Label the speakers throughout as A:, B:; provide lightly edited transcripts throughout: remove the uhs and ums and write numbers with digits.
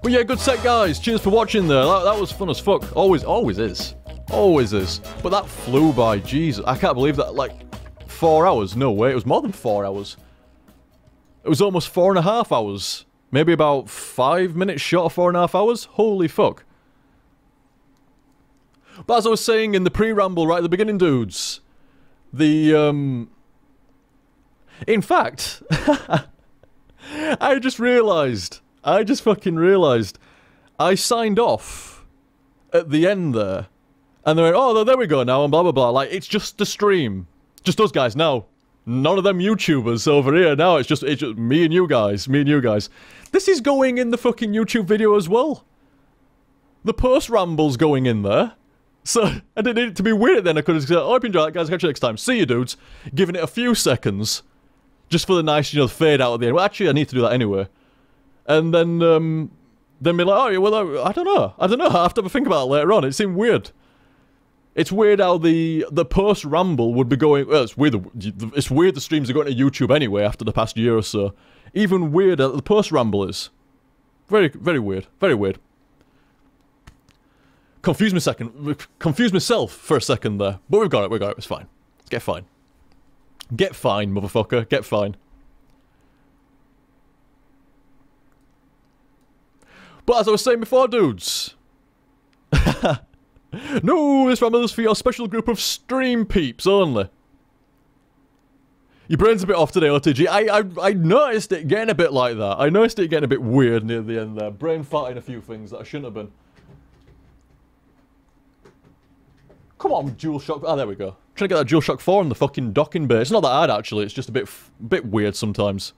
A: But yeah, good set, guys. Cheers for watching there. That was fun as fuck. Always is. Always is. But that flew by. Jesus. I can't believe that. Like, 4 hours. No way. It was more than 4 hours. It was almost 4.5 hours. Maybe about 5 minutes short of 4.5 hours. Holy fuck. But as I was saying in the pre-ramble right at the beginning, dudes, in fact, I just fucking realised, I signed off at the end there, and they went, oh, there we go now, and blah blah blah, like, it's just the stream, just us guys now, none of them YouTubers over here now, it's just me and you guys, This is going in the fucking YouTube video as well. The post-ramble's going in there. So, I didn't need it to be weird then. I could have said, oh, I hope you enjoyed that, guys. Catch you next time. See you, dudes. Giving it a few seconds. Just for the nice, you know, fade out at the end. Well, actually, I need to do that anyway. And then be like, oh, yeah, well, I don't know. I have to think about it later on. It seemed weird. It's weird how the post-ramble would be going... Well, it's weird the streams are going to YouTube anyway after the past year or so. Even weirder the post-ramble is. Very, very weird. Very weird. Confused myself for a second there. But we've got it, it's fine. Let's get fine. Get fine, motherfucker, get fine. But as I was saying before, dudes... No, this ramble is for your special group of stream peeps only. Your brain's a bit off today, OTG. I noticed it getting a bit like that. I noticed it getting a bit weird near the end there. Brain farting a few things that I shouldn't have been. Come on, DualShock... Ah, there we go. Trying to get that DualShock 4 on the fucking docking bay. It's not that hard, actually. It's just a bit weird sometimes.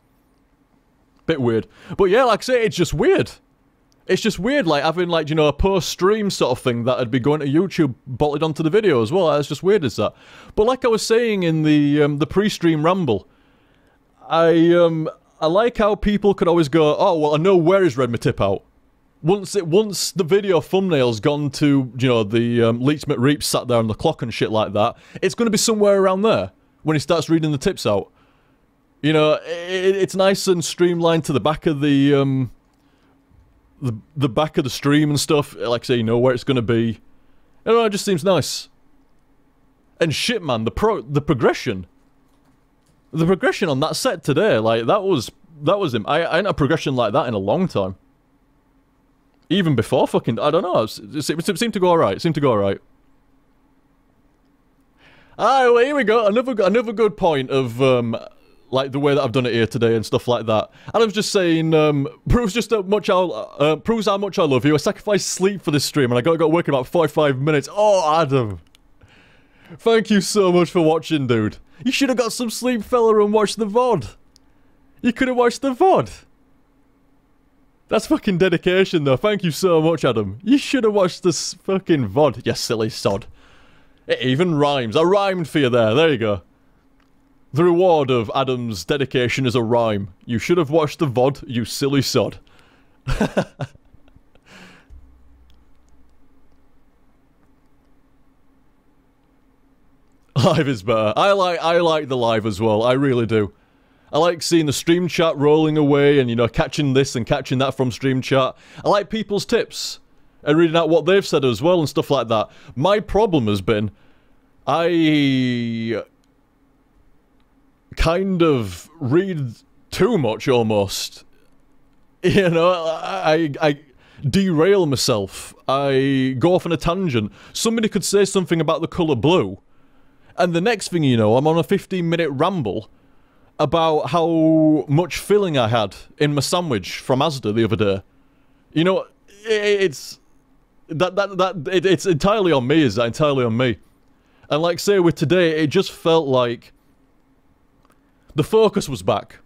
A: Bit weird. But yeah, like I say, it's just weird. It's just weird, like, having, like, you know, a post-stream sort of thing that'd be going to YouTube bolted onto the video as well. It's just weird as that. But like I was saying in the pre-stream ramble, I like how people could always go, oh, well, I know where he's read my tip out. Once the video thumbnail's gone to, you know, the Leech McReap sat there on the clock and shit like that, it's going to be somewhere around there when he starts reading the tips out. You know, it's nice and streamlined to the back of the back of the stream and stuff. Like I say, you know where it's going to be. You know, it just seems nice. And shit, man, the progression. The progression on that set today, like, that was him. I ain't had a progression like that in a long time. Even before fucking... I don't know. It seemed to go alright. It seemed to go alright. Ah, well, here we go. Another good point of, like, the way that I've done it here today and stuff like that. And I was just saying, proves how much I love you. I sacrificed sleep for this stream and I got work in about 45 minutes. Oh, Adam. Thank you so much for watching, dude. You should have got some sleep, fella, and watched the VOD. You could have watched the VOD. That's fucking dedication, though. Thank you so much, Adam. You should have watched this fucking VOD, you silly sod. It even rhymes. I rhymed for you there. There you go. The reward of Adam's dedication is a rhyme. You should have watched the VOD, you silly sod. Live is better. I like the live as well. I really do. I like seeing the stream chat rolling away and, you know, catching this and catching that from stream chat. I like people's tips and reading out what they've said as well and stuff like that. My problem has been, I kind of read too much almost. You know, I derail myself. I go off on a tangent. Somebody could say something about the colour blue, and the next thing you know, I'm on a 15-minute ramble about how much filling I had in my sandwich from Asda the other day. You know, it's entirely on me, is that entirely on me? And like say with today, it just felt like the focus was back.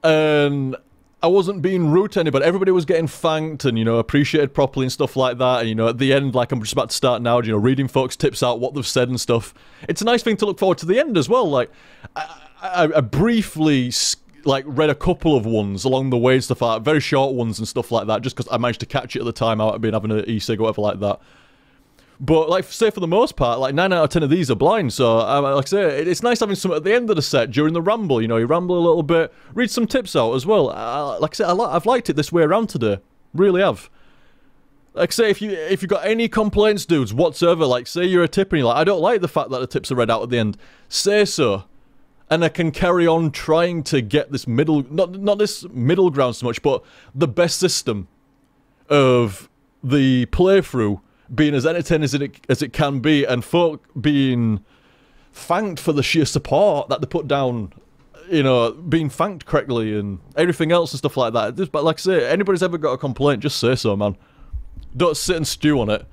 A: And I wasn't being rude to anybody. Everybody was getting thanked and, you know, appreciated properly and stuff like that. And, you know, at the end, like I'm just about to start now, you know, reading folks' tips out, what they've said and stuff. It's a nice thing to look forward to the end as well. Like, I briefly, like, read a couple of ones along the way and stuff like that. Very short ones and stuff like that, just because I managed to catch it at the time out of being having an e-cig or whatever like that. But, like, say for the most part, like, 9 out of 10 of these are blind, so, like I say, it's nice having some at the end of the set during the ramble, you know, you ramble a little bit, read some tips out as well. Like I say, I've liked it this way around today. Really have. Like I say, if you've got any complaints, dudes, whatsoever, like, say you're a tipper and you're like, I don't like the fact that the tips are read out at the end, say so. And I can carry on trying to get this not this middle ground so much, but the best system of the playthrough being as entertaining as it can be, and folk being thanked for the sheer support that they put down, you know, being thanked correctly and everything else and stuff like that. But like I say, anybody's ever got a complaint, just say so, man. Don't sit and stew on it.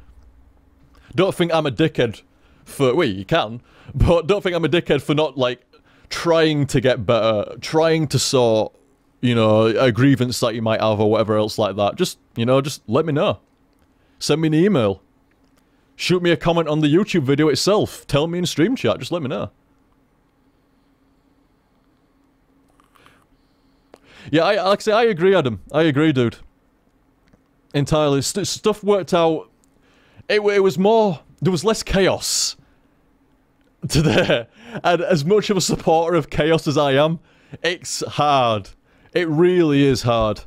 A: Don't think I'm a dickhead for... Well, you can, but don't think I'm a dickhead for not, like, trying to get better, trying to sort, you know, a grievance that you might have or whatever else like that. Just, you know, just let me know. Send me an email. Shoot me a comment on the YouTube video itself. Tell me in stream chat. Just let me know. Yeah, like I say, I agree, Adam. I agree, dude. Entirely. Stuff worked out. It was more... There was less chaos today. And as much of a supporter of chaos as I am, it's hard. It really is hard.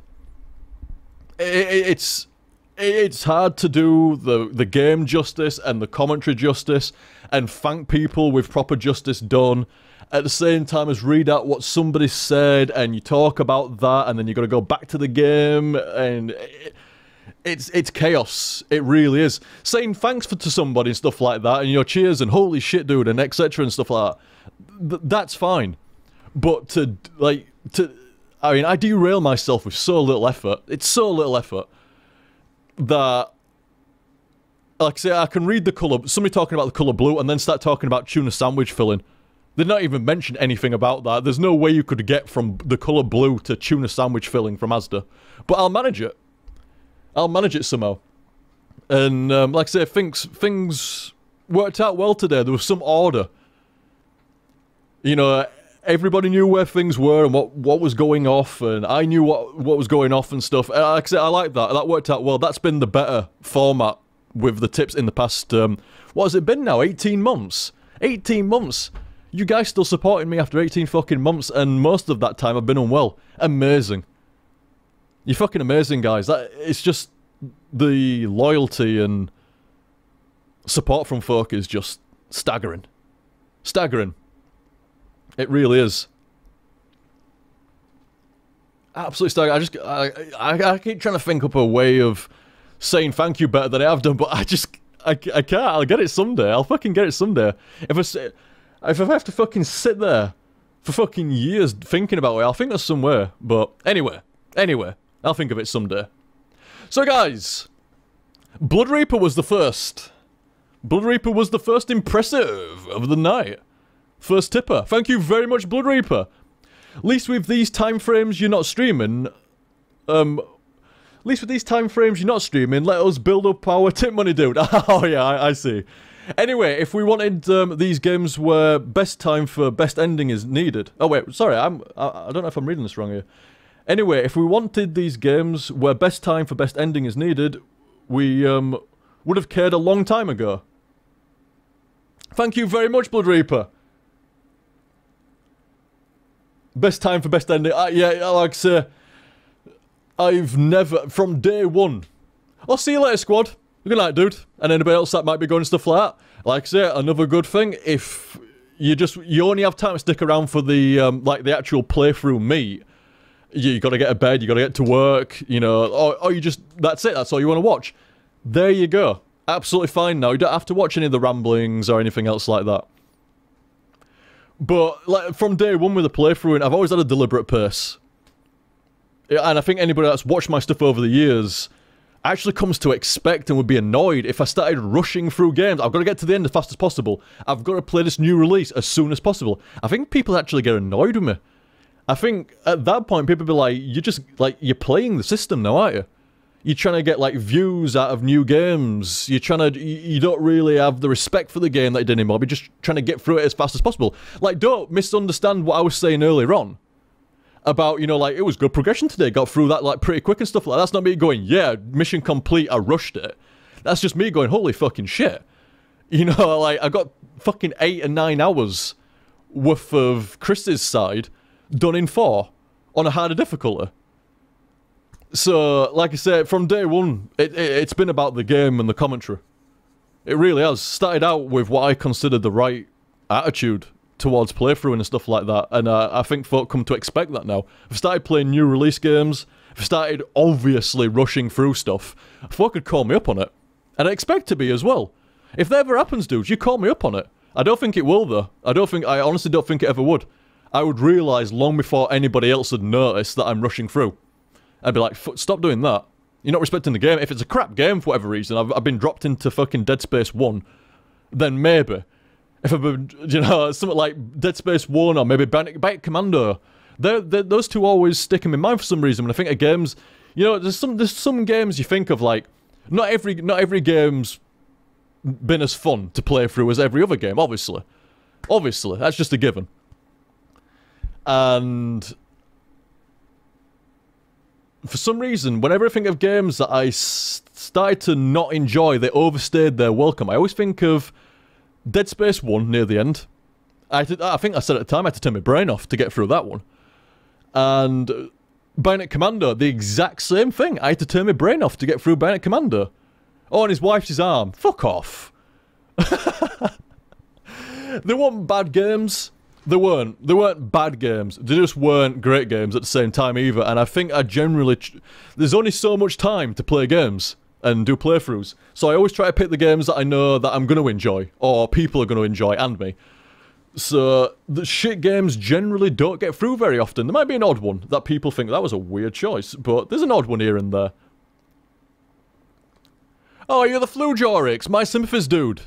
A: It's hard to do the game justice and the commentary justice and thank people with proper justice done at the same time as read out what somebody said and you talk about that and then you got to go back to the game and it's chaos. It really is. Saying thanks to somebody and stuff like that and, you know, cheers and holy shit, dude, and etc. and stuff like that, that's fine. But I mean, I derail myself with so little effort. It's so little effort that, like I say, I can read the colour, somebody talking about the colour blue and then start talking about tuna sandwich filling. They've not even mentioned anything about that. There's no way you could get from the colour blue to tuna sandwich filling from Asda. But I'll manage it. I'll manage it somehow. And, like I say, things worked out well today. There was some order. You know, everybody knew where things were and what was going off, and I knew what was going off and stuff. And like I said, I like that. That worked out well. That's been the better format with the tips in the past, what has it been now? 18 months? 18 months! You guys still supporting me after 18 fucking months, and most of that time I've been unwell. Amazing. You're fucking amazing, guys. It's just the loyalty and support from folk is just staggering. Staggering. It really is. Absolutely staggering. I keep trying to think up a way of saying thank you better than I have done, but I can't. I'll get it someday. I'll fucking get it someday. If I have to fucking sit there for fucking years thinking about it, I'll think there's somewhere. But anyway, I'll think of it someday. So guys, Blood Reaper was the first. Blood Reaper was the first impressive of the night. First tipper. Thank you very much, Blood Reaper. At least with these time frames you're not streaming. At least with these time frames you're not streaming, let us build up our tip money, dude. Oh yeah, I see. Anyway, if we wanted these games where best time for best ending is needed... Oh wait, sorry, I don't know if I'm reading this wrong here. Anyway, if we wanted these games where best time for best ending is needed, we would have cared a long time ago. Thank you very much, Blood Reaper. Best time for best ending. Yeah, like I say, I've never, from day one... I'll see you later, squad. Good night, dude. And anybody else that might be going stuff like that. Like I say, another good thing, if you only have time to stick around for the, like the actual playthrough meet, you gotta get to bed, you gotta get to work, you know, or you just, that's it, that's all you want to watch. There you go. Absolutely fine now. You don't have to watch any of the ramblings or anything else like that. But, like, from day one with the playthrough, I've always had a deliberate pace. And I think anybody that's watched my stuff over the years actually comes to expect and would be annoyed if I started rushing through games. I've got to get to the end as fast as possible. I've got to play this new release as soon as possible. I think people actually get annoyed with me. I think at that point people be like, you're just, like, you're playing the system now, aren't you? You're trying to get, like, views out of new games. You're trying to, you don't really have the respect for the game that you did anymore. You're just trying to get through it as fast as possible. Like, don't misunderstand what I was saying earlier on. About, you know, like, it was good progression today, got through that, like, pretty quick and stuff like that. That's not me going, yeah, mission complete, I rushed it. That's just me going, holy fucking shit. You know, like, I got fucking 8 and 9 hours worth of Chris's side done in 4 on a harder difficulty. So, like I said, from day one, it's been about the game and the commentary. It really has. Started out with what I considered the right attitude towards playthrough and stuff like that, and I think folk come to expect that now. I've started playing new release games, I've started obviously rushing through stuff. Folk could call me up on it, and I expect to be as well. If that ever happens, dudes, you call me up on it. I don't think it will, though. I honestly don't think it ever would. I would realise long before anybody else had noticed that I'm rushing through. I'd be like, stop doing that. You're not respecting the game. If it's a crap game for whatever reason, I've been dropped into fucking Dead Space 1, then maybe. If I've been, you know, something like Dead Space 1 or maybe Bionic Commando, those two always stick in my mind for some reason. When I think of games, you know, there's some games you think of like, not every game's been as fun to play through as every other game, obviously. Obviously, that's just a given. And for some reason, whenever I think of games that I started to not enjoy, they overstayed their welcome. I always think of Dead Space 1 near the end. I think I said at the time I had to turn my brain off to get through that one. And Bionic Commando, the exact same thing. I had to turn my brain off to get through Bionic Commando. Oh, and his wife's his arm. Fuck off. They weren't bad games. They weren't bad games. They just weren't great games at the same time either. And I think I generally... There's only so much time to play games and do playthroughs. So I always try to pick the games that I know that I'm going to enjoy. Or people are going to enjoy, and me. So the shit games generally don't get through very often. There might be an odd one that people think that was a weird choice. But there's an odd one here and there. Oh, you're the flu, Jorix. My sympathies, dude.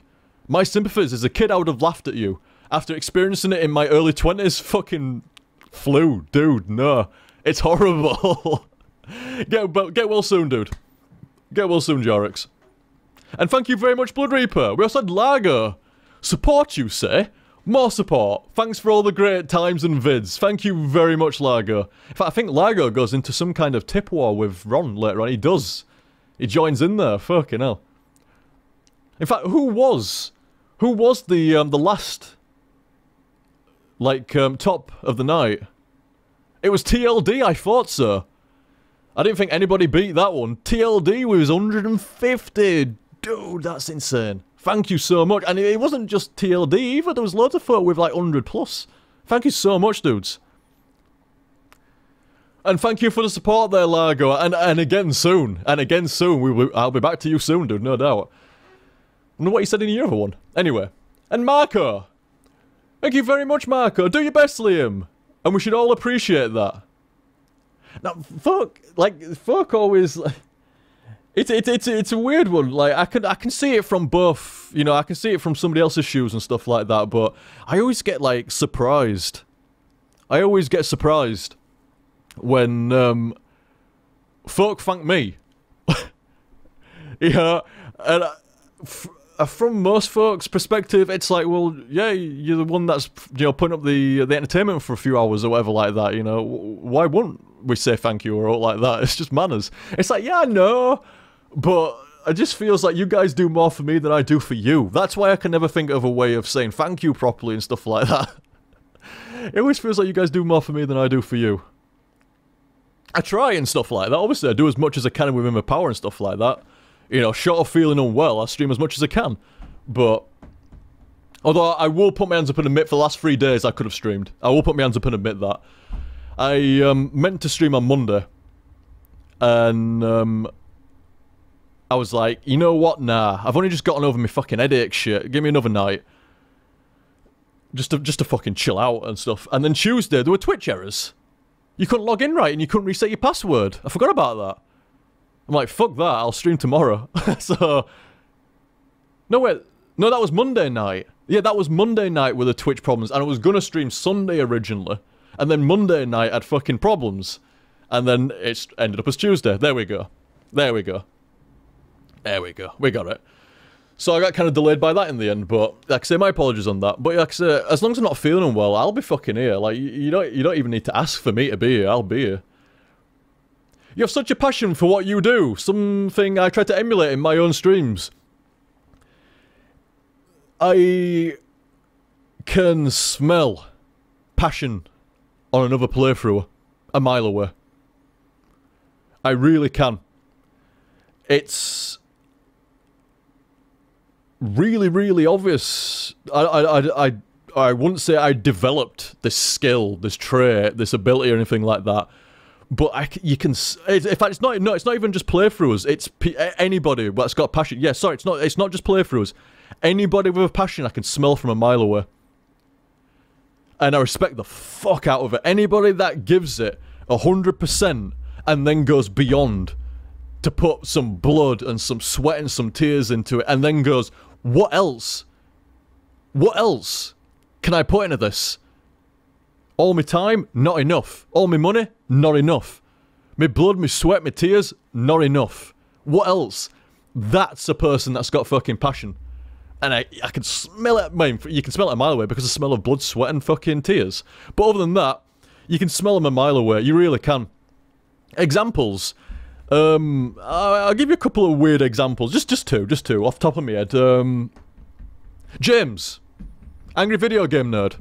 A: My sympathies. As a kid, I would have laughed at you. After experiencing it in my early 20s, fucking flu, dude, no. It's horrible. Get well soon, dude. Get well soon, Jorix. And thank you very much, Blood Reaper. We also had Largo. Support, you say? More support. Thanks for all the great times and vids. Thank you very much, Largo. In fact, I think Largo goes into some kind of tip war with Ron later on. He does. He joins in there. Fucking hell. In fact, who was the last... top of the night? It was TLD, I thought so. I didn't think anybody beat that one. TLD was 150. Dude, that's insane. Thank you so much. And it wasn't just TLD either. There was loads of folk with like 100 plus. Thank you so much, dudes. And thank you for the support there, Largo. And again soon. And again soon. I'll be back to you soon, dude, no doubt. I wonder what you said in your other one. Anyway. And Marco. Thank you very much, Marco. Do your best, Liam. And we should all appreciate that. Now, folk always... It's a weird one. Like, I can see it from both, you know, I can see it from somebody else's shoes and stuff like that, but I always get, like, surprised. I always get surprised when, folk thank me. Yeah, and... from most folks' perspective, it's like, well, yeah, you're the one that's, you know, putting up the entertainment for a few hours or whatever like that, you know. Why wouldn't we say thank you or all like that? It's just manners. It's like, yeah, I know, but it just feels like you guys do more for me than I do for you. That's why I can never think of a way of saying thank you properly and stuff like that. It always feels like you guys do more for me than I do for you. I try and stuff like that. Obviously, I do as much as I can within my power and stuff like that. You know, short of feeling unwell, I stream as much as I can. But, although I will put my hands up and admit for the last 3 days I could have streamed. I will put my hands up and admit that. I meant to stream on Monday. And I was like, you know what, nah. I've only just gotten over my fucking headache shit. Give me another night. Just to fucking chill out and stuff. And then Tuesday, there were Twitch errors. You couldn't log in right and you couldn't reset your password. I forgot about that. I'm like, fuck that, I'll stream tomorrow. So... No, wait. No, that was Monday night. Yeah, that was Monday night with the Twitch problems. And I was gonna stream Sunday originally. And then Monday night had fucking problems. And then it ended up as Tuesday. There we go. There we go. There we go. We got it. So I got kind of delayed by that in the end, but like I say, my apologies on that. But like I say, as long as I'm not feeling unwell, I'll be fucking here. Like, you don't even need to ask for me to be here. I'll be here. You have such a passion for what you do. Something I try to emulate in my own streams. I can smell passion on another playthrough a mile away. I really can. It's really, really obvious. I wouldn't say I developed this skill, this trait, this ability or anything like that. But you can. In fact, it's not even just playthroughs. It's anybody that's got passion. Yeah, sorry, it's not just playthroughs. Anybody with a passion, I can smell from a mile away. And I respect the fuck out of it. Anybody that gives it 100% and then goes beyond to put some blood and some sweat and some tears into it, and then goes, what else? What else can I put into this? All my time? Not enough. All my money? Not enough. My blood, my sweat, my tears? Not enough. What else? That's a person that's got fucking passion. And I can smell it, man, you can smell it a mile away because of the smell of blood, sweat and fucking tears. But other than that, you can smell them a mile away. You really can. Examples. I'll give you a couple of weird examples. Just two, off the top of my head. James. Angry video game nerd.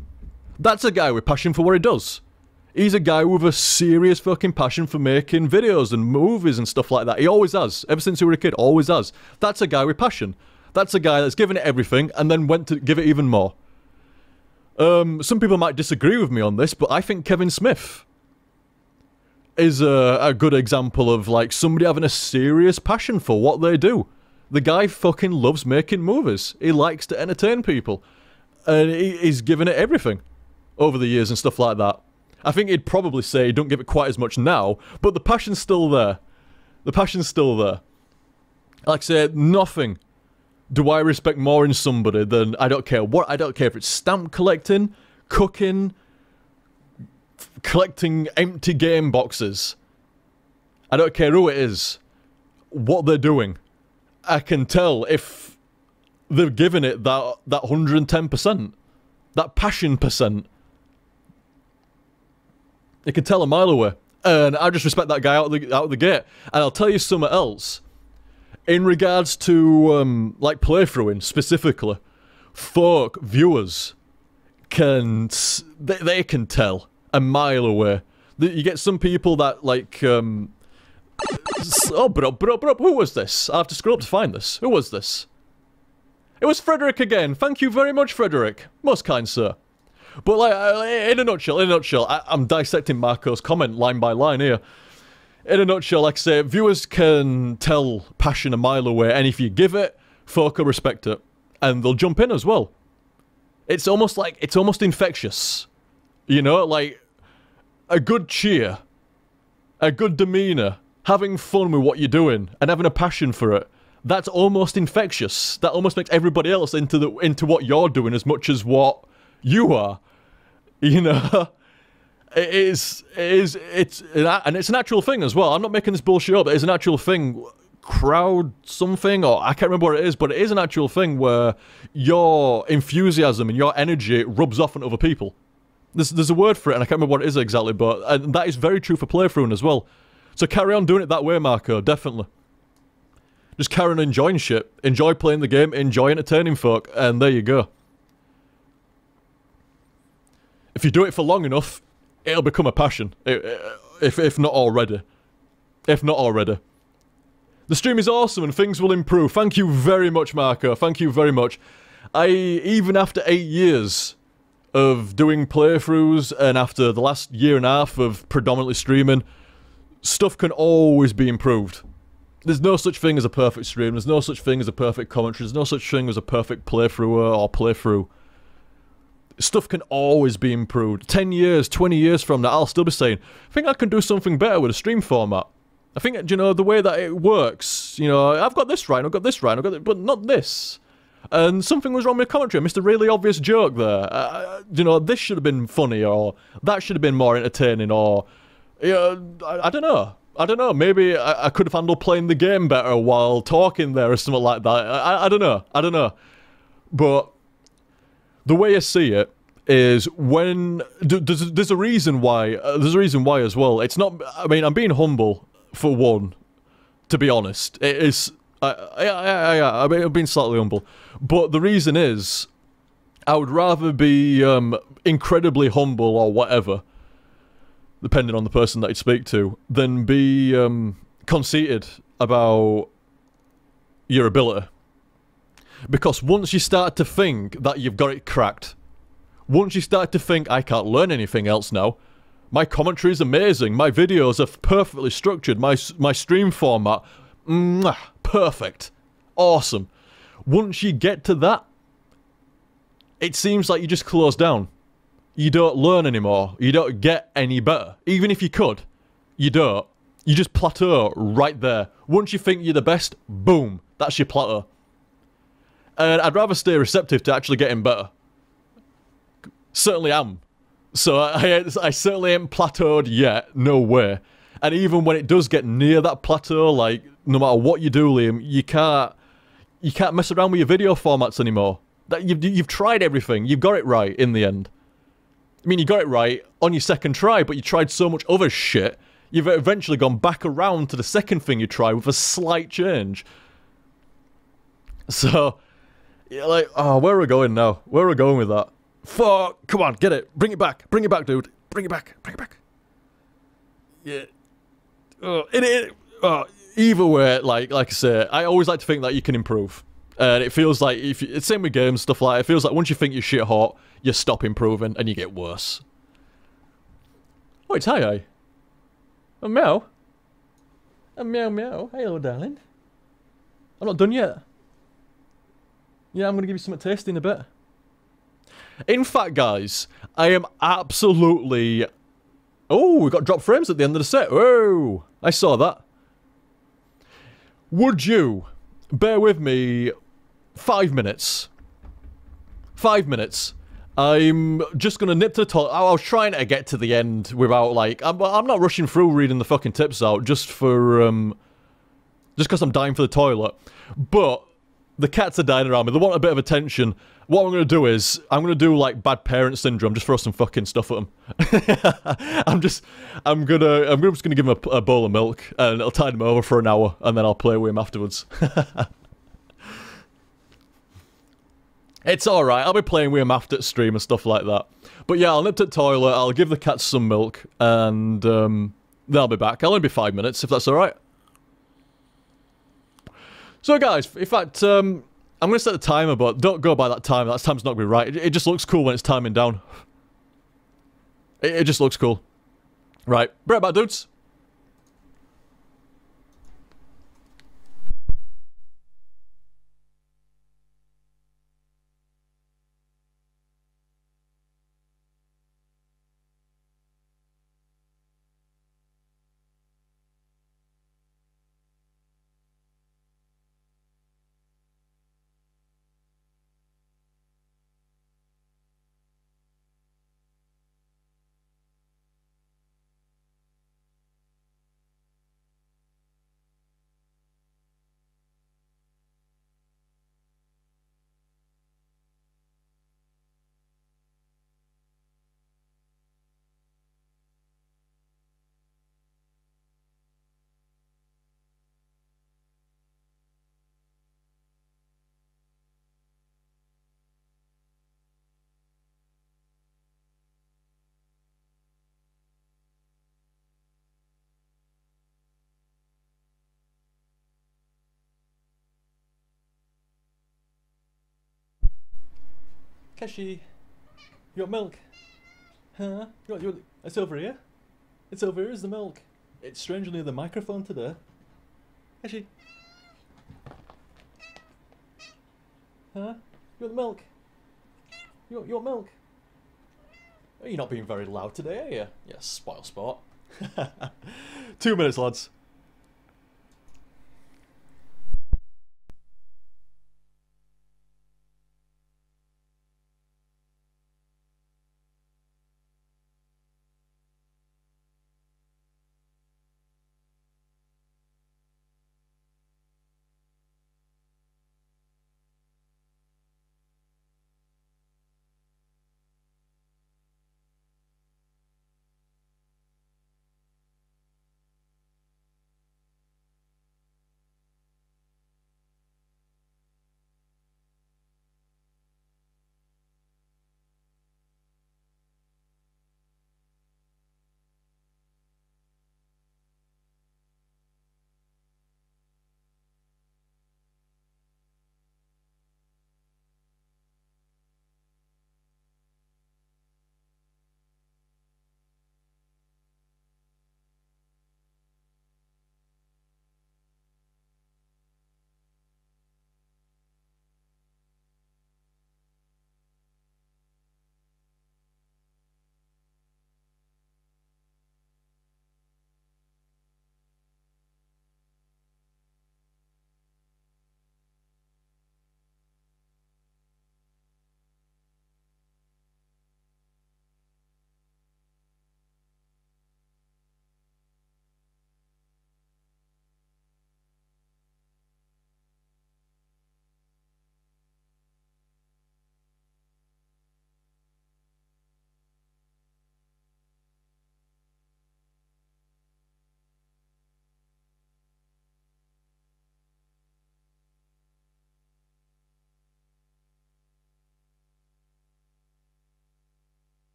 A: That's a guy with passion for what he does. He's a guy with a serious fucking passion for making videos and movies and stuff like that. He always has. Ever since he was a kid, always has. That's a guy with passion. That's a guy that's given it everything and then went to give it even more. Some people might disagree with me on this, but I think Kevin Smith is a good example of, like, somebody having a serious passion for what they do. The guy fucking loves making movies. He likes to entertain people. And he's given it everything over the years and stuff like that. I think he'd probably say he don't give it quite as much now, but the passion's still there. The passion's still there. Like I said, nothing do I respect more in somebody than, I don't care what, I don't care if it's stamp collecting, cooking, collecting empty game boxes. I don't care who it is, what they're doing. I can tell if they're giving it that 110%, that passion percent. You can tell a mile away. And I just respect that guy out of the gate. And I'll tell you something else. In regards to, like, playthroughing, specifically, viewers, they can tell a mile away. You get some people that, like, oh, who was this? I have to scroll up to find this. Who was this? It was Frederick again. Thank you very much, Frederick. Most kind sir. But, like, in a nutshell, I'm dissecting Marco's comment line by line here. In a nutshell, like I say, viewers can tell passion a mile away, and if you give it, folk will respect it. And they'll jump in as well. It's almost infectious. You know, like, a good cheer, a good demeanour, having fun with what you're doing, and having a passion for it, that's almost infectious. That almost makes everybody else into what you're doing as much as what you are. You know? It's an actual thing as well. I'm not making this bullshit up. It's an actual thing. Crowd something, or I can't remember what it is, but it is an actual thing where your enthusiasm and your energy rubs off on other people. There's a word for it, and I can't remember what it is exactly, but that is very true for playthroughing as well. So carry on doing it that way, Marco, definitely. Just carry on enjoying shit. Enjoy playing the game, enjoy entertaining folk, and there you go. If you do it for long enough, it'll become a passion, if not already. If not already. The stream is awesome and things will improve. Thank you very much, Marco. Thank you very much. Even after 8 years of doing playthroughs and after the last year and a half of predominantly streaming, stuff can always be improved. There's no such thing as a perfect stream. There's no such thing as a perfect commentary. There's no such thing as a perfect playthrough or playthrough. Stuff can always be improved. 10 years, 20 years from now, I'll still be saying, I think I can do something better with a stream format. I think, you know, the way that it works, you know, I've got this right, I've got this right, but not this. And something was wrong with the commentary. I missed a really obvious joke there. You know, this should have been funny, or that should have been more entertaining, or, you know, I don't know. I don't know, maybe I could have handled playing the game better while talking there or something like that. I don't know. I don't know. But the way I see it is when there's a reason why as well. It's not, I mean, I'm being humble for one, to be honest. It is... I mean, I'm being slightly humble. But the reason is, I would rather be incredibly humble or whatever, depending on the person that you speak to, than be conceited about your ability. Because once you start to think that you've got it cracked, once you start to think, I can't learn anything else now, my commentary is amazing, my videos are perfectly structured, my stream format, perfect, awesome. Once you get to that, it seems like you just close down. You don't learn anymore, you don't get any better. Even if you could, you don't. You just plateau right there. Once you think you're the best, boom, that's your plateau. And I'd rather stay receptive to actually getting better. Certainly am. So I certainly ain't plateaued yet, no way. And even when it does get near that plateau, like, no matter what you do, Liam, you can't mess around with your video formats anymore. You've tried everything, you've got it right in the end. I mean, you got it right on your second try, but you tried so much other shit, you've eventually gone back around to the second thing you tried with a slight change. So... yeah, like, oh, where are we going now? Where are we going with that? Fuck, come on, get it. Bring it back, dude. Bring it back, Yeah. Either way, like I say, I always like to think that you can improve. And it feels like, it's same with games, stuff like that. It feels like once you think you're shit hot, you stop improving and you get worse. Oh, it's hi. A meow. A meow meow. Hello, darling. I'm not done yet. Yeah, I'm going to give you something tasty in a bit. In fact, guys, I am absolutely... oh, we got drop frames at the end of the set. Whoa, I saw that. Would you bear with me 5 minutes? 5 minutes. I'm just going to nip to the toilet. I was trying to get to the end without, like... I'm not rushing through reading the fucking tips out just for... just because I'm dying for the toilet. But... the cats are dying around me. They want a bit of attention. What I'm going to do is, I'm going to do, like, bad parent syndrome. Just throw some fucking stuff at them. I'm just going to give them a bowl of milk, and it'll tide them over for an hour, and then I'll play with him afterwards. It's alright. I'll be playing with him after stream and stuff like that. But yeah, I'll nip to the toilet, I'll give the cats some milk, and then I'll be back. I'll only be 5 minutes, if that's alright. So guys, in fact, I'm going to set the timer, but don't go by that timer. That time's not going to be right. It just looks cool when it's timing down. It just looks cool. Right, be right back, dudes. Keshi, you want milk? Huh? You want, it's over here. It's over here is the milk. It's strangely near the microphone today. Keshi. Huh? You want milk? You want milk? Oh, you're not being very loud today, are you? Yeah, spoil sport. 2 minutes, lads.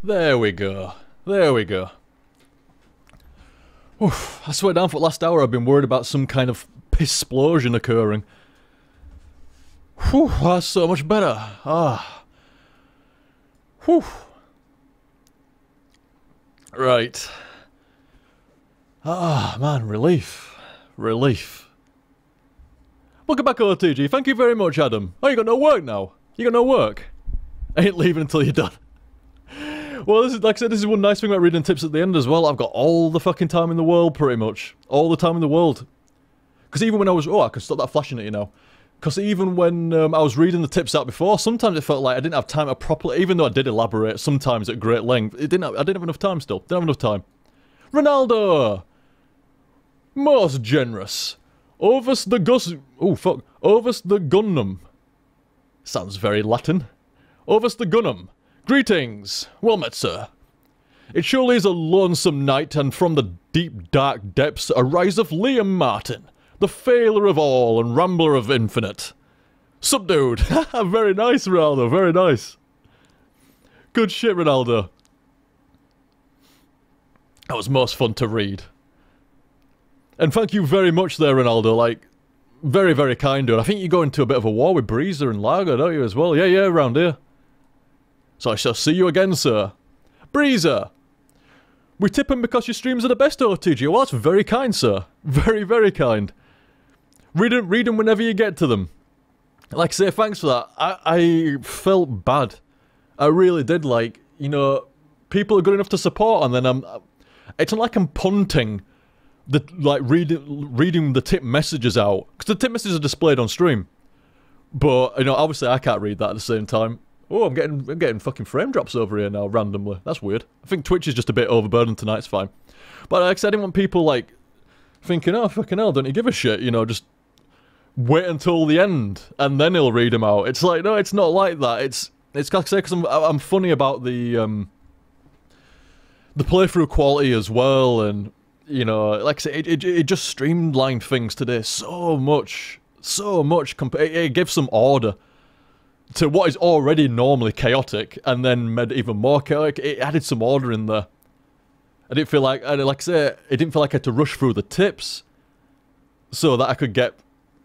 A: There we go. There we go. Oof, I swear down for the last hour I've been worried about some kind of piss-splosion occurring. Whew, that's so much better. Ah. Whew. Right. Ah, man, relief. Relief. Welcome back, OTG. Thank you very much, Adam. Oh, you got no work now? You got no work? I ain't leaving until you're done. Well, this is, like I said, this is one nice thing about reading tips at the end as well. I've got all the fucking time in the world, pretty much. All the time in the world. Because even when I was... Oh, I can stop that flashing at you now. Because even when I was reading the tips out before, sometimes it felt like I didn't have time to properly... Even though I did elaborate, sometimes at great length, I didn't have enough time still. Didn't have enough time. Ronaldo! Most generous. Ovus the Gus... Oh, fuck. Ovus the Gunnum. Sounds very Latin. Ovus the Gunnum. Greetings. Well met, sir. It surely is a lonesome night, and from the deep dark depths ariseth Liam Martin, the failer of all and rambler of infinite. Subdued. Very nice, Ronaldo. Very nice. Good shit, Ronaldo. That was most fun to read. And thank you very much there, Ronaldo. Like, very, very kind, dude. I think you go into a bit of a war with Breezer and Largo, don't you, as well? Yeah, around here. So I shall see you again, sir. Breezer! We tip him because your streams are the best, OTG. Well, that's very kind, sir. Very, very kind. Read them whenever you get to them. Like I say, thanks for that. I felt bad. I really did, like, you know, people are good enough to support, and then it's not like I'm punting the, like, reading the tip messages out. Because the tip messages are displayed on stream. But, you know, obviously I can't read that at the same time. Oh, I'm getting fucking frame drops over here now, randomly. That's weird. I think Twitch is just a bit overburdened tonight, it's fine. But like I said, I didn't want people, like, thinking, oh, fucking hell, don't you give a shit, you know, just wait until the end, and then he'll read them out. It's like, no, it's not like that. It's like I say, because I'm funny about the playthrough quality as well, and, you know, like I say, it just streamlined things today so much. It gives some order to what is already normally chaotic, and then made it even more chaotic. It added some order in there. I didn't feel like, like I say, it didn't feel like I had to rush through the tips so that I could get,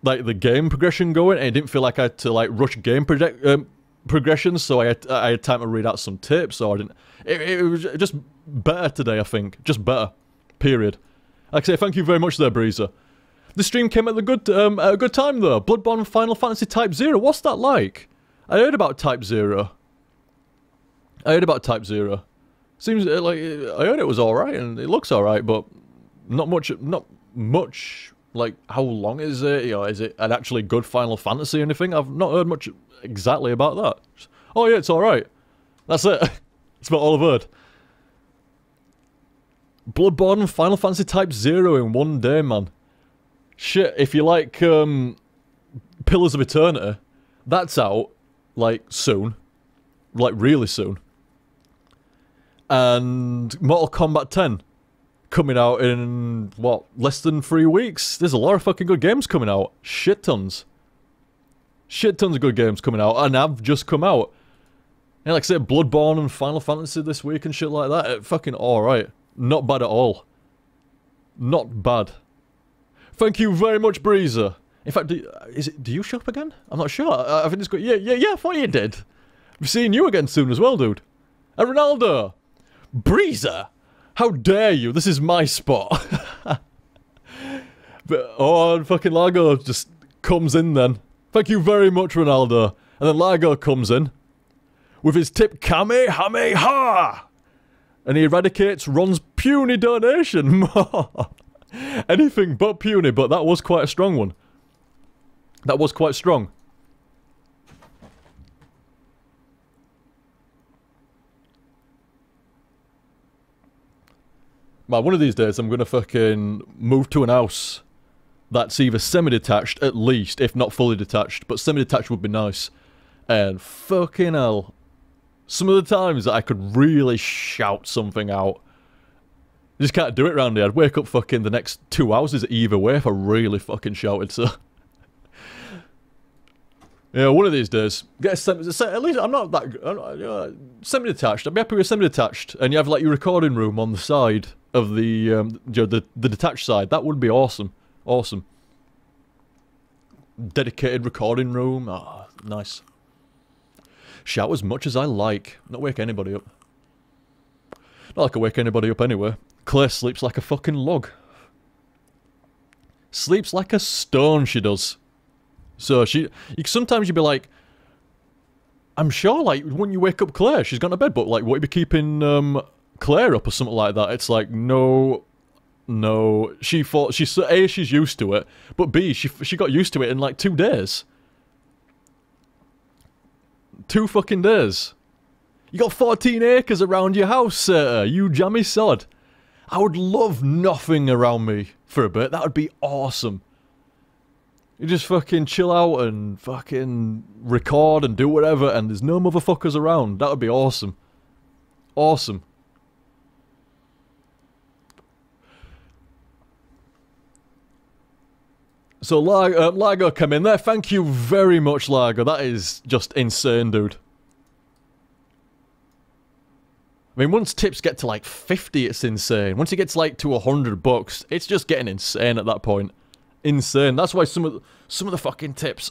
A: like, the game progression going. And it didn't feel like I had to, like, rush game progression, so I had time to read out some tips, or I didn't... It was just better today, I think. Just better. Period. Like I say, thank you very much there, Breezer. The stream came at a good time, though. Bloodborne Final Fantasy Type 0. What's that like? I heard about Type 0. Seems like I heard it was alright, and it looks alright, but not much, like, how long is it? You know, is it an actually good Final Fantasy or anything? I've not heard much exactly about that. Oh yeah, it's alright. That's it. That's about all I've heard. Bloodborne Final Fantasy Type 0 in one day, man. Shit, if you like, Pillars of Eternity, that's out, like, soon. Like, really soon. And Mortal Kombat 10 coming out in, what, less than 3 weeks? There's a lot of fucking good games coming out. Shit tons. Shit tons of good games coming out, and have just come out. And like I said, Bloodborne and Final Fantasy this week and shit like that, fucking alright. Not bad at all. Not bad. Thank you very much, Breezer. In fact, do you shop again? I'm not sure. I think it's good. Yeah, I thought you did. I'm seeing you again soon as well, dude. And Ronaldo! Breezer! How dare you? This is my spot. But, oh, fucking Largo just comes in then. Thank you very much, Ronaldo. And then Largo comes in with his tip Kamehameha! And he eradicates Ron's puny donation. Anything but puny, but that was quite a strong one. That was quite strong. Man, one of these days I'm gonna fucking move to an house that's either semi-detached at least, if not fully detached, but semi-detached would be nice. And fucking hell, some of the times that I could really shout something out, I just can't do it round here. I'd wake up fucking the next 2 houses either way if I really fucking shouted, so... Yeah, one of these days. Get a at least I'm not that semi-detached. I'd be happy with semi-detached, and you have like your recording room on the side of the detached side. That would be awesome. Awesome. Dedicated recording room. Ah, nice. Shout as much as I like. Not wake anybody up. Not like I wake anybody up anyway. Claire sleeps like a fucking log. Sleeps like a stone, she does. So sometimes you'd be like, I'm sure, like, when you wake up Claire, she's gone to bed, but, like, what you be keeping, Claire up or something like that? It's like, no, she thought, A, she's used to it, but B, she got used to it in, like, 2 days. 2 fucking days. You got 14 acres around your house, sir, you jammy sod. I would love nothing around me for a bit, that would be awesome. You just fucking chill out and fucking record and do whatever, and there's no motherfuckers around. That would be awesome. Awesome. So Largo came in there. Thank you very much, Largo. That is just insane, dude. I mean, once tips get to like 50, it's insane. Once it gets like to $100, it's just getting insane at that point. Insane. That's why some of the fucking tips,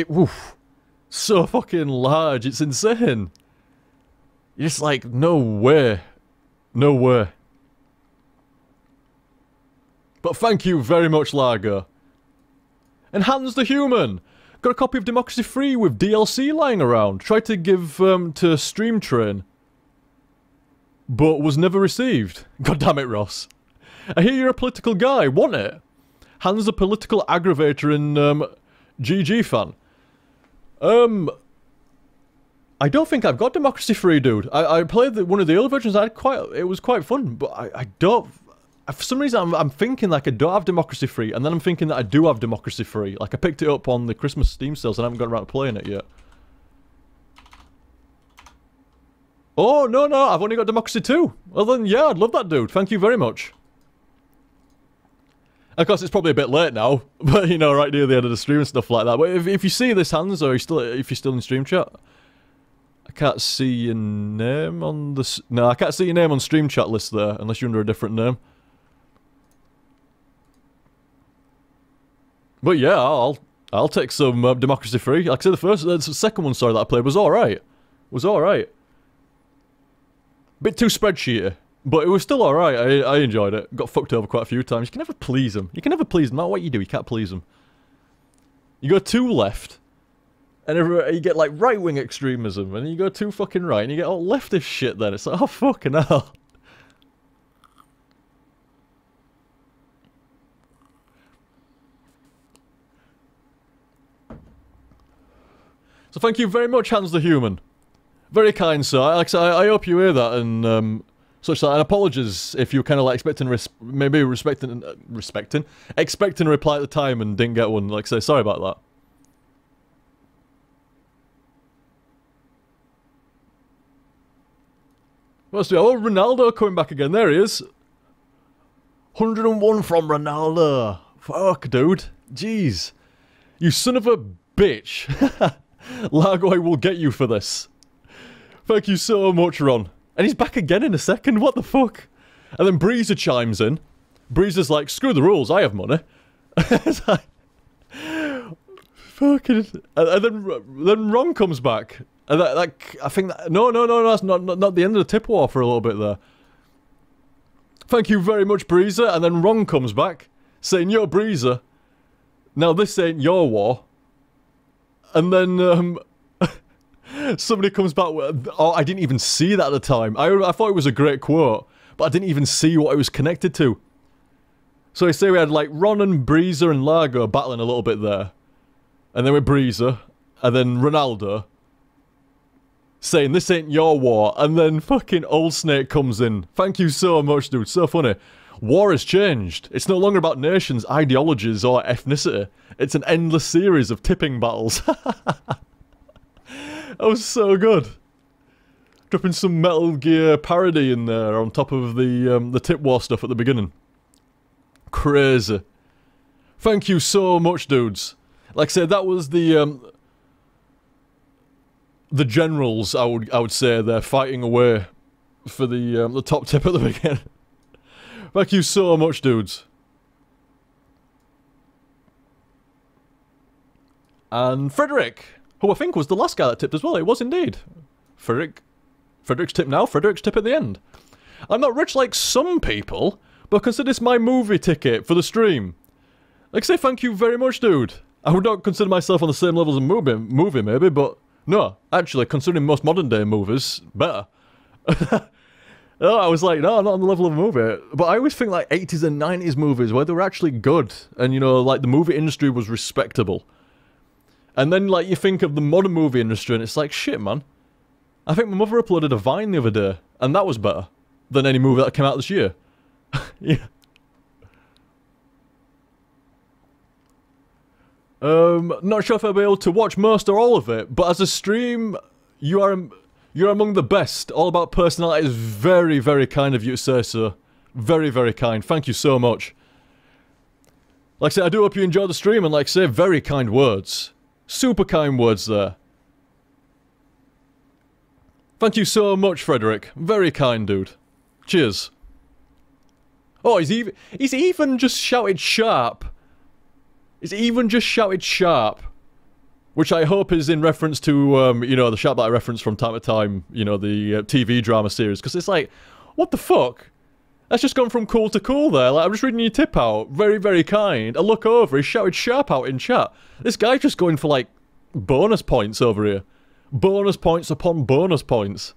A: woof, so fucking large. It's insane. You're just like, no way, no way. But thank you very much, Largo. And Hans the Human got a copy of Democracy Free with DLC lying around. Tried to give to Stream Train, but was never received. God damn it, Ross. I hear you're a political guy, want it? Hans a political aggravator and GG fan. I don't think I've got Democracy Free, dude. I played one of the early versions. It was quite fun, but I don't. For some reason, I'm thinking like I don't have Democracy Free, and then I'm thinking that I do have Democracy Free. Like I picked it up on the Christmas Steam sales, and I haven't got around to playing it yet. Oh no, I've only got Democracy 2. Well then, yeah, I'd love that, dude. Thank you very much. Of course, it's probably a bit late now, but you know, right near the end of the stream and stuff like that. But if you see this, Hans, or if you're still in stream chat, I can't see your name on the... No, I can't see your name on stream chat list there, unless you're under a different name. But yeah, I'll take some Democracy Free. Like I said, the second one, sorry, that I played was alright. Was alright. Bit too spreadsheety. But it was still alright, I enjoyed it. Got fucked over quite a few times. You can never please them. You can never please them. No matter what you do, you can't please them. You go 2 left, and you get like right-wing extremism, and then you go 2 fucking right, and you get all leftist shit then. It's like, oh fucking hell. So thank you very much, Hans the Human. Very kind, sir. Like I said, I hope you hear that, and such that, and apologies if you were kind of like expecting a reply at the time and didn't get one. Like I say, sorry about that. What's the... Oh, Ronaldo coming back again. There he is. 101 from Ronaldo. Fuck, dude. Jeez. You son of a bitch. Largo, I will get you for this. Thank you so much, Ron. And he's back again in a second, what the fuck? And then Breezer chimes in. Breezer's like, screw the rules, I have money. It's like... Fucking... And then Ron comes back. And I think that... No, that's not the end of the tip war for a little bit there. Thank you very much, Breezer. And then Ron comes back, saying, yo, Breezer, now this ain't your war. And then, somebody comes back with... Oh, I didn't even see that at the time. I thought it was a great quote, but I didn't even see what it was connected to. So I say we had, like, Ron and Breezer and Largo battling a little bit there. And then with Breezer, and then Ronaldo, saying, this ain't your war. And then fucking Old Snake comes in. Thank you so much, dude. So funny. War has changed. It's no longer about nations, ideologies, or ethnicity. It's an endless series of tipping battles. That was so good. Dropping some Metal Gear parody in there on top of the tip war stuff at the beginning. Crazy. Thank you so much, dudes. Like I said, that was the generals, I would say, they're fighting away for the top tip at the beginning. Thank you so much, dudes. And Frederick, who I think was the last guy that tipped as well. It was indeed. Frederick's tip now, Frederick's tip at the end. I'm not rich like some people, but consider this my movie ticket for the stream. Like I say, thank you very much, dude. I would not consider myself on the same level as a movie maybe, but no, actually, considering most modern day movies, better. No, I was like, no, not on the level of a movie. But I always think like 80s and 90s movies where they were actually good. And, you know, like the movie industry was respectable. And then, like, you think of the modern movie industry and it's like, shit, man. I think my mother uploaded a Vine the other day. And that was better than any movie that came out this year. Yeah. Not sure if I'll be able to watch most or all of it. But as a stream, You're among the best. All about personality is very, very kind of you to say so. Very, very kind. Thank you so much. Like I said, I do hope you enjoy the stream, and like I say, very kind words. Super kind words there. Thank you so much, Frederick. Very kind, dude. Cheers. Oh, he's even just shouted sharp. He's even just shouted sharp. Which I hope is in reference to, you know, the sharp that I reference from time to time, you know, the TV drama series. Because it's like, what the fuck? That's just gone from cool to cool there. Like, I'm just reading your tip out. Very, very kind. I look over, he shouted sharp out in chat. This guy's just going for, like, bonus points over here. Bonus points upon bonus points.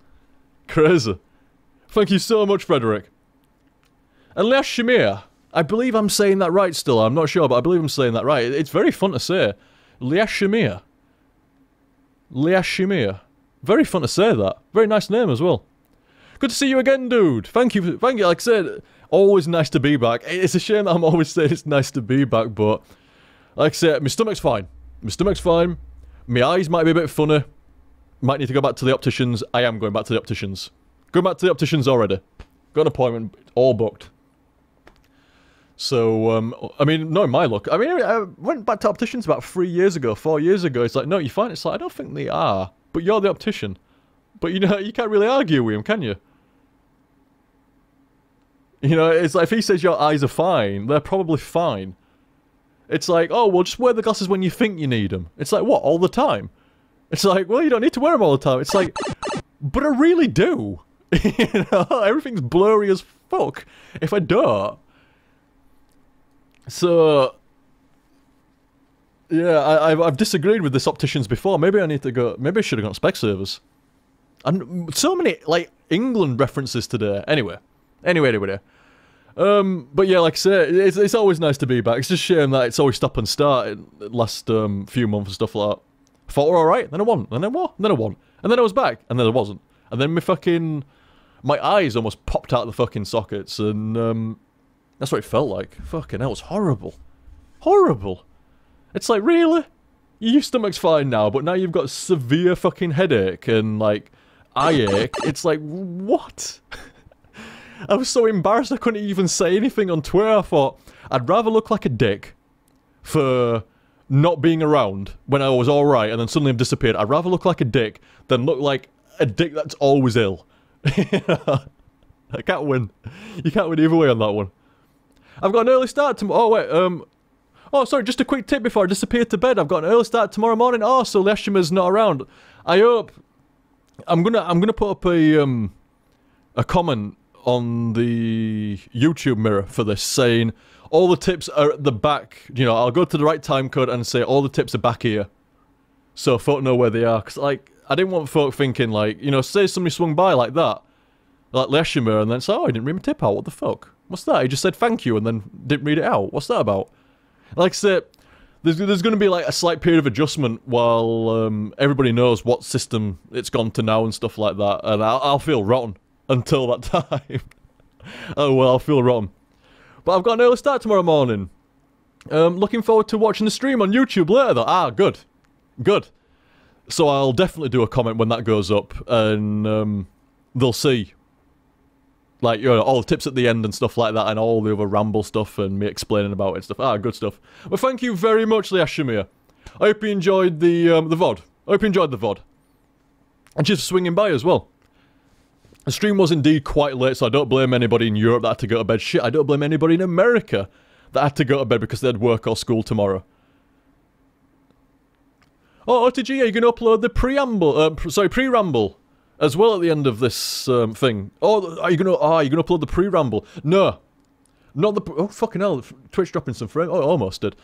A: Crazy. Thank you so much, Frederick. And Leah Shamir, I believe I'm saying that right still. I'm not sure, but I believe I'm saying that right. It's very fun to say. Leah Shamir. Leah Shamir. Very fun to say that. Very nice name as well. Good to see you again, dude. Thank you. Thank you. Like I said, always nice to be back. It's a shame that I'm always saying it's nice to be back, but like I said, my stomach's fine. My stomach's fine. My eyes might be a bit funny. Might need to go back to the opticians. I am going back to the opticians. Going back to the opticians already. Got an appointment. All booked. So, I mean, knowing my luck, I mean, I went back to opticians about 3 years ago, 4 years ago. It's like, no, you're fine. It's like, I don't think they are. But you're the optician. But, you know, you can't really argue with him, can you? You know, it's like, if he says your eyes are fine, they're probably fine. It's like, oh, well, just wear the glasses when you think you need them. It's like, what, all the time? It's like, well, you don't need to wear them all the time. It's like, but I really do. You know, everything's blurry as fuck if I don't. So, yeah, I've disagreed with this opticians before. Maybe I need to go. Maybe I should have gone Specsavers. And so many like England references today. Anyway. But yeah, like I say, it's always nice to be back. It's just a shame that it's always stop and start in the last few months and stuff like that. I thought we're alright, then I won, and then what? And then I won, and then I was back, and then I wasn't, and then my eyes almost popped out of the fucking sockets, and that's what it felt like. Fucking hell, it's horrible. Horrible. It's like, really? Your stomach's fine now, but now you've got severe fucking headache and, like, eye ache. It's like, what? I was so embarrassed I couldn't even say anything on Twitter. I thought, I'd rather look like a dick for not being around when I was alright and then suddenly I've disappeared. I'd rather look like a dick than look like a dick that's always ill. I can't win. You can't win either way on that one. I've got an early start tomorrow. Oh, wait, oh, sorry, just a quick tip before I disappear to bed. I've got an early start tomorrow morning. Oh, so Leshima's not around. I hope... I'm gonna put up a comment on the YouTube mirror for this saying all the tips are at the back. You know, I'll go to the right time code and say all the tips are back here. So folk know where they are. Because, like, I didn't want folk thinking, like, you know, say somebody swung by like that. Like Leshima, and then say, oh, I didn't read my tip out. What the fuck? What's that? He just said thank you and then didn't read it out. What's that about? Like I said, there's going to be like a slight period of adjustment while everybody knows what system it's gone to now and stuff like that. And I'll feel rotten until that time. Oh well, I'll feel rotten. But I've got an early start tomorrow morning. Looking forward to watching the stream on YouTube later though. Ah, good. Good. So I'll definitely do a comment when that goes up and they'll see. Like, you know, all the tips at the end and stuff like that, and all the other ramble stuff, and me explaining about it and stuff. Ah, good stuff. Well, thank you very much, Leah Shamir. I hope you enjoyed the VOD. I hope you enjoyed the VOD. And just swinging by as well. The stream was indeed quite late, so I don't blame anybody in Europe that had to go to bed. Shit, I don't blame anybody in America that had to go to bed because they had work or school tomorrow. Oh, OTG, are you going to upload the pre-ramble as well at the end of this thing? Oh, are you going to upload the pre-ramble? No. Not the... Oh, fucking hell. Twitch dropping some frame. Oh, almost did.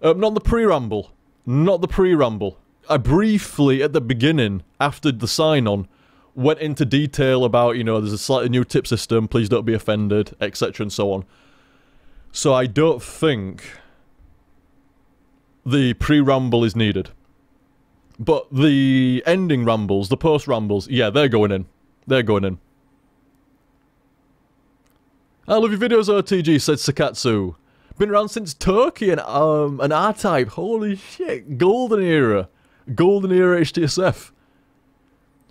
A: Not the pre-ramble. Not the pre-ramble. I briefly, at the beginning, after the sign-on, went into detail about, you know, there's a slightly new tip system, please don't be offended, etc. and so on. So I don't think the pre-ramble is needed. But the ending rambles, the post-rambles, yeah, they're going in. They're going in. I love your videos, OTG, said Sakatsu. Been around since Turkey and R-Type. Holy shit, golden era. Golden era HTSF.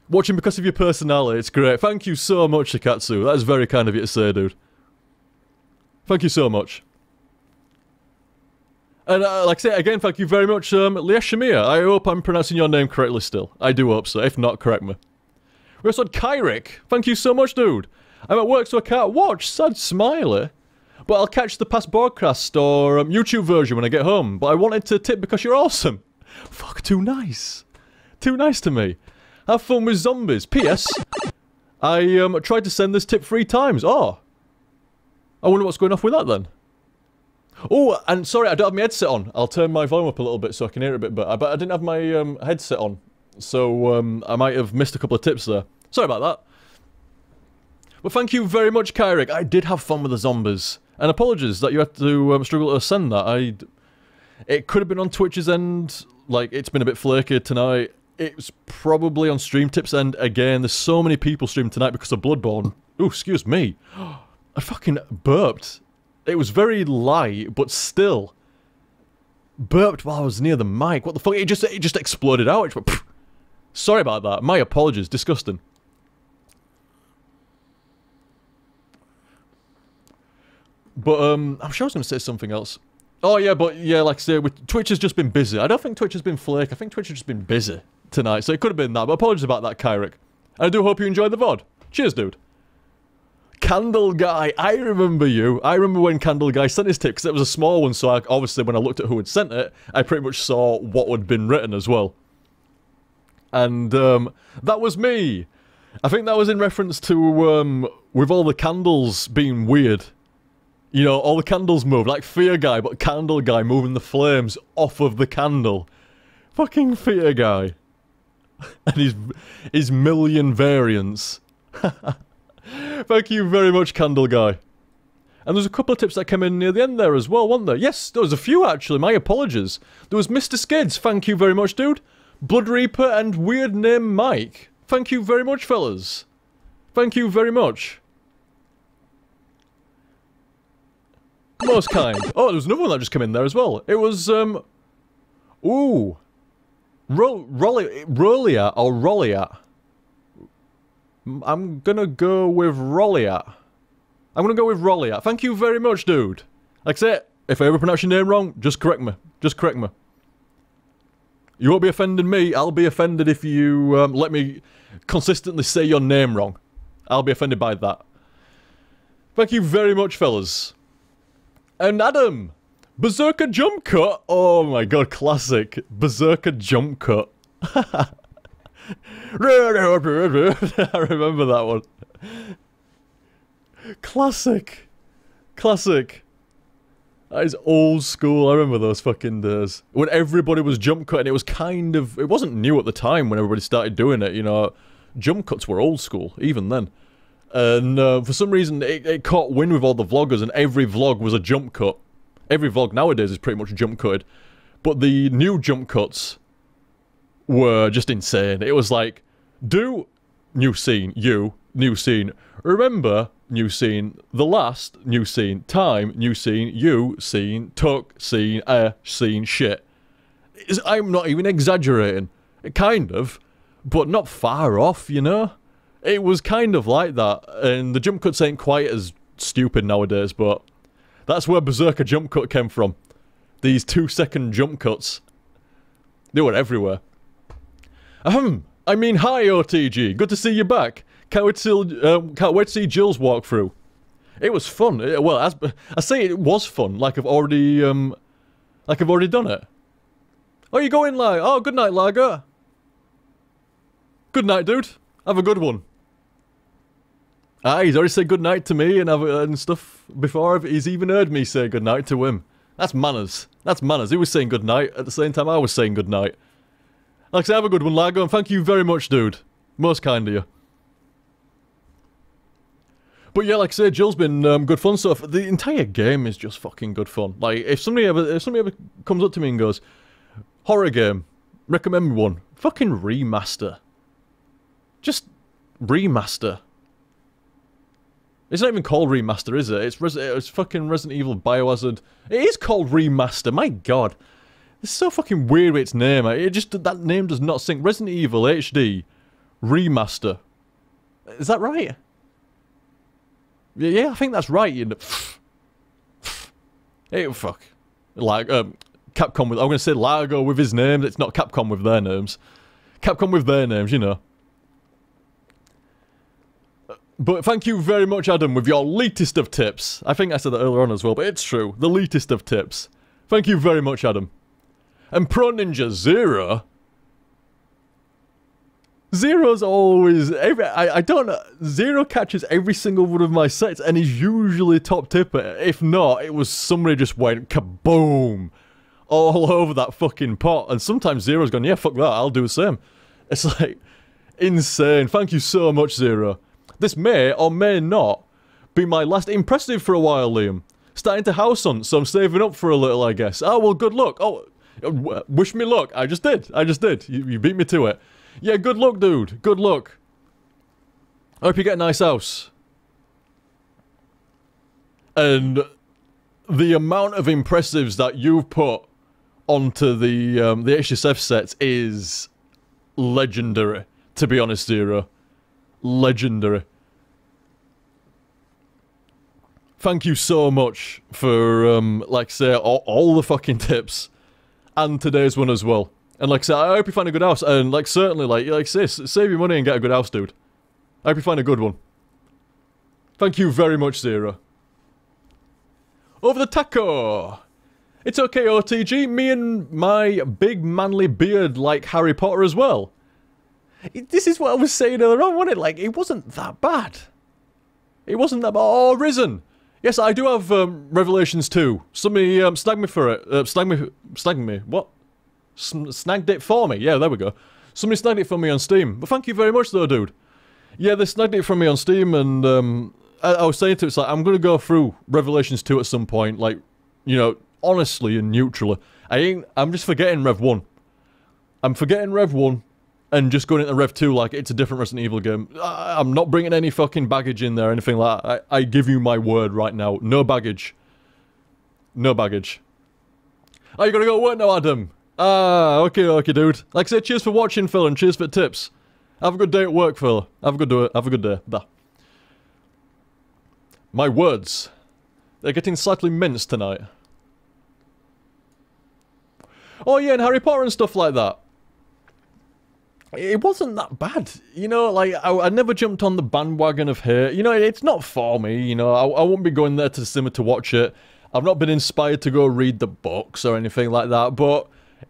A: Watching because of your personality, it's great. Thank you so much, Sakatsu. That is very kind of you to say, dude. Thank you so much. And like I say, again, thank you very much, Leah Shamir. I hope I'm pronouncing your name correctly still. I do hope so. If not, correct me. We also had Kyrick. Thank you so much, dude. I'm at work, so I can't watch. Sad smiley. But I'll catch the past broadcast or YouTube version when I get home. But I wanted to tip because you're awesome. Fuck, too nice. Too nice to me. Have fun with zombies. P.S. I tried to send this tip 3 times. Oh. I wonder what's going off with that then. Oh, and sorry, I don't have my headset on. I'll turn my volume up a little bit so I can hear it a bit better. But I didn't have my headset on. So I might have missed a couple of tips there. Sorry about that. But thank you very much, Kyrick. I did have fun with the zombies. And apologies that you had to struggle to send that. It could have been on Twitch's end. Like, it's been a bit flaky tonight. It was probably on Stream Tips end again. There's so many people streaming tonight because of Bloodborne. Ooh, excuse me. I fucking burped. It was very light, but still. Burped while I was near the mic. What the fuck? It just exploded out. It went, pfft. Sorry about that. My apologies. Disgusting. But, I'm sure I was going to say something else. Oh, yeah, but, yeah, like I say, Twitch has just been busy. I don't think Twitch has been flake. I think Twitch has just been busy tonight. So it could have been that. But apologies about that, Kyrick. And I do hope you enjoyed the VOD. Cheers, dude. Candle Guy, I remember you. I remember when Candle Guy sent his tip, because it was a small one, so obviously when I looked at who had sent it, I pretty much saw what had been written as well. And, that was me. I think that was in reference to, with all the candles being weird. You know, all the candles move, like Fear Guy, but Candle Guy moving the flames off of the candle. Fucking Fear Guy. And his million variants. Thank you very much, Candle Guy. And there's a couple of tips that came in near the end there as well, weren't there? Yes, there was a few actually, my apologies. There was Mr. Skids, thank you very much, dude. Blood Reaper and Weird Name Mike. Thank you very much, fellas. Thank you very much. Most kind. Oh, there was another one that just came in there as well. It was, ooh. Rollia or Rolliat. I'm gonna go with Rolliat. I'm gonna go with Rolliat. Thank you very much, dude. Like I said, if I ever pronounce your name wrong, just correct me. Just correct me. You won't be offending me. I'll be offended if you let me consistently say your name wrong. I'll be offended by that. Thank you very much, fellas. And Adam, Berserker Jump Cut. Oh my god, classic. Berserker Jump Cut. I remember that one. Classic. Classic. That is old school. I remember those fucking days. When everybody was jump cutting, it was kind of... It wasn't new at the time when everybody started doing it, you know. Jump cuts were old school, even then. And for some reason, it caught wind with all the vloggers, and every vlog was a jump cut. Every vlog nowadays is pretty much jump cutted. But the new jump cuts were just insane. It was like, do new scene, you, new scene, remember, new scene, the last, new scene, time, new scene, you, scene, took, scene, scene, shit. I'm not even exaggerating. Kind of, but not far off, you know? It was kind of like that, and the jump cuts ain't quite as stupid nowadays, but that's where Berserker Jump Cut came from. These 2-second jump cuts. They were everywhere. I mean, hi, OTG. Good to see you back. Can't wait to see Jill's walkthrough. It was fun. Well, I say it was fun. Like I've already done it. Oh, you going, Lag? Oh, good night, Lager. Good night, dude. Have a good one. Ah, he's already said good night to me and stuff before. He's even heard me say good night to him. That's manners. That's manners. He was saying good night at the same time I was saying good night. Like I say, have a good one, Lago, and thank you very much, dude. Most kind of you. But yeah, like I say, Jill's been good fun stuff. The entire game is just fucking good fun. Like, if somebody ever comes up to me and goes, horror game, recommend me one, fucking Remaster. Just Remaster. It's not even called Remaster, is it? It's fucking Resident Evil Biohazard. It is called Remaster, my god. It's so fucking weird with its name. That name does not sync. Resident Evil HD Remaster. Is that right? Yeah, I think that's right. You know. Hey, fuck. Like, Capcom with... I'm gonna say Largo with his name. It's not Capcom with their names. Capcom with their names, you know. But thank you very much, Adam, with your latest of tips. I think I said that earlier on as well, but it's true. The latest of tips. Thank you very much, Adam. And Pro Ninja Zero. Zero's always... I don't know. Zero catches every single one of my sets, and he's usually top tipper. If not, it was somebody just went kaboom all over that fucking pot. And sometimes Zero's gone, yeah, fuck that, I'll do the same. It's like, insane. Thank you so much, Zero. This may or may not be my last impressive for a while, Liam. Starting to house hunt, so I'm saving up for a little, I guess. Oh, well, good luck. Oh, wish me luck. I just did. You beat me to it. Yeah, good luck, dude. Good luck. I hope you get a nice house. And the amount of impressives that you've put onto the HSF sets is legendary, to be honest, Zero. Legendary. Thank you so much for, like I say, all the fucking tips. And today's one as well. And like I say, I hope you find a good house. And like, certainly, like say, save your money and get a good house, dude. I hope you find a good one. Thank you very much, Zero. Over the taco! It's okay, OTG. Me and my big manly beard like Harry Potter as well. This is what I was saying earlier on, wasn't it? Like, it wasn't that bad. It wasn't that bad. Oh, Risen! Yes, I do have Revelations 2. Somebody snagged me for it. Snagged me. What? Snagged it for me. Yeah, there we go. Somebody snagged it for me on Steam. But thank you very much, though, dude. Yeah, they snagged it from me on Steam, and I was saying to it, it's like, I'm going to go through Revelations 2 at some point, like, you know, honestly and neutrally. I'm just forgetting Rev 1. I'm forgetting Rev 1. And just going into Rev 2 like it's a different Resident Evil game. I'm not bringing any fucking baggage in there or anything like that. I give you my word right now. No baggage. No baggage. Oh, you gotta go work now, Adam. Ah, okay, dude. Like I said, cheers for watching, Phil, and cheers for the tips. Have a good day at work, Phil. Have a good day. Da. My words. They're getting slightly minced tonight. Oh yeah, and Harry Potter and stuff like that. It wasn't that bad, you know, like, I never jumped on the bandwagon of hate, you know, it's not for me, you know, I won't be going there to the cinema to watch it, I've not been inspired to go read the books or anything like that, but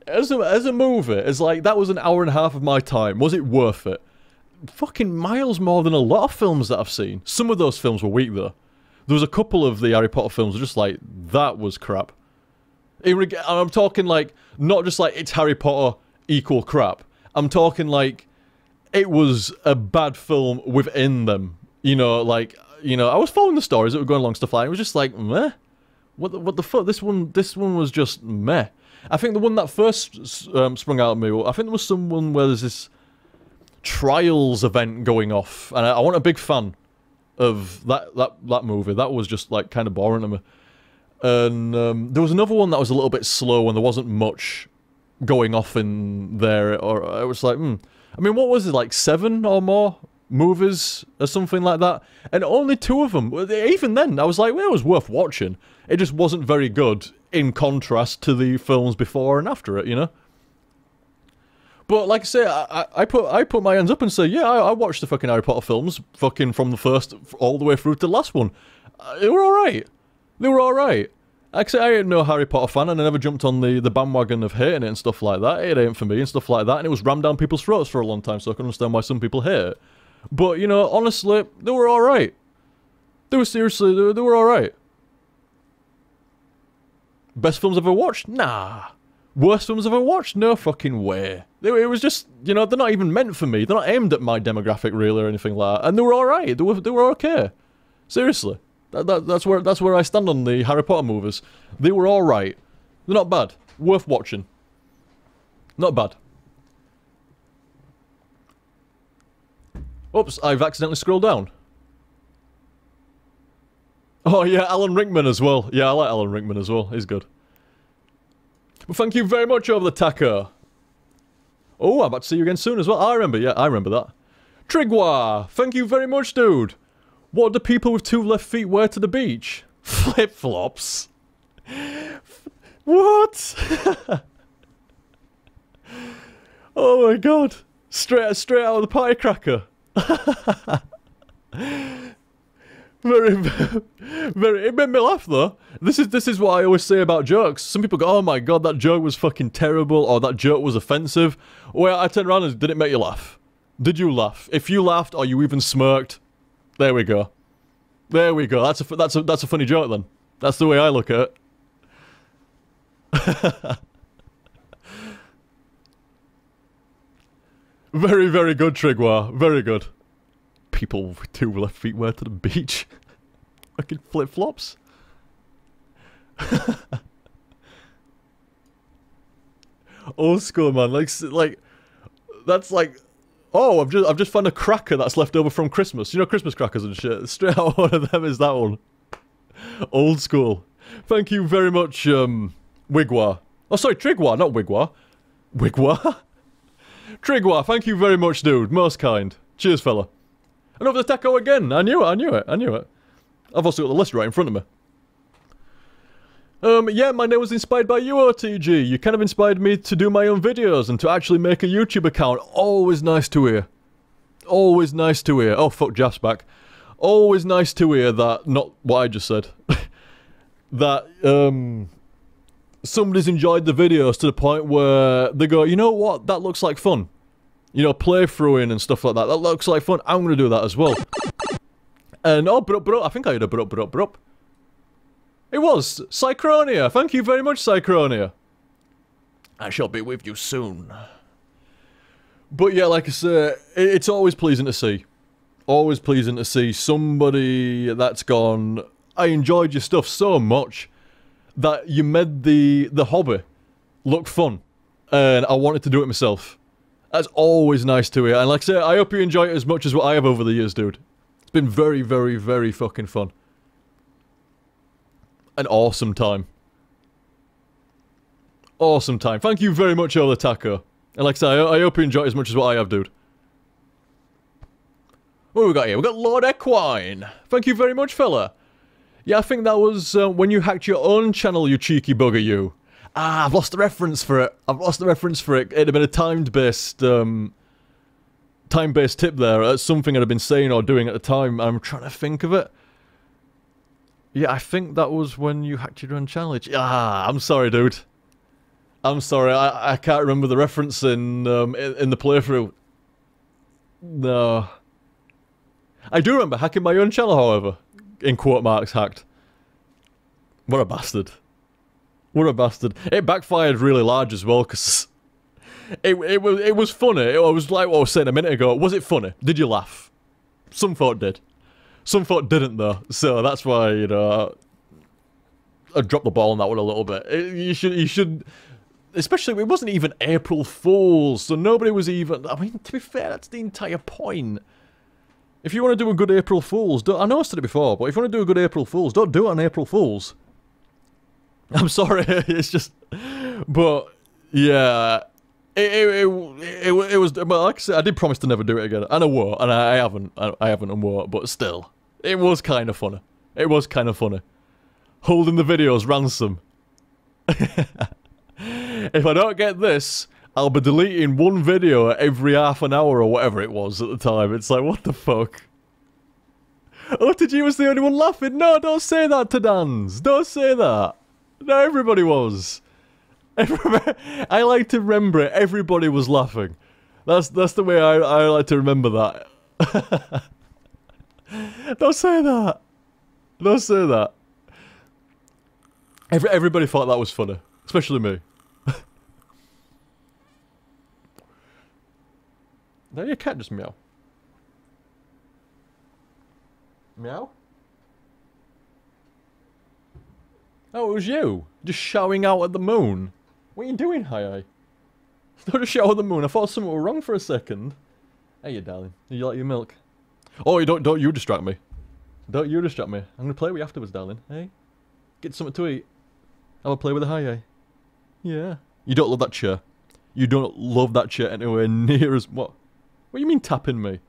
A: as a movie, it's like, that was an hour and a half of my time, was it worth it? Fucking miles more than a lot of films that I've seen. Some of those films were weak, though. There was a couple of the Harry Potter films just like, that was crap. And I'm talking like, not just like, it's Harry Potter equal crap. I'm talking like, it was a bad film within them. You know, like, you know, I was following the stories that were going along, stuff like that. It was just like, meh? What the fuck? This one was just meh. I think the one that first sprung out at me, I think there was someone where there's this Trials event going off. And I wasn't a big fan of that movie. That was just like kind of boring to me. And there was another one that was a little bit slow and there wasn't much going off in there, or I was like, I mean, what was it, like 7 or more movies or something like that? And only 2 of them, even then, I was like, well, it was worth watching. It just wasn't very good in contrast to the films before and after it, you know? But like I say, I put my hands up and say, yeah, I watched the fucking Harry Potter films, fucking from the first all the way through to the last one. They were alright. They were alright. Like I say, I ain't no Harry Potter fan, and I never jumped on the bandwagon of hating it and stuff like that. It ain't for me and stuff like that, and it was rammed down people's throats for a long time, so I can understand why some people hate it. But, you know, honestly, they were alright. They were seriously, they were alright. Best films I've ever watched? Nah. Worst films I've ever watched? No fucking way. It was just, you know, they're not even meant for me. They're not aimed at my demographic, really, or anything like that. And they were alright. They were okay. Seriously. That's where I stand on the Harry Potter movies. They were alright. They're not bad. Worth watching. Not bad. Oops, I've accidentally scrolled down. Oh yeah, Alan Rickman as well. Yeah, I like Alan Rickman as well. He's good. Well, thank you very much over the taco. Oh, I'm about to see you again soon as well. I remember that. Trigwa, thank you very much, dude. What do people with 2 left feet wear to the beach? Flip-flops. What? Oh my god. Straight out of the pie cracker. Very, it made me laugh though. This is what I always say about jokes. Some people go, oh my god, that joke was fucking terrible, or that joke was offensive. Well, I turned around and did it make you laugh? Did you laugh? If you laughed or you even smirked, there we go. There we go. That's a funny joke then. That's the way I look at it. Very, very good, Trigwa. Very good. People with 2 left feet wear to the beach. Fucking flip-flops. Old school, man. Like, that's like, oh, I've just found a cracker that's left over from Christmas. You know, Christmas crackers and shit. Straight out one of them is that one. Old school. Thank you very much, Wigwa. Oh, sorry, Trigwa, not Wigwa. Wigwa? Trigwa, thank you very much, dude. Most kind. Cheers, fella. And over the taco again. I knew it. I've also got the list right in front of me. Yeah, my name was inspired by you, OTG. You kind of inspired me to do my own videos and to actually make a YouTube account. Always nice to hear. Always nice to hear. Oh, fuck, Jeff's back. Always nice to hear that, not what I just said. That, somebody's enjoyed the videos to the point where they go, you know what, that looks like fun. You know, playthroughing and stuff like that. That looks like fun. I'm gonna do that as well. And, oh, bro, I think I had a bro. It was Cychronia. Thank you very much, Cychronia. I shall be with you soon. But yeah, like I say, it's always pleasing to see. Always pleasing to see somebody that's gone, I enjoyed your stuff so much that you made the hobby look fun. And I wanted to do it myself. That's always nice to hear. And like I say, I hope you enjoy it as much as what I have over the years, dude. It's been very, very, very fucking fun. An awesome time. Awesome time. Thank you very much, Ola Taco. And like I say, I hope you enjoy it as much as what I have, dude. What have we got here? We've got Lord Equine. Thank you very much, fella. Yeah, I think that was when you hacked your own channel, you cheeky bugger, you. Ah, I've lost the reference for it. It'd have been a time-based tip there. Something I'd have been saying or doing at the time. I'm trying to think of it. Yeah, I think that was when you hacked your own channel. Ah, I'm sorry, dude. I'm sorry. I can't remember the reference in the playthrough. No. I do remember hacking my own channel, however. In quote marks, hacked. What a bastard. What a bastard. It backfired really large as well, because it was funny. It was like what I was saying a minute ago. Was it funny? Did you laugh? Some folk did. Some folk didn't, though. So that's why, you know, I dropped the ball on that one a little bit. You should... Especially, it wasn't even April Fool's, so nobody was even... I mean, to be fair, that's the entire point. If you want to do a good April Fool's, I know I said it before, but if you want to do a good April Fool's, don't do it on April Fool's. I'm sorry, it's just... But, yeah... It was... Well, like I said, I did promise to never do it again. And I won't, and I haven't and won't, but still. It was kind of funny. It was kind of funny. Holding the videos ransom. If I don't get this, I'll be deleting one video every half an hour or whatever it was at the time. It's like, what the fuck? Oh, did you was the only one laughing? No, don't say that to Dans. Don't say that. No, everybody was. I like to remember it. Everybody was laughing. That's the way I like to remember that. Don't say that. Don't say that. Everybody thought that was funny. Especially me. Did your cat just meow? Meow? Oh, it was you. Just shouting out at the moon. What are you doing, Hi-Hi? Don't just shout at the moon. I thought something was wrong for a second. Hey, you darling. You like your milk? Oh, you don't you distract me. Don't you distract me. I'm gonna play with you afterwards, darling. Hey? Get something to eat. I'll play with the Hi-Hi. Yeah. You don't love that chair. You don't love that chair anywhere near as... What? What do you mean tapping me?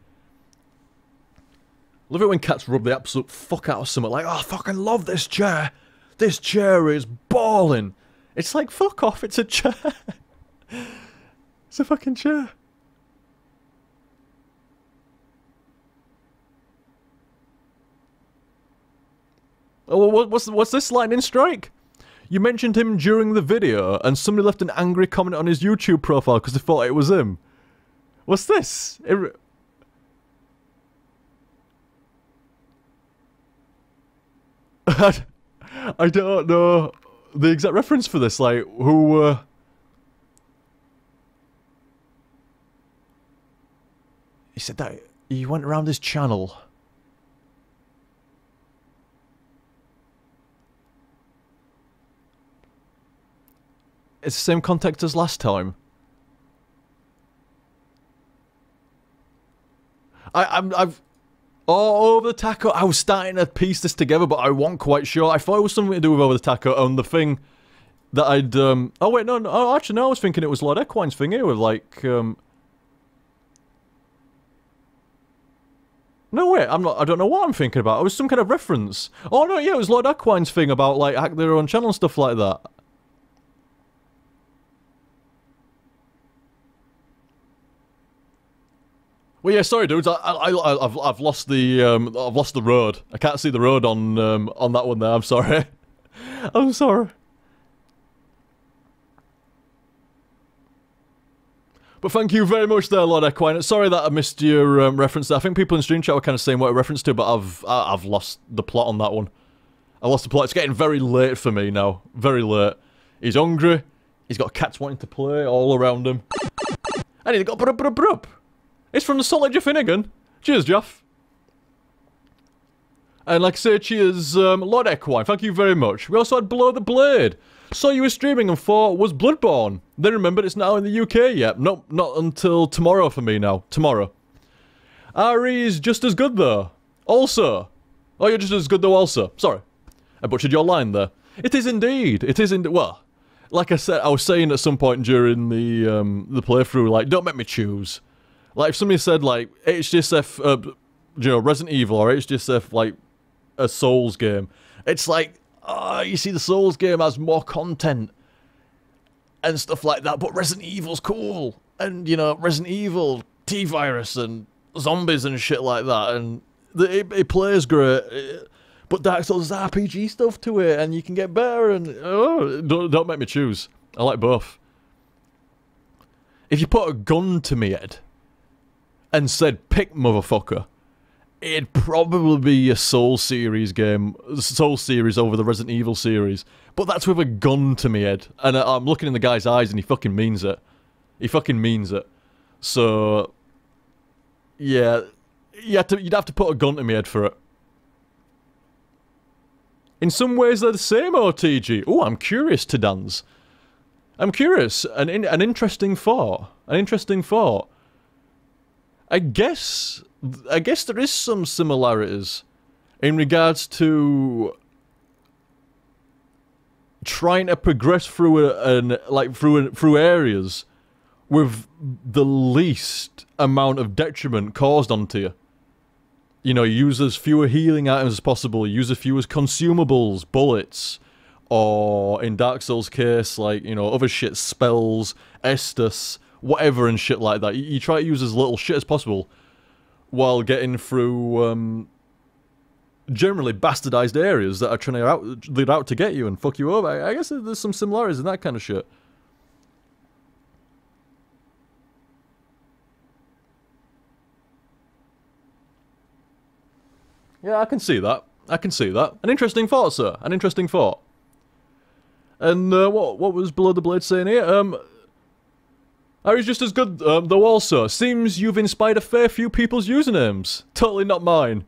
A: Love it when cats rub the absolute fuck out of something like, oh, I fucking love this chair. This chair is balling. It's like, fuck off, it's a chair. It's a fucking chair. Oh, what's this lightning strike? You mentioned him during the video, and somebody left an angry comment on his YouTube profile because they thought it was him. What's this? I don't know the exact reference for this, like, who, He said that he went around his channel. It's the same context as last time. I've... Oh, Over the Taco. I was starting to piece this together, but I wasn't quite sure. I thought it was something to do with Over the Taco, and the thing that I'd, Oh, wait, no, oh, actually, no, I was thinking it was Lord Equine's thing here with, like, No, wait, I don't know what I'm thinking about. It was some kind of reference. Oh, no, yeah, it was Lord Equine's thing about, like, hack their own channel and stuff like that. Well, yeah, sorry, dudes. I've lost the road. I can't see the road on that one there. I'm sorry. I'm sorry. But thank you very much there, Lord Equine. Sorry that I missed your reference there. I think people in stream chat were kind of saying what a reference to, but I've lost the plot on that one. I lost the plot. It's getting very late for me now. Very late. He's hungry. He's got cats wanting to play all around him. And he's got brup. It's from the Solid Jeff Finnegan. Cheers, Jeff. And like I say, cheers, Lord Equine. Thank you very much. We also had Below the Blade. Saw you were streaming and thought was Bloodborne. Then remembered it's now in the UK yet. Nope, not until tomorrow for me now. Tomorrow. RE is just as good though. Also. Oh, you're just as good though also. Sorry. I butchered your line there. It is indeed. It is indeed. Well, like I said, I was saying at some point during the playthrough, like, don't make me choose. Like, if somebody said, like, HDSF, you know, Resident Evil, or HDSF, like, a Souls game, it's like, oh, you see, the Souls game has more content and stuff like that, but Resident Evil's cool. And, you know, Resident Evil, T-Virus, and zombies and shit like that, and it plays great. But Dark Souls has RPG stuff to it, and you can get better, and, oh, don't make me choose. I like both. If you put a gun to me head and said, pick, motherfucker, it'd probably be a Soul series game. Soul series over the Resident Evil series. But that's with a gun to me head. And I'm looking in the guy's eyes and he fucking means it. He fucking means it. So, yeah. You'd have to put a gun to me head for it. In some ways they're the same, OTG. Oh, I'm curious to dance. I'm curious. An interesting thought. An interesting thought. I guess there is some similarities in regards to trying to progress through through areas with the least amount of detriment caused onto you. You know, use as fewer healing items as possible, use as few as consumables, bullets, or in Dark Souls' case, like, you know, other shit, spells, Estus, whatever and shit like that. You try to use as little shit as possible while getting through, generally bastardized areas that are trying to lead out to get you and fuck you over. I guess there's some similarities in that kind of shit. Yeah, I can see that. I can see that. An interesting thought, sir. An interesting thought. And what was Below the Blade saying here? I was just as good, though also. Seems you've inspired a fair few people's usernames. Totally not mine.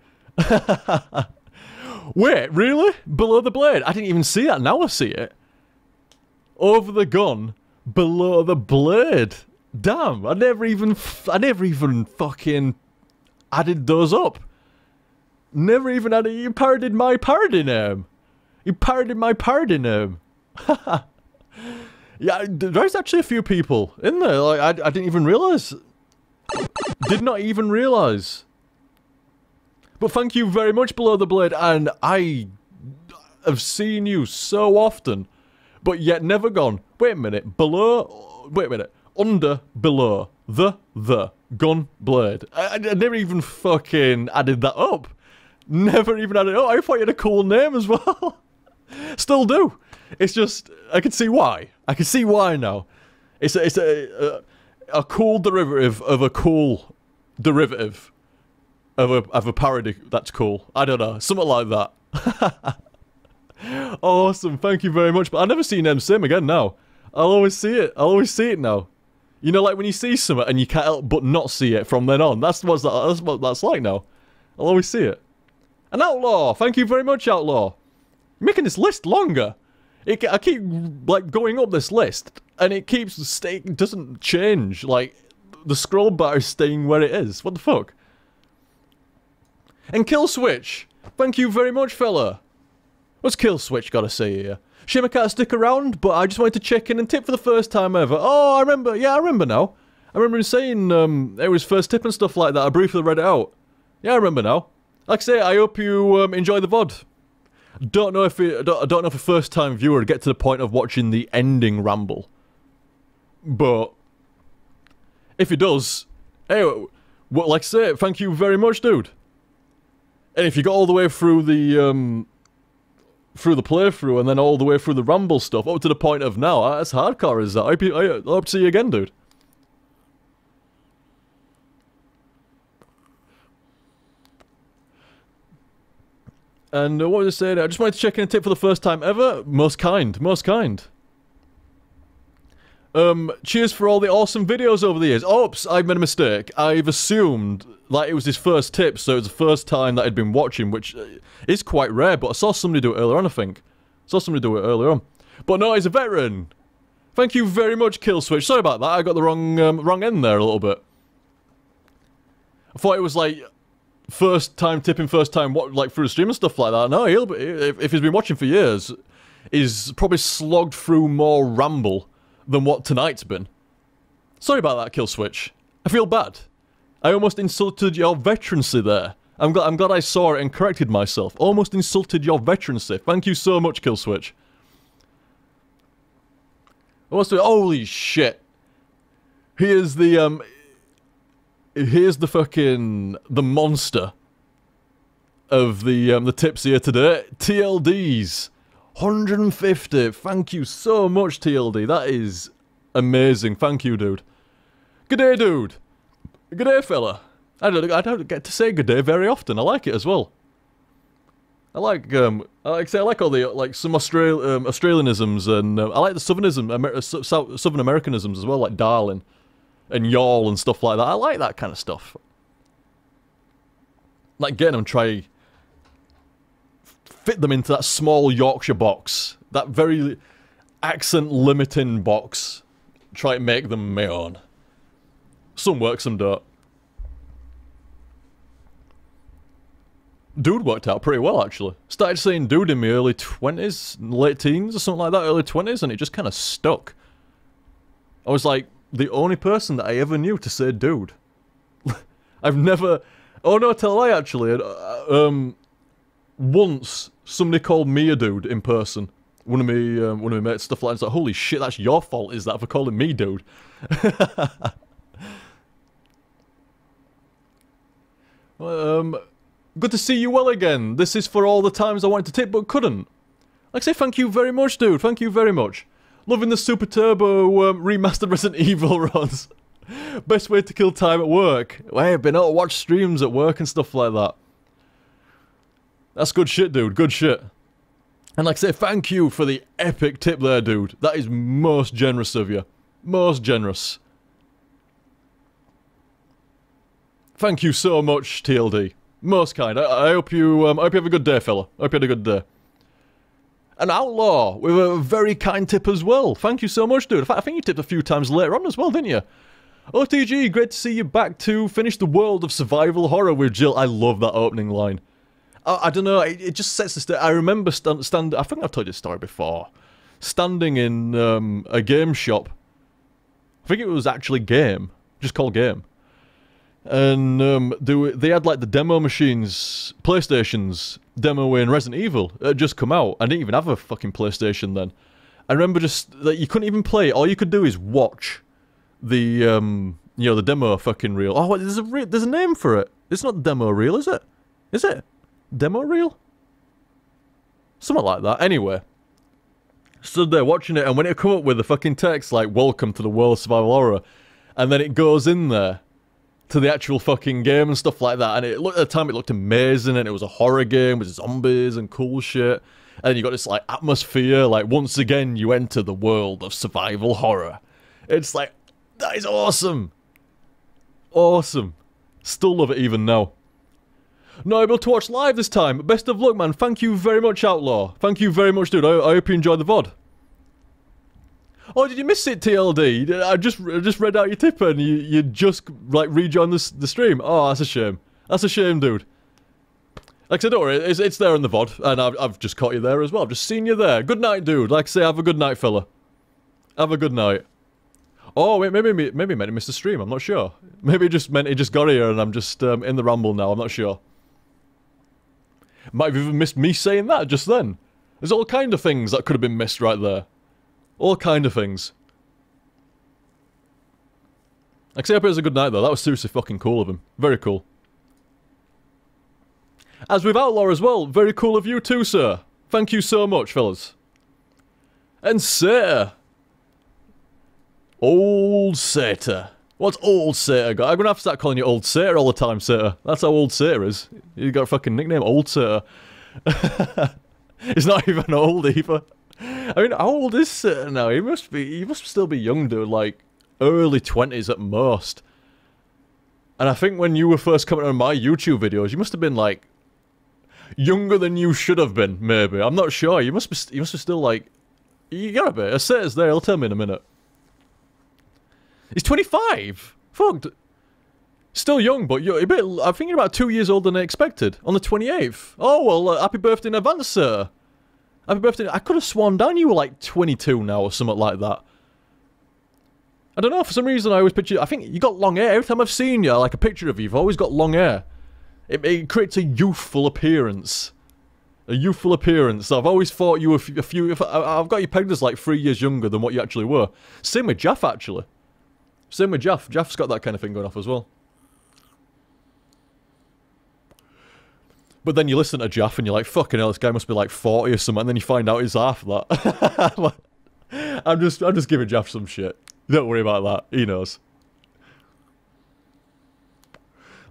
A: Wait, really? Below the Blade? I didn't even see that. Now I see it. Over the gun. Below the Blade. Damn, I never even fucking added those up. Never even added. You parodied my parody name. You parodied my parody name. Yeah, there's actually a few people in there. Like I didn't even realize. Did not even realize. But thank you very much, Below the Blade, and I have seen you so often, but yet never gone. Wait a minute, below. Wait a minute, under, below, the gun blade. I never even fucking added that up. Never even added it up. I thought you had a cool name as well. Still do. It's just I can see why. I can see why now. It's a cool derivative of a cool derivative. Of a parody that's cool. I don't know. Something like that. Awesome. Thank you very much. But I've never seen them sim again now. I'll always see it. I'll always see it now. You know, like when you see something and you can't help but not see it from then on. That's what that's like now. I'll always see it. An Outlaw. Thank you very much, Outlaw. You're making this list longer. I keep, like, going up this list. And it keeps it doesn't change. Like, the scroll bar is staying where it is. What the fuck? And Kill Switch, thank you very much, fella. What's Kill Switch got to say here? Shame I can't stick around, but I just wanted to check in and tip for the first time ever. Oh, I remember. Yeah, I remember now. I remember him saying it was first tip and stuff like that. I briefly read it out. Yeah, I remember now. Like I say, I hope you enjoy the VOD. I don't know if a first-time viewer would get to the point of watching the ending ramble. But if he does, hey, like I say, thank you very much, dude. And if you got all the way through the playthrough and then all the way through the ramble stuff up to the point of now, that's hardcore, is that? I hope to see you again, dude. And what was I saying? I just wanted to check in and tip for the first time ever. Most kind, most kind. Cheers for all the awesome videos over the years. Oops, I made a mistake. I've assumed like it was his first tip, so it was the first time that I'd been watching, which is quite rare, but I saw somebody do it earlier on, I think. But no, he's a veteran. Thank you very much, Killswitch. Sorry about that, I got the wrong end there a little bit. I thought it was like first time tipping, first time like through the stream and stuff like that. No, if he's been watching for years, he's probably slogged through more ramble than what tonight's been. Sorry about that, Killswitch. I feel bad. I almost insulted your veterancy there. I'm glad I saw it and corrected myself. Almost insulted your veterancy. Thank you so much, Killswitch. Holy shit. Here's the fucking the monster of the tips here today. TLDs. 150. Thank you so much, TLD. That is amazing. Thank you, dude. Good day, dude. Good day, fella. I don't get to say good day very often. I like it as well. I like all the some Australianisms, and I like the Southern Americanisms as well, like darling and y'all and stuff like that. I like that kind of stuff. Like getting them try fit them into that small Yorkshire box, that very accent-limiting box. Try to make them my own. Some work, some don't. Dude worked out pretty well, actually. Started saying dude in my early 20s, late teens or something like that, early 20s, and it just kind of stuck. I was like the only person that I ever knew to say dude. I've never... Oh no, tell a lie, actually. Once, somebody called me a dude in person. one of my mates, stuff like that. It's like, holy shit, that's your fault, is that, for calling me dude? Good to see you well again. This is for all the times I wanted to tip but couldn't. Like I say, thank you very much, dude. Thank you very much. Loving the Super Turbo remastered Resident Evil runs. Best way to kill time at work. Hey, I've been able to watch streams at work and stuff like that. That's good shit, dude. Good shit. And like I say, thank you for the epic tip there, dude. That is most generous of you. Most generous. Thank you so much, TLD. Most kind. I hope you have a good day, fella. I hope you had a good day. An Outlaw with a very kind tip as well. Thank you so much, dude. In fact, I think you tipped a few times later on as well, didn't you? OTG, great to see you back to finish the world of survival horror with Jill. I love that opening line. I don't know, it just sets the stage. I remember standing, I think I've told you the story before. Standing in a game shop. I think it was actually Game. Just called Game. And they had like the demo machines, PlayStations, demoing Resident Evil. It had just come out. I didn't even have a fucking PlayStation then. I remember just, like, you couldn't even play it. All you could do is watch the, you know, the demo fucking reel. Oh, there's a name for it. It's not demo reel, is it? Is it? Demo reel? Something like that. Anyway. Stood there watching it, and when it come up with the fucking text, like, welcome to the world of survival horror, and then it goes in there to the actual fucking game and stuff like that, and it looked, at the time it looked amazing, and it was a horror game with zombies and cool shit, and then you got this, like, atmosphere, like, once again you enter the world of survival horror. It's like, that is awesome! Awesome. Still love it even now. Not able to watch live this time. Best of luck, man. Thank you very much, Outlaw. Thank you very much, dude. I hope you enjoyed the VOD. Oh, did you miss it, TLD? I just read out your tip and you just, like, rejoined the stream. Oh, that's a shame. That's a shame, dude. Like I said, don't worry. It's there in the VOD, and I've just caught you there as well. I've just seen you there. Good night, dude. Like I say, have a good night, fella. Have a good night. Oh, wait, maybe meant he missed the stream. I'm not sure. Maybe it just meant he just got here and I'm just in the ramble now. I'm not sure. Might have even missed me saying that just then. There's all kind of things that could have been missed right there. All kind of things. Like I say, I hope it was a good night though. That was seriously fucking cool of him. Very cool. As with Outlaw as well, very cool of you too, sir. Thank you so much, fellas. And Satyr. Old Satyr. What's Old Satyr got? I'm gonna have to start calling you Old Satyr all the time, Satyr. That's how Old Satyr is. You got a fucking nickname, Old Satyr. He's not even old either. I mean, how old is Satyr now? He must still be young, dude. Like, early 20s at most. And I think when you were first coming on my YouTube videos, you must have been, like, younger than you should have been, maybe. I'm not sure. You must be still, like... You gotta be. A Satyr's there. He'll tell me in a minute. He's 25? Fuck. Still young, but you're a bit... I think you're about 2 years older than I expected. On the 28th. Oh, well, happy birthday in advance, sir. Happy birthday. I could have sworn down you were like 22 now or something like that. I don't know, for some reason I always picture... I think you got long hair. Every time I've seen you, like a picture of you, you've always got long hair. It creates a youthful appearance. A youthful appearance. I've always thought you were a few... I've got you pegged as like 3 years younger than what you actually were. Same with Jaff, actually. Same with Jaff. Jaff's got that kind of thing going off as well. But then you listen to Jaff and you're like, fucking hell, this guy must be like 40 or something, and then you find out he's half that. I'm just giving Jaff some shit. Don't worry about that. He knows.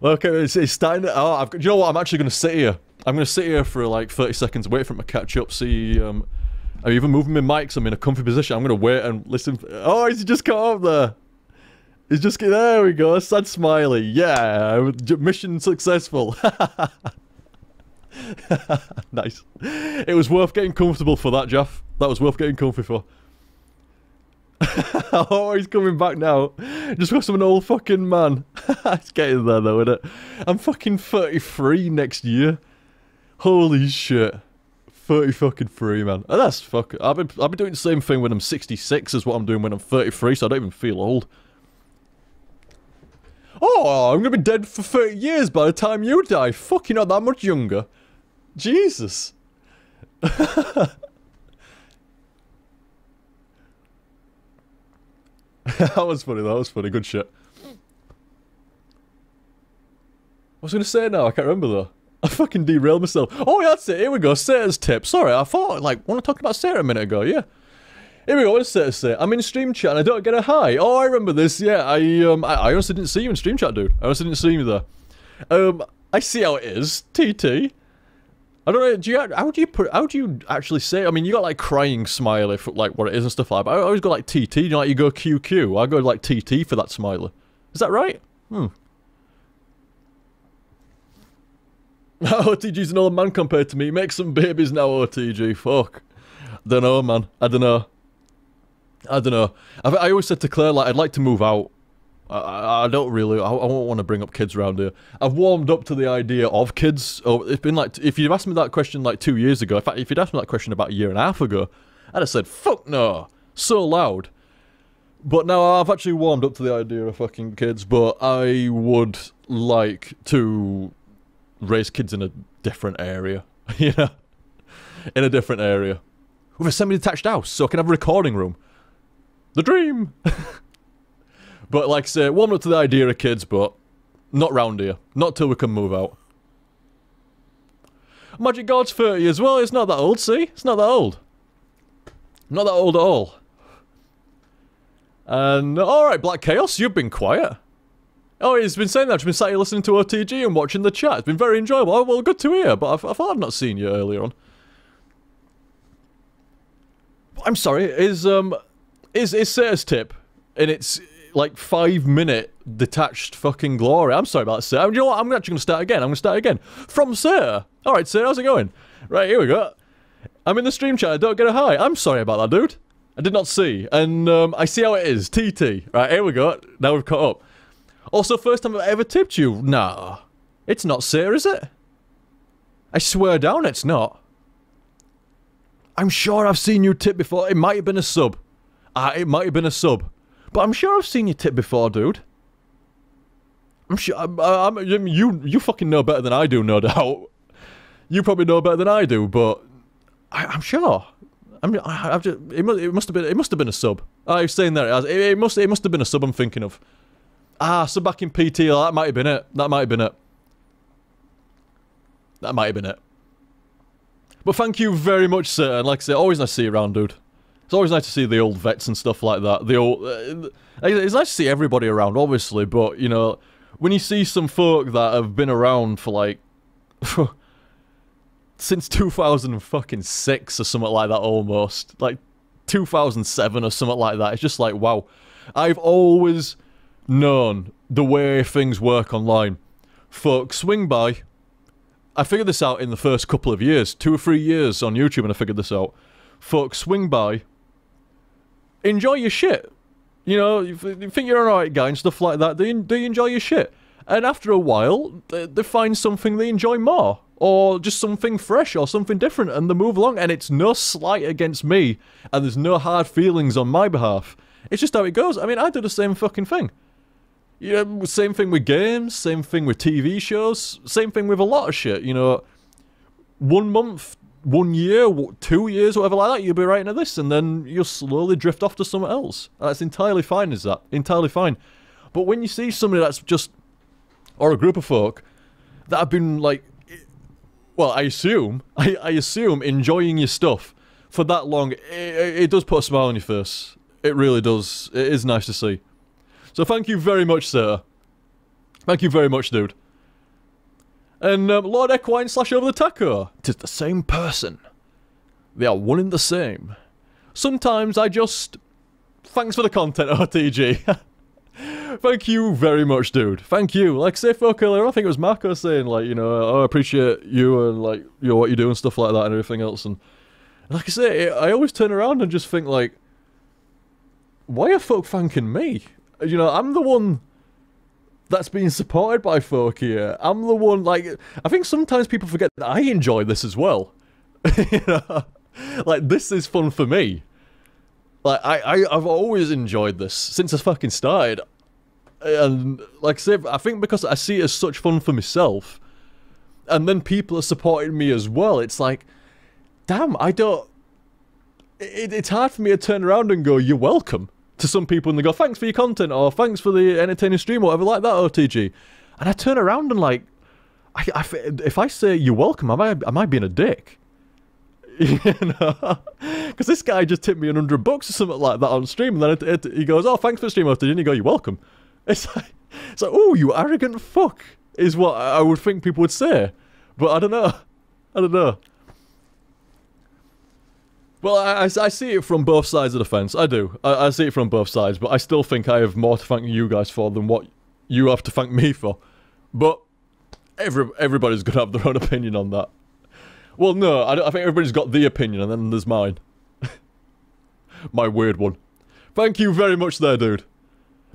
A: Okay, it's starting to... Oh, do you know what? I'm actually going to sit here. I'm going to sit here for like 30 seconds, wait for him to catch up, see... I'm even moving my mics. I'm in a comfy position. I'm going to wait and listen... Oh, he's just caught up there. He's just... There we go. Sad smiley. Yeah. Mission successful. Nice. It was worth getting comfortable for that, Jaff. That was worth getting comfy for. Oh, he's coming back now. Just because I'm an old fucking man. It's getting there though, isn't it? I'm fucking 33 next year. Holy shit. 30 fucking 3, man. And that's fuck. I'll be doing the same thing when I'm 66 as what I'm doing when I'm 33, so I don't even feel old. Oh, I'm gonna be dead for 30 years by the time you die. Fuck, you're not that much younger. Jesus. That was funny, that was funny. Good shit. What was I going to say now? I can't remember though. I fucking derailed myself. Oh, yeah, that's it. Here we go. Sarah's tip. Sorry, I thought, like, when I talked about Sarah a minute ago, yeah. Here we go. What does Sarah say? I'm in stream chat and I don't get a hi. Oh, I remember this. Yeah, I honestly didn't see you in stream chat, dude. I honestly didn't see you there. I see how it is. TT. I don't know. How do you actually say? I mean, you got like crying smiley for like what it is and stuff like that. But I always go like TT. You know, like you go QQ. I go like TT for that smiley. Is that right? OTG's an old man compared to me. Make some babies now, OTG. Fuck. Don't know, man. I don't know. I always said to Claire, like, I'd like to move out. I don't really. I won't want to bring up kids around here. I've warmed up to the idea of kids. Oh, it's been like, if you'd asked me that question like 2 years ago, in fact, if you'd asked me that question about a year and a half ago, I'd have said, fuck no. So loud. But now I've actually warmed up to the idea of fucking kids, but I would like to raise kids in a different area, you know? In a different area. With a semi-detached house, so I can have a recording room. The dream! But like I say, warmed up to the idea of kids, but not round here. Not till we can move out. Magic God's 30 as well, it's not that old, see? It's not that old. Not that old at all. And, alright, Black Chaos, you've been quiet. Oh, he's been saying that. I've been sat here listening to OTG and watching the chat. It's been very enjoyable. Oh, well, good to hear, but I thought I'd not seen you earlier on. I'm sorry, is Sarah's tip in its, like, 5-minute detached fucking glory? I'm sorry about that, Sarah. You know what? I'm actually going to start again. I'm going to start again. From Sarah. Alright, Sarah, how's it going? Right, here we go. I'm in the stream chat. I don't get a hi. I'm sorry about that, dude. I did not see. And, I see how it is. TT. Right, here we go. Now we've caught up. Also, first time I've ever tipped you. Nah. It's not Sarah, is it? I swear down it's not. I'm sure I've seen you tip before. It might have been a sub. It might have been a sub. But I'm sure I've seen you tip before, dude. I'm sure. You fucking know better than I do, no doubt. You probably know better than I do, but I'm sure. It must have been a sub. I was saying that it must have been a sub I'm thinking of. Ah, so back in PT, that might have been it. That might have been it. That might have been it. But thank you very much, sir. And like I say, always nice to see you around, dude. It's always nice to see the old vets and stuff like that. The old, it's nice to see everybody around, obviously. But, you know, when you see some folk that have been around for, like, since 2006 or something like that almost. Like, 2007 or something like that. It's just like, wow. I've always known the way things work online. Folk swing by. I figured this out in the first couple of years, 2 or 3 years on YouTube, and I figured this out. Folk swing by, enjoy your shit. You know, you think you're an alright guy and stuff like that. They enjoy your shit, and after a while, they find something they enjoy more, or just something fresh or something different, and they move along. And it's no slight against me, and there's no hard feelings on my behalf. It's just how it goes. I mean, I do the same fucking thing. You know, same thing with games, same thing with TV shows, same thing with a lot of shit, you know. 1 month, 1 year, 2 years, whatever like that, you'll be right into this, and then you'll slowly drift off to something else. That's entirely fine, is that? Entirely fine. But when you see somebody that's just, or a group of folk, that have been, like, well, I assume enjoying your stuff for that long, it does put a smile on your face. It really does. It is nice to see. So thank you very much, sir. Thank you very much, dude. And Lord Equine / Over the Taco. 'Tis the same person. They are one and the same. Sometimes I just... Thanks for the content, OTG. Thank you very much, dude. Thank you. Like I say, folk earlier, I think it was Marco saying, like, you know, oh, I appreciate you and, like, you know, what you do and stuff like that and everything else. And like I say, I always turn around and just think, like, why are folk thanking me? You know, I'm the one that's being supported by folk here. I'm the one, like, I think sometimes people forget that I enjoy this as well. You know? Like, this is fun for me. Like, I've always enjoyed this since I fucking started. And, like I said, I think because I see it as such fun for myself, and then people are supporting me as well, it's like, damn, I don't... It's hard for me to turn around and go, you're welcome to some people and they go, thanks for your content, or thanks for the entertaining stream, or whatever like that, OTG. And I turn around and like, if I say you're welcome, am I being a dick? You know? Because this guy just tipped me $100 or something like that on stream, and then he goes, oh, thanks for the stream, OTG, and you go, you're welcome. It's like, oh, you arrogant fuck, is what I would think people would say. But I don't know. I don't know. Well, I see it from both sides of the fence. I do. I see it from both sides, but I still think I have more to thank you guys for than what you have to thank me for. But everybody's going to have their own opinion on that. Well, no, I think everybody's got the opinion, and then there's mine. My weird one. Thank you very much there, dude.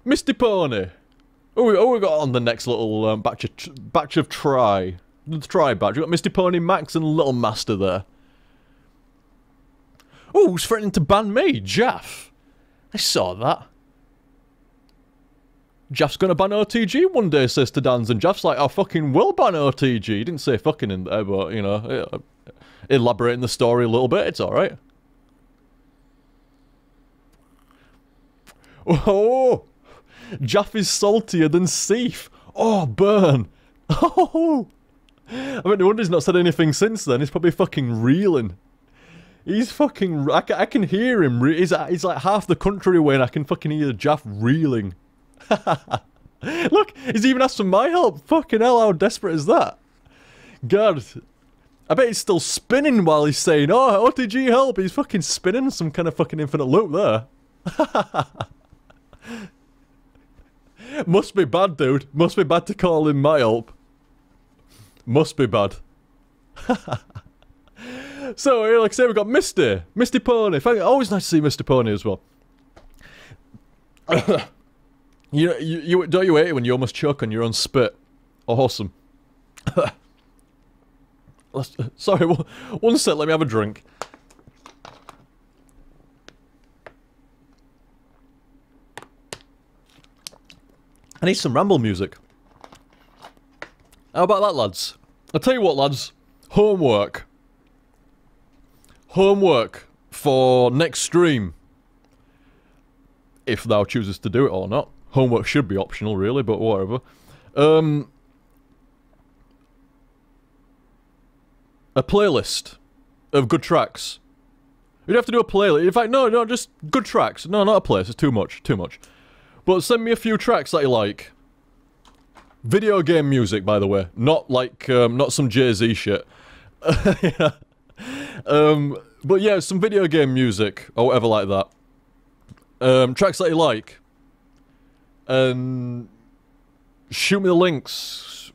A: Misty Pony. Oh, we got on the next little batch of try. The try batch. We got Misty Pony, Max, and Little Master there. Oh, who's threatening to ban me? Jaff. I saw that. Jaff's gonna ban OTG one day, says to Dans, and Jaff's like, I fucking will ban OTG. He didn't say fucking in there, but, you know, elaborating the story a little bit, it's alright. Oh! Jaff is saltier than Seif. Oh, burn. Oh! I mean, no wonder he's not said anything since then. He's probably fucking reeling. He's fucking... I can hear him. He's like half the country away and I can fucking hear Jaff reeling. Look, he's even asked for my help. Fucking hell, how desperate is that? God. I bet he's still spinning while he's saying, oh, OTG help. He's fucking spinning some kind of fucking infinite loop there. Must be bad, dude. Must be bad to call him my help. Must be bad. So, like I say, we've got Misty Pony. Always nice to see Misty Pony as well. Don't you hate it when you almost choke on your own spit? Awesome. Sorry, one sec, let me have a drink. I need some Ramble music. How about that, lads? I'll tell you what, lads. Homework. Homework for next stream. If thou chooses to do it or not. Homework should be optional, really, but whatever. A playlist of good tracks. You'd have to do a playlist. In fact, no, just good tracks. No, not a playlist. It's too much. But send me a few tracks that you like. Video game music, by the way. Not like, not some Jay-Z shit. Yeah. But yeah, some video game music, or whatever like that. Tracks that you like. And shoot me the links.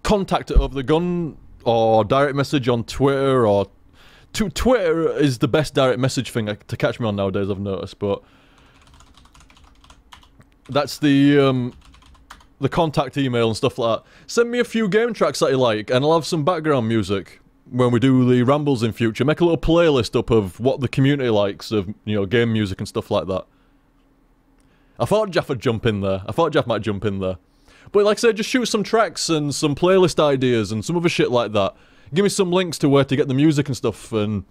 A: Contact it over the gun, or direct message on Twitter, or... Twitter is the best direct message thing to catch me on nowadays, I've noticed, but... That's the contact email and stuff like that. Send me a few game tracks that you like, and I'll have some background music when we do the rambles in future. Make a little playlist up of what the community likes of, you know, game music and stuff like that. I thought Jaff would jump in there. I thought Jaff might jump in there. But like I said, just shoot some tracks and some playlist ideas and some other shit like that. Give me some links to where to get the music and stuff, and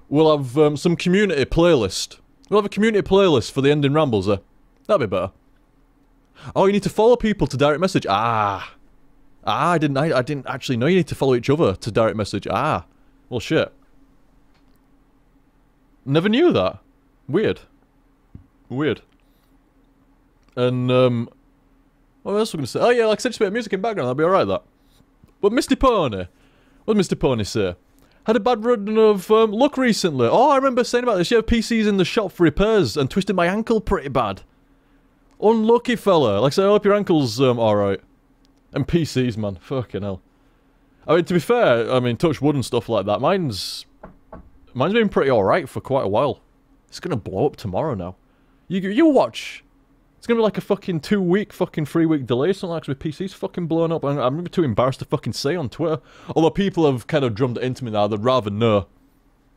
A: we'll have some community playlist. We'll have a community playlist for the ending rambles there. That'd be better. Oh, you need to follow people to direct message. I didn't actually know you need to follow each other to direct message. Well, shit. Never knew that. Weird. And, what else was I going to say? Oh, yeah, like I said, just a bit of music in background. That'll be alright, that. But Misty Pony. What did Mr. Pony say? Had a bad run of luck recently. Oh, I remember saying about this. You have PCs in the shop for repairs and twisted my ankle pretty bad. Unlucky fella. Like I said, I hope your ankle's alright. And PCs, man. Fucking hell. I mean, to be fair, I mean, touch wood and stuff like that. Mine's been pretty alright for quite a while. It's gonna blow up tomorrow now. You watch. It's gonna be like a fucking 2-week, fucking 3-week delay, something like that, with PCs fucking blowing up. I'm too embarrassed to fucking say on Twitter. Although people have kind of drummed it into me now, they'd rather know.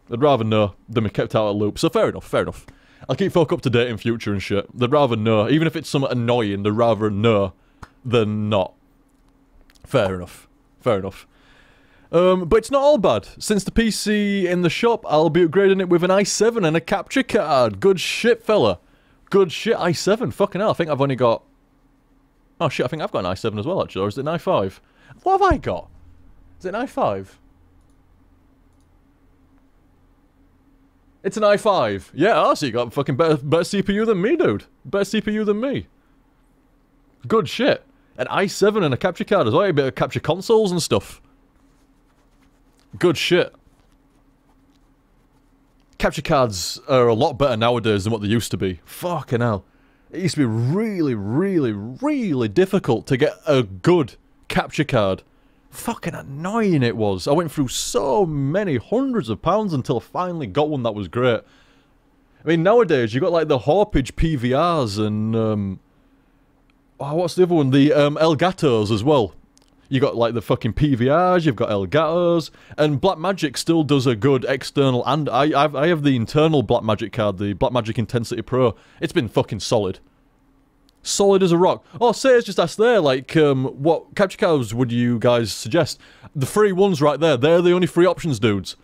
A: They'd rather know than be kept out of the loop. So fair enough. I'll keep folk up to date in future and shit. They'd rather know. Even if it's something annoying, they'd rather know than not. Fair enough. But it's not all bad. Since the PC in the shop, I'll be upgrading it with an i7 and a capture card. Good shit, fella. Good shit, i7. Fucking hell, I think I've only got... Oh shit, I think I've got an i7 as well, actually. Or is it an i5? What have I got? Is it an i5? It's an i5. Yeah, oh, so you got fucking better CPU than me, dude. Better CPU than me. Good shit. An i7 and a capture card as well. A bit of capture consoles and stuff. Good shit. Capture cards are a lot better nowadays than what they used to be. Fucking hell. It used to be really, really, really difficult to get a good capture card. Fucking annoying it was. I went through so many hundreds of pounds until I finally got one that was great. I mean, nowadays, you got like the Hawpage PVRs and, oh, what's the other one? The Elgatos as well. You got like the fucking PVRs, you've got Elgatos, and Blackmagic still does a good external, and I have the internal Blackmagic card, the Blackmagic Intensity Pro. It's been fucking solid. Solid as a rock. Oh, Sayers just asked there, like, what capture cards would you guys suggest? The free ones right there, they're the only free options, dudes.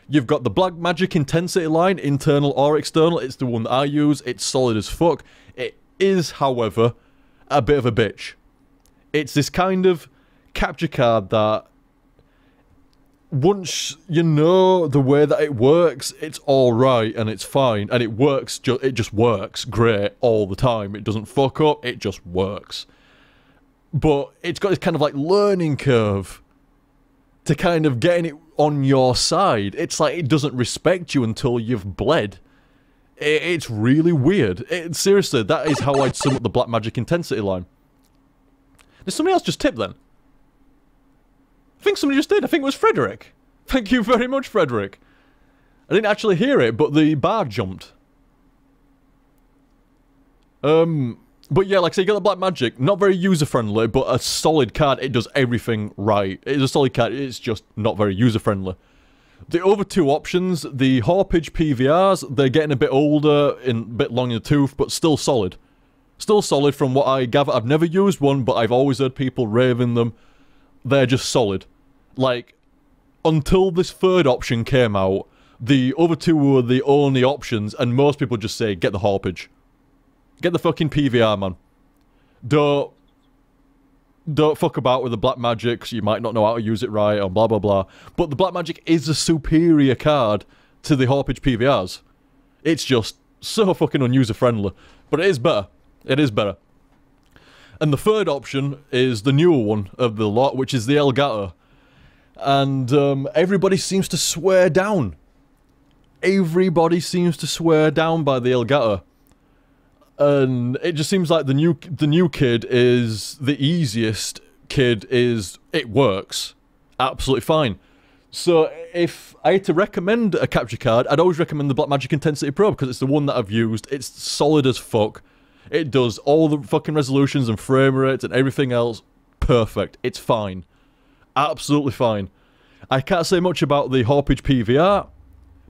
A: You've got the Blackmagic Intensity line, internal or external. It's the one that I use. It's solid as fuck. It is, however, a bit of a bitch. It's this kind of capture card that once you know the way that it works, it's alright and it's fine, and it works, it just works great all the time. It doesn't fuck up, it just works. But it's got this kind of like learning curve to kind of getting it on your side. It's like it doesn't respect you until you've bled. It's really weird. Seriously, that is how I'd sum up the Blackmagic Intensity line. Did somebody else just tip then? I think somebody just did. I think it was Frederick. Thank you very much, Frederick. I didn't actually hear it, but the bar jumped. But yeah, like I say, you got the Blackmagic. Not very user-friendly, but a solid card. It does everything right. It is a solid card. It's just not very user-friendly. The other two options, the Hawpage PVRs, they're getting a bit older, a bit long in the tooth, but still solid. Still solid from what I gather. I've never used one, but I've always heard people raving them. They're just solid. Like, until this third option came out, the other two were the only options, and most people just say, get the Hawpage. Get the fucking PVR, man. Don't fuck about with the Blackmagic, so you might not know how to use it right, or blah blah blah. But the Blackmagic is a superior card to the Hawpage PVRs. It's just so fucking unuser-friendly. But it is better. It is better. And the third option is the newer one of the lot, which is the Elgato. And everybody seems to swear down. Everybody seems to swear down by the Elgato. And it just seems like the new kid is the easiest kid. It works absolutely fine. So if I had to recommend a capture card, I'd always recommend the Blackmagic Intensity Pro because it's the one that I've used. It's solid as fuck. It does all the fucking resolutions and frame rates and everything else perfect. It's fine. Absolutely fine. I can't say much about the Hawpage PVR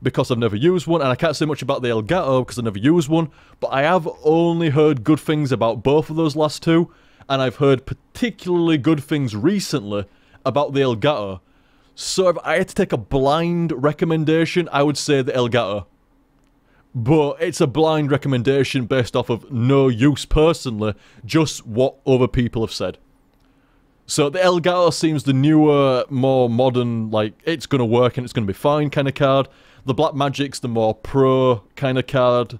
A: because I've never used one, and I can't say much about the Elgato because I've never used one, but I have only heard good things about both of those last two, and I've heard particularly good things recently about the Elgato. So if I had to take a blind recommendation, I would say the Elgato. But it's a blind recommendation based off of no use personally, just what other people have said. So the Elgato seems the newer, more modern, like, it's going to work and it's going to be fine kind of card. The Blackmagic's the more pro kind of card.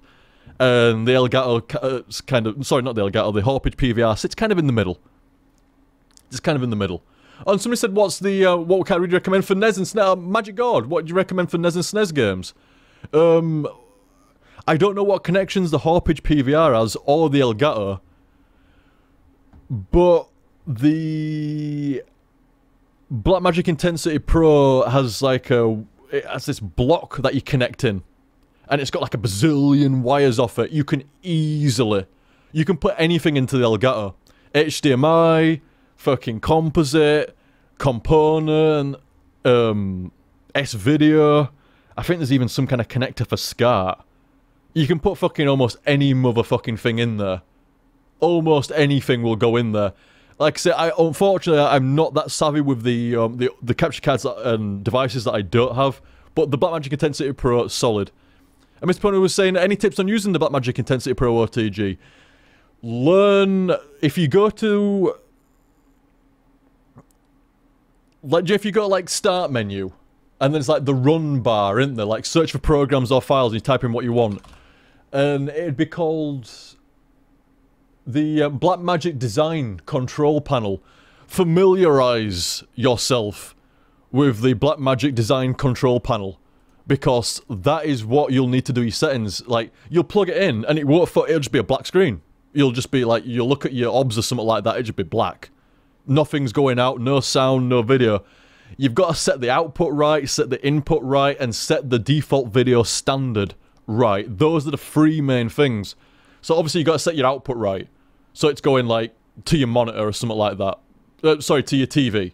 A: And the Elgato kind of, sorry, not the Elgato, the Hawpage PVR sits kind of in the middle. It's kind of in the middle. Oh, and somebody said, what card would you recommend for NES and SNES? Magic God, what do you recommend for NES and SNES games? I don't know what connections the Hawpage PVR has, or the Elgato. But the Blackmagic Intensity Pro has like it has this block that you connect in. And it's got like a bazillion wires off it. You can put anything into the Elgato. HDMI, fucking composite, component, S-video. I think there's even some kind of connector for SCART. You can put fucking almost any motherfucking thing in there. Almost anything will go in there. Like I say, unfortunately, I'm not that savvy with the capture cards and devices that I don't have. But the Blackmagic Intensity Pro is solid. And Mr. Pony was saying, any tips on using the Blackmagic Intensity Pro OTG? Learn, if you go to, like, if you go to, like, start menu, and then it's like the run bar, isn't there? Like, search for programs or files, and you type in what you want. And it'd be called the Blackmagic Design Control Panel. Familiarise yourself with the Blackmagic Design Control Panel, because that is what you'll need to do your settings. Like, you'll plug it in, and it'll just be a black screen. You'll just be like, you'll look at your OBS or something like that, it'll just be black. Nothing's going out, no sound, no video. You've got to set the output right, set the input right, and set the default video standard right. Those are the three main things. So obviously you've got to set your output right. So it's going, like, to your monitor or something like that. Sorry, to your TV.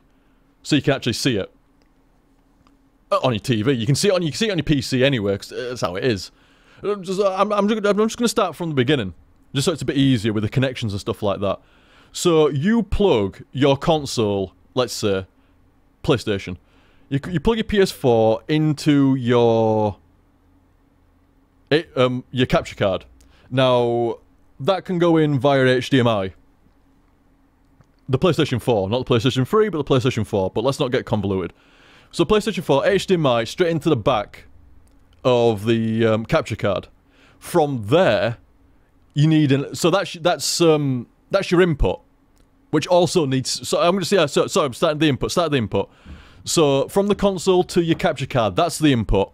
A: So you can actually see it. On your TV. You can see it on your PC anyway, because that's how it is. I'm just going to start from the beginning. Just so it's a bit easier with the connections and stuff like that. So you plug your console, let's say, PlayStation. You plug your PS4 into your capture card. Now, that can go in via HDMI. The PlayStation 4, not the PlayStation 3, but the PlayStation 4. But let's not get convoluted. So PlayStation 4, HDMI, straight into the back of the capture card. From there, you need so that's your input, which also needs. So I'm going to say, sorry, I'm starting the input. Start the input. So from the console to your capture card, that's the input,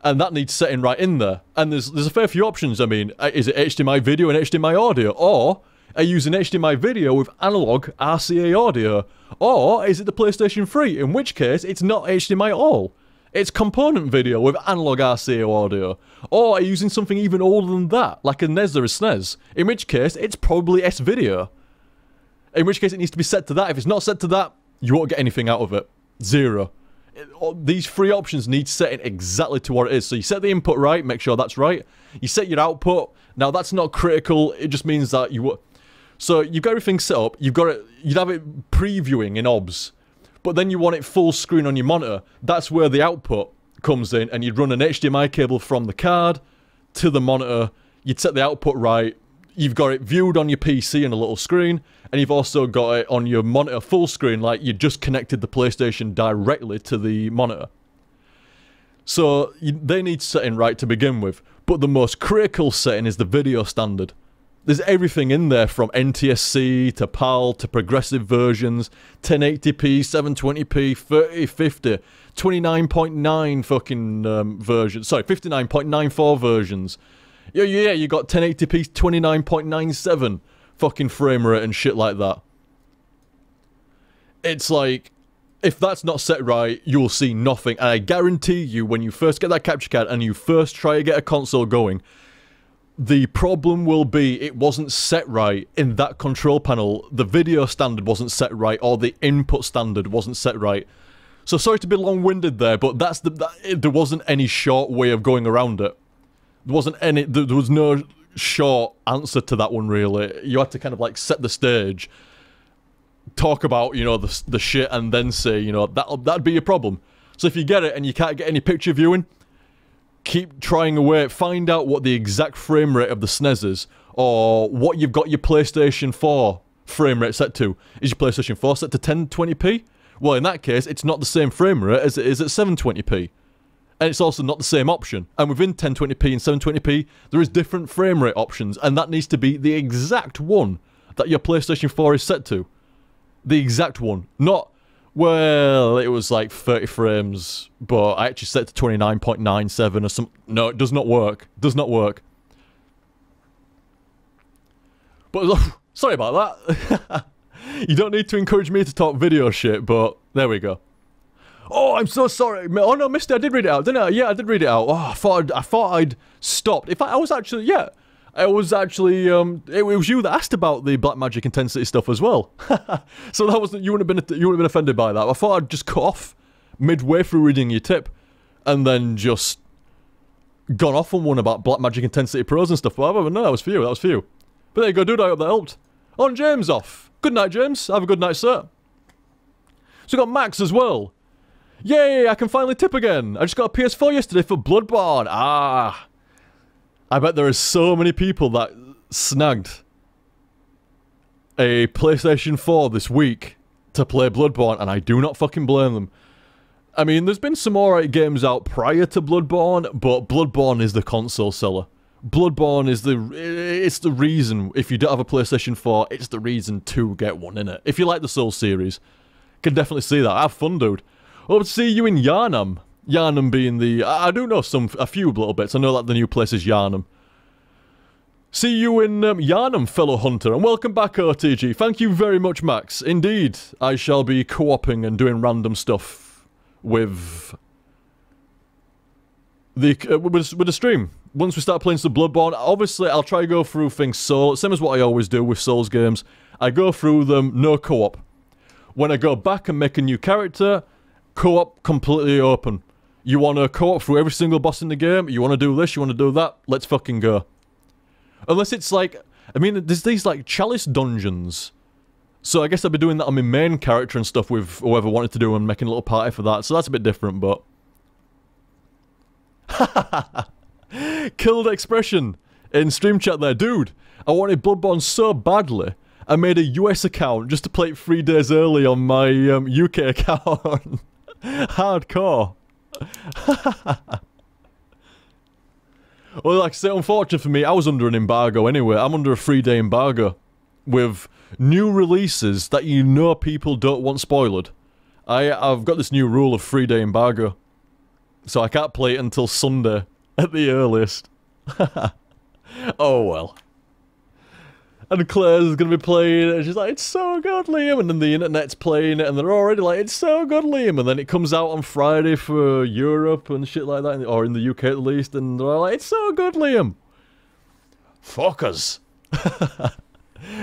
A: and that needs setting right in there. And there's a fair few options. I mean, is it HDMI video and HDMI audio, or are you using HDMI video with analog RCA audio, or is it the PlayStation 3? In which case, it's not HDMI at all. It's component video with analog RCA audio. Or are you using something even older than that, like a NES or a SNES? In which case, it's probably S-video. In which case, it needs to be set to that. If it's not set to that, you won't get anything out of it. Zero. These three options need setting exactly to what it is. So you set the input right, make sure that's right. You set your output. Now, that's not critical. It just means that you... So you've got everything set up. You'd have it previewing in OBS. But then you want it full screen on your monitor. That's where the output comes in, and you'd run an HDMI cable from the card to the monitor. You'd set the output right. You've got it viewed on your PC in a little screen, and you've also got it on your monitor full screen, like you just connected the PlayStation directly to the monitor. So they need setting right to begin with. But the most critical setting is the video standard. There's everything in there from NTSC to PAL to progressive versions, 1080p, 720p, 3050, 29.9 fucking versions. Sorry, 59.94 versions. Yeah, you got 1080p, 29.97 fucking frame rate and shit like that. It's like, if that's not set right, you'll see nothing. And I guarantee you, when you first get that capture card and you first try to get a console going, the problem will be it wasn't set right in that control panel. The video standard wasn't set right, or the input standard wasn't set right. So sorry to be long-winded there, but there wasn't any short way of going around it. There was no short answer to that one, really. You had to kind of like set the stage, talk about, you know, the shit, and then say, you know, that'd be your problem. So if you get it and you can't get any picture viewing, keep trying away, find out what the exact frame rate of the SNES is, or what you've got your PlayStation 4 frame rate set to. Is your PlayStation 4 set to 1020p? Well, in that case, it's not the same frame rate as it is at 720p. And it's also not the same option. And within 1020p and 720p, there is different frame rate options, and that needs to be the exact one that your PlayStation 4 is set to. The exact one. Not, well, it was like 30 frames, but I actually set it to 29.97 or something. No, it does not work. Does not work. But, sorry about that. You don't need to encourage me to talk video shit, but there we go. Oh, I'm so sorry. Oh no, Mister, I did read it out, didn't I? Yeah, I did read it out. Oh, I thought I'd stopped. In fact, I was actually, yeah. It was you that asked about the Blackmagic intensity stuff as well. So that wasn't, you wouldn't have been offended by that. I thought I'd just cut off midway through reading your tip, and then just gone off on one about Blackmagic intensity pros and stuff. But no, that was for you. That was for you. But there you go, dude. I hope that helped. On James off. Good night, James. Have a good night, sir. So we got Max as well. Yay, I can finally tip again. I just got a PS4 yesterday for Bloodborne. Ah. I bet there are so many people that snagged a PlayStation 4 this week to play Bloodborne, and I do not fucking blame them. I mean, there's been some alright games out prior to Bloodborne, but Bloodborne is the console seller. Bloodborne is it's the reason, if you don't have a PlayStation 4, it's the reason to get one, innit? If you like the Souls series, can definitely see that. Have fun, dude. Hope to see you in Yarnum. Yarnum being the... I do know a few little bits. I know that the new place is Yarnum. See you in Yarnum, fellow hunter, and welcome back, OTG. Thank you very much, Max. Indeed, I shall be co-oping and doing random stuff with the stream. Once we start playing some Bloodborne, obviously I'll try to go through things solo, same as what I always do with Souls games. I go through them, no co-op. When I go back and make a new character, co-op completely open. You want to co-op through every single boss in the game, you want to do this, you want to do that, let's fucking go. Unless it's like, I mean, there's these like chalice dungeons. So I guess I'd be doing that on my main character and stuff with whoever wanted to do and making a little party for that. So that's a bit different, but... Killed expression in stream chat there. Dude, I wanted Bloodborne so badly, I made a US account just to play it 3 days early on my UK account. Hardcore. Well, like I say, unfortunate for me, I was under an embargo anyway. I'm under a 3-day embargo with new releases that you know people don't want spoiled. I've got this new rule of 3-day embargo. So I can't play it until Sunday at the earliest. Oh well. And Claire's gonna be playing it, and she's like, it's so good, Liam, and then the internet's playing it, and they're already like, it's so good, Liam, and then it comes out on Friday for Europe and shit like that, or in the UK at least, and they're like, it's so good, Liam. Fuckers.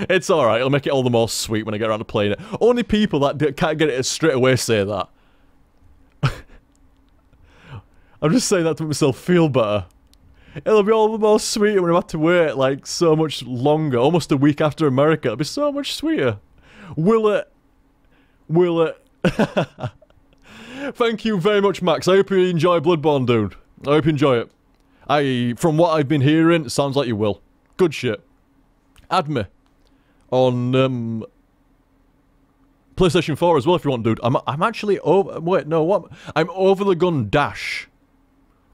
A: It's alright, it'll make it all the more sweet when I get around to playing it. Only people that can't get it straight away say that. I'm just saying that to make myself feel better. It'll be all the more sweeter when I have to wait, like, so much longer. Almost a week after America. It'll be so much sweeter. Will it? Will it? Thank you very much, Max. I hope you enjoy Bloodborne, dude. I hope you enjoy it. From what I've been hearing, it sounds like you will. Good shit. Add me on, PlayStation 4 as well if you want, dude. I'm actually over... Wait, no, what? I'm over the gun dash.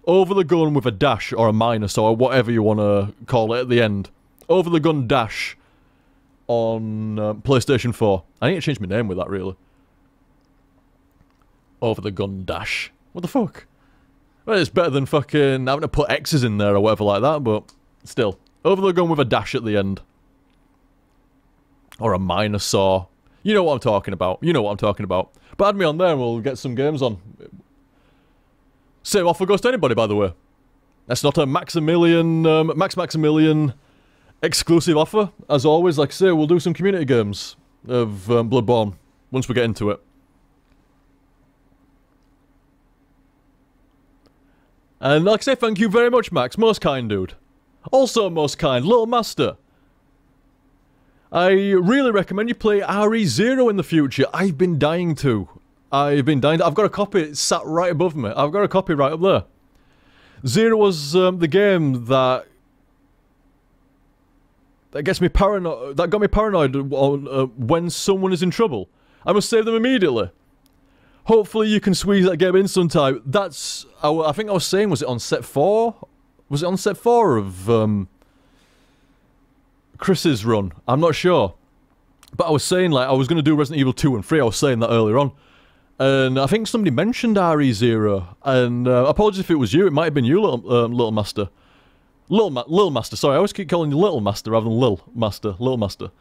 A: Over the gun with a dash, or a minus, or whatever you want to call it at the end. Over the gun dash on PlayStation 4. I need to change my name with that, really. Over the gun dash. What the fuck? Well, it's better than fucking having to put X's in there or whatever like that, but still. Over the gun with a dash at the end. Or a minus, or... You know what I'm talking about. You know what I'm talking about. But add me on there and we'll get some games on. Same offer goes to anybody, by the way. That's not a Maximilian exclusive offer. As always, like I say, we'll do some community games of Bloodborne once we get into it. And like I say, thank you very much, Max. Most kind, dude. Also most kind, Little Master. I really recommend you play RE0 in the future. I've been dying to. I've got a copy sat right above me. I've got a copy right up there. Zero was the game that gets me paranoid. That got me paranoid on when someone is in trouble. I must save them immediately. Hopefully you can squeeze that game in sometime. That's... I think I was saying, was it on set 4? Was it on set 4 of Chris's run? I'm not sure. But I was saying, like, I was going to do Resident Evil 2 and 3. I was saying that earlier on. And I think somebody mentioned RE0. And apologies if it was you. It might have been you, Little Master. Lil Master. Sorry, I always keep calling you Little Master rather than Lil Master. Little Master.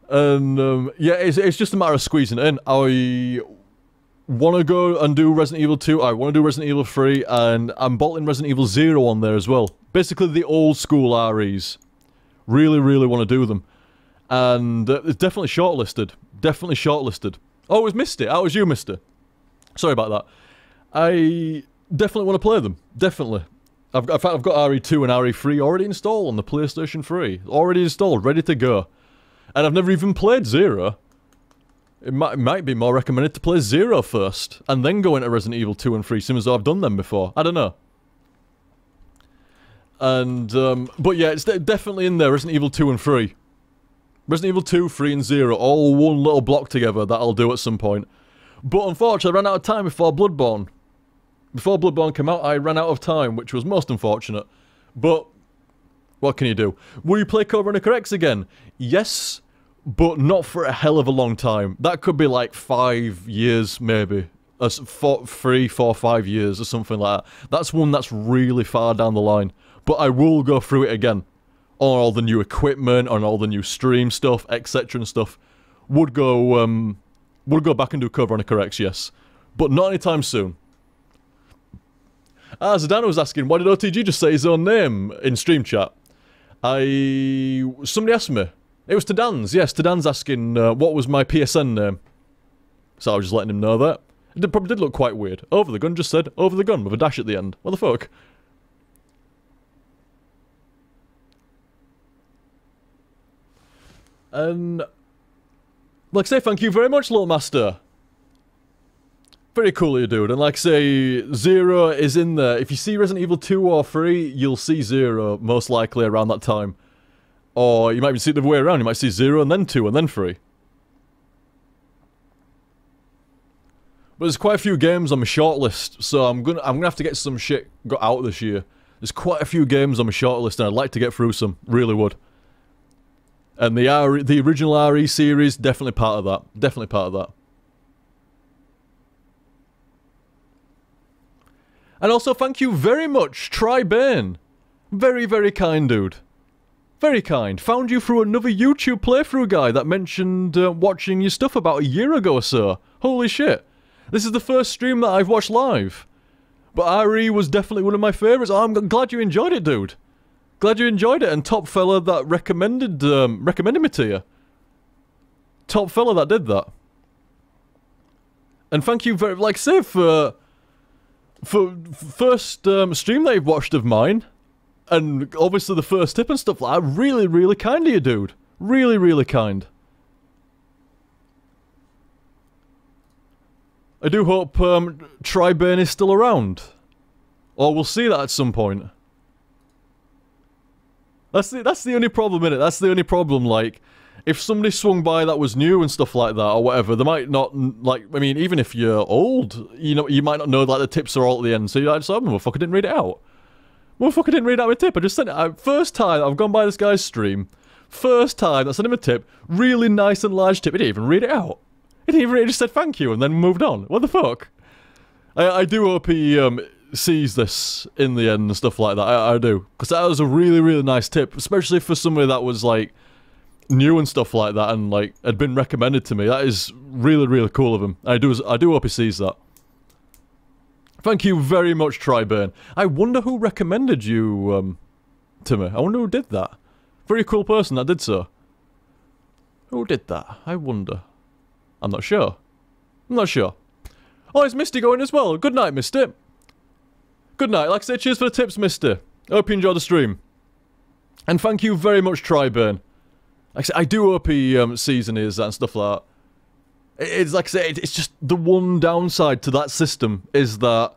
A: And yeah, it's just a matter of squeezing it in. I want to go and do Resident Evil 2. I want to do Resident Evil 3. And I'm bolting Resident Evil 0 on there as well. Basically the old school REs. Really, really want to do them. And it's definitely shortlisted. Definitely shortlisted. Oh, it was Misty. Oh, it was you, Mister. Sorry about that. I definitely want to play them. Definitely. In fact, I've got RE2 and RE3 already installed on the PlayStation 3. Already installed, ready to go. And I've never even played Zero. It might be more recommended to play 0 first, and then go into Resident Evil 2 and 3, similar as I've done them before. I don't know. And, but yeah, it's definitely in there, Resident Evil 2 and 3. Resident Evil 2, 3, and 0, all one little block together that I'll do at some point. But unfortunately, I ran out of time before Bloodborne. Before Bloodborne came out, I ran out of time, which was most unfortunate. But, what can you do? Will you play Code Veronica X again? Yes, but not for a hell of a long time. That could be like 5 years, maybe. 3, 4, 5 years or something like that. That's one that's really far down the line. But I will go through it again. On all the new equipment, on all the new stream stuff, etc. and stuff. Would go back and do Code Veronica X, yes. But not anytime soon. Zadana was asking, why did OTG just say his own name in stream chat? Somebody asked me. It was Tadans, yes, Tadans asking what was my PSN name. So I was just letting him know that. It probably did look quite weird. Over the Gun just said, over the gun, with a dash at the end. What the fuck? And, like I say, thank you very much, Little Master. Very cool of you, dude. And like I say, 0 is in there. If you see Resident Evil 2 or 3, you'll see 0, most likely around that time. Or you might even see it the other way around. You might see 0 and then 2 and then 3. But there's quite a few games on my shortlist, so I'm gonna have to get some shit got out this year. There's quite a few games on my shortlist, and I'd like to get through some. Really would. And the original RE series, definitely part of that. Definitely part of that. And also, thank you very much, Tribane. Very, very kind, dude. Very kind. Found you through another YouTube playthrough guy that mentioned watching your stuff about a year ago or so. Holy shit. This is the first stream that I've watched live. But RE was definitely one of my favourites. Oh, I'm glad you enjoyed it, dude. Glad you enjoyed it, and top fella that recommended me to you. Top fella that did that. And thank you very, like I say, for first stream that you've watched of mine, and obviously the first tip and stuff like that. Really, really kind of you, dude. Really, really kind. I do hope Tribane is still around. Or we'll see that at some point. That's the only problem, innit? That's the only problem, like, if somebody swung by that was new and stuff like that, or whatever, they might not, like, I mean, even if you're old, you know, you might not know, like, the tips are all at the end, so you're like, so, motherfucker didn't read it out. Motherfucker didn't read out my tip, I just sent it out. First time I've gone by this guy's stream, first time I sent him a tip, really nice and large tip, he didn't even read it out. He didn't even read it, he just said thank you and then moved on. What the fuck? I do hope he, sees this in the end and stuff like that. I do. Because that was a really, really nice tip. Especially for somebody that was, like, new and stuff like that and, like, had been recommended to me. That is really, really cool of him. I do hope he sees that. Thank you very much, Tribane. I wonder who recommended you, to me. I wonder who did that. Very cool person that did so. Who did that? I wonder. I'm not sure. I'm not sure. Oh, it's Misty going as well. Good night, Misty. Good night. Like I said, cheers for the tips, Mister. Hope you enjoyed the stream. And thank you very much, Tribane. Like I said, I do hope he sees and hears that and stuff like that. It's like I said, it's just the one downside to that system is that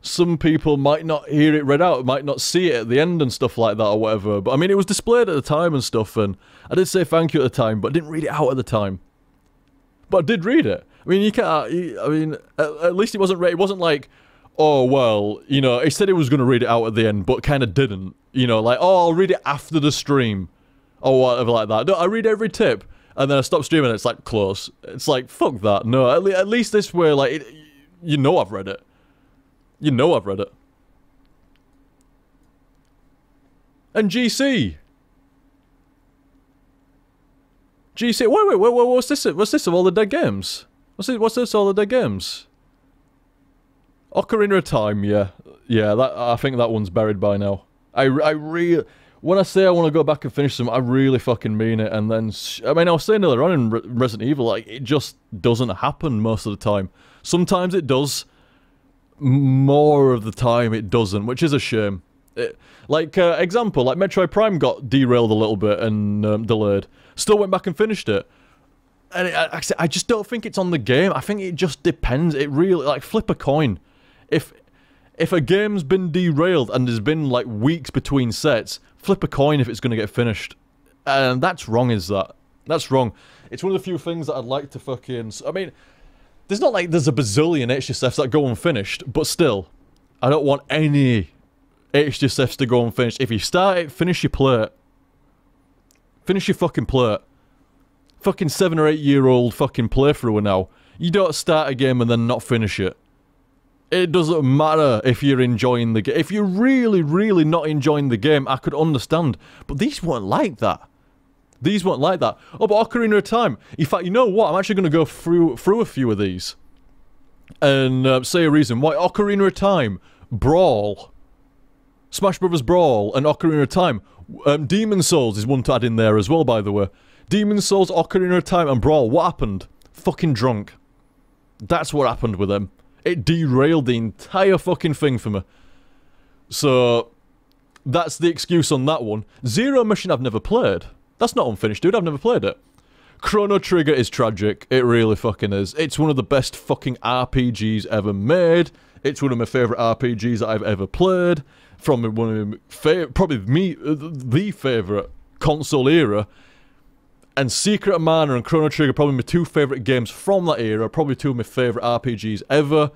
A: some people might not hear it read out, might not see it at the end and stuff like that or whatever. But I mean, it was displayed at the time and stuff, and I did say thank you at the time, but I didn't read it out at the time. But I did read it. I mean, you can't. I mean, at least it wasn't. It wasn't like, oh, well, you know, he said he was going to read it out at the end, but kind of didn't. You know, like, oh, I'll read it after the stream. Or whatever like that. No, I read every tip, and then I stop streaming, and it's like, close. It's like, fuck that. No, at least this way, like, you know I've read it. You know I've read it. And GC. GC, wait, what's this? What's this of all the dead games? What's this all the dead games? Ocarina of Time, yeah. Yeah, I think that one's buried by now. I really... When I say I want to go back and finish them, I really fucking mean it, and then... I mean, I was saying earlier on in Resident Evil, like, it just doesn't happen most of the time. Sometimes it does. More of the time it doesn't, which is a shame. Example, like Metroid Prime got derailed a little bit and delayed. Still went back and finished it. And I just don't think it's on the game. I think it just depends. It really, like, flip a coin. If a game's been derailed and there's been, like, weeks between sets, flip a coin if it's going to get finished. And that's wrong, is that? That's wrong. It's one of the few things that I'd like to fucking... I mean, there's not like there's a bazillion HDSFs that go unfinished, but still, I don't want any HDSFs to go unfinished. If you start it, finish your plate. Finish your fucking plate. Fucking 7 or 8 year old fucking playthrough now. You don't start a game and then not finish it. It doesn't matter if you're enjoying the game. If you're really, really not enjoying the game, I could understand. But these weren't like that. These weren't like that. Oh, but Ocarina of Time. In fact, you know what? I'm actually going to go through a few of these. And say a reason why. Ocarina of Time. Brawl. Smash Brothers Brawl and Ocarina of Time. Demon Souls is one to add in there as well, by the way. Demon Souls, Ocarina of Time, and Brawl. What happened? Fucking drunk. That's what happened with them. It derailed the entire fucking thing for me. So, that's the excuse on that one. Zero Mission I've never played. That's not unfinished, dude. I've never played it. Chrono Trigger is tragic. It really fucking is. It's one of the best fucking RPGs ever made. It's one of my favourite RPGs that I've ever played. From one of my probably the favourite console era. And Secret of Mana and Chrono Trigger, probably my two favourite games from that era. Probably two of my favourite RPGs ever.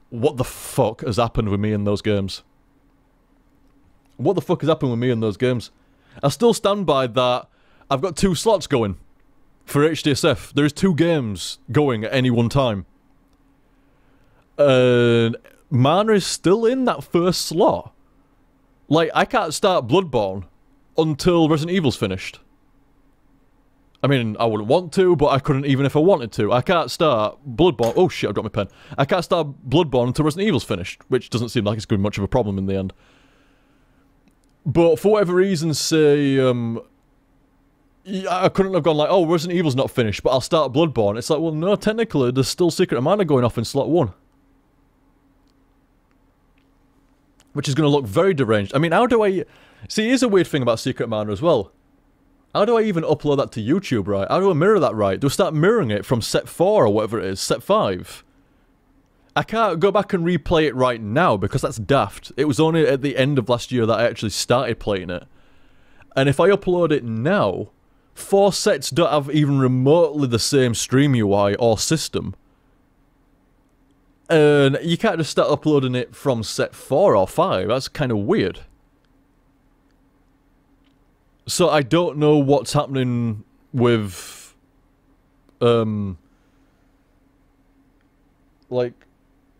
A: What the fuck has happened with me in those games? What the fuck has happened with me in those games? I still stand by that. I've got 2 slots going for HDSF. There is 2 games going at any one time. And Mana is still in that first slot. Like, I can't start Bloodborne until Resident Evil's finished. I mean, I wouldn't want to, but I couldn't even if I wanted to. I can't start Bloodborne... Oh shit, I dropped my pen. I can't start Bloodborne until Resident Evil's finished, which doesn't seem like it's going to be much of a problem in the end. But for whatever reason, say, I couldn't have gone like, oh, Resident Evil's not finished, but I'll start Bloodborne. It's like, well, no, technically, there's still Secret of Mana going off in slot 1. Which is going to look very deranged. I mean, how do I... See, here's a weird thing about Secret of Mana as well. How do I even upload that to YouTube, right? How do I mirror that right? Do I start mirroring it from set 4 or whatever it is? Set 5? I can't go back and replay it right now because that's daft. It was only at the end of last year that I actually started playing it. And if I upload it now, 4 sets don't have even remotely the same stream UI or system. And you can't just start uploading it from set 4 or 5. That's kind of weird. So I don't know what's happening with... like...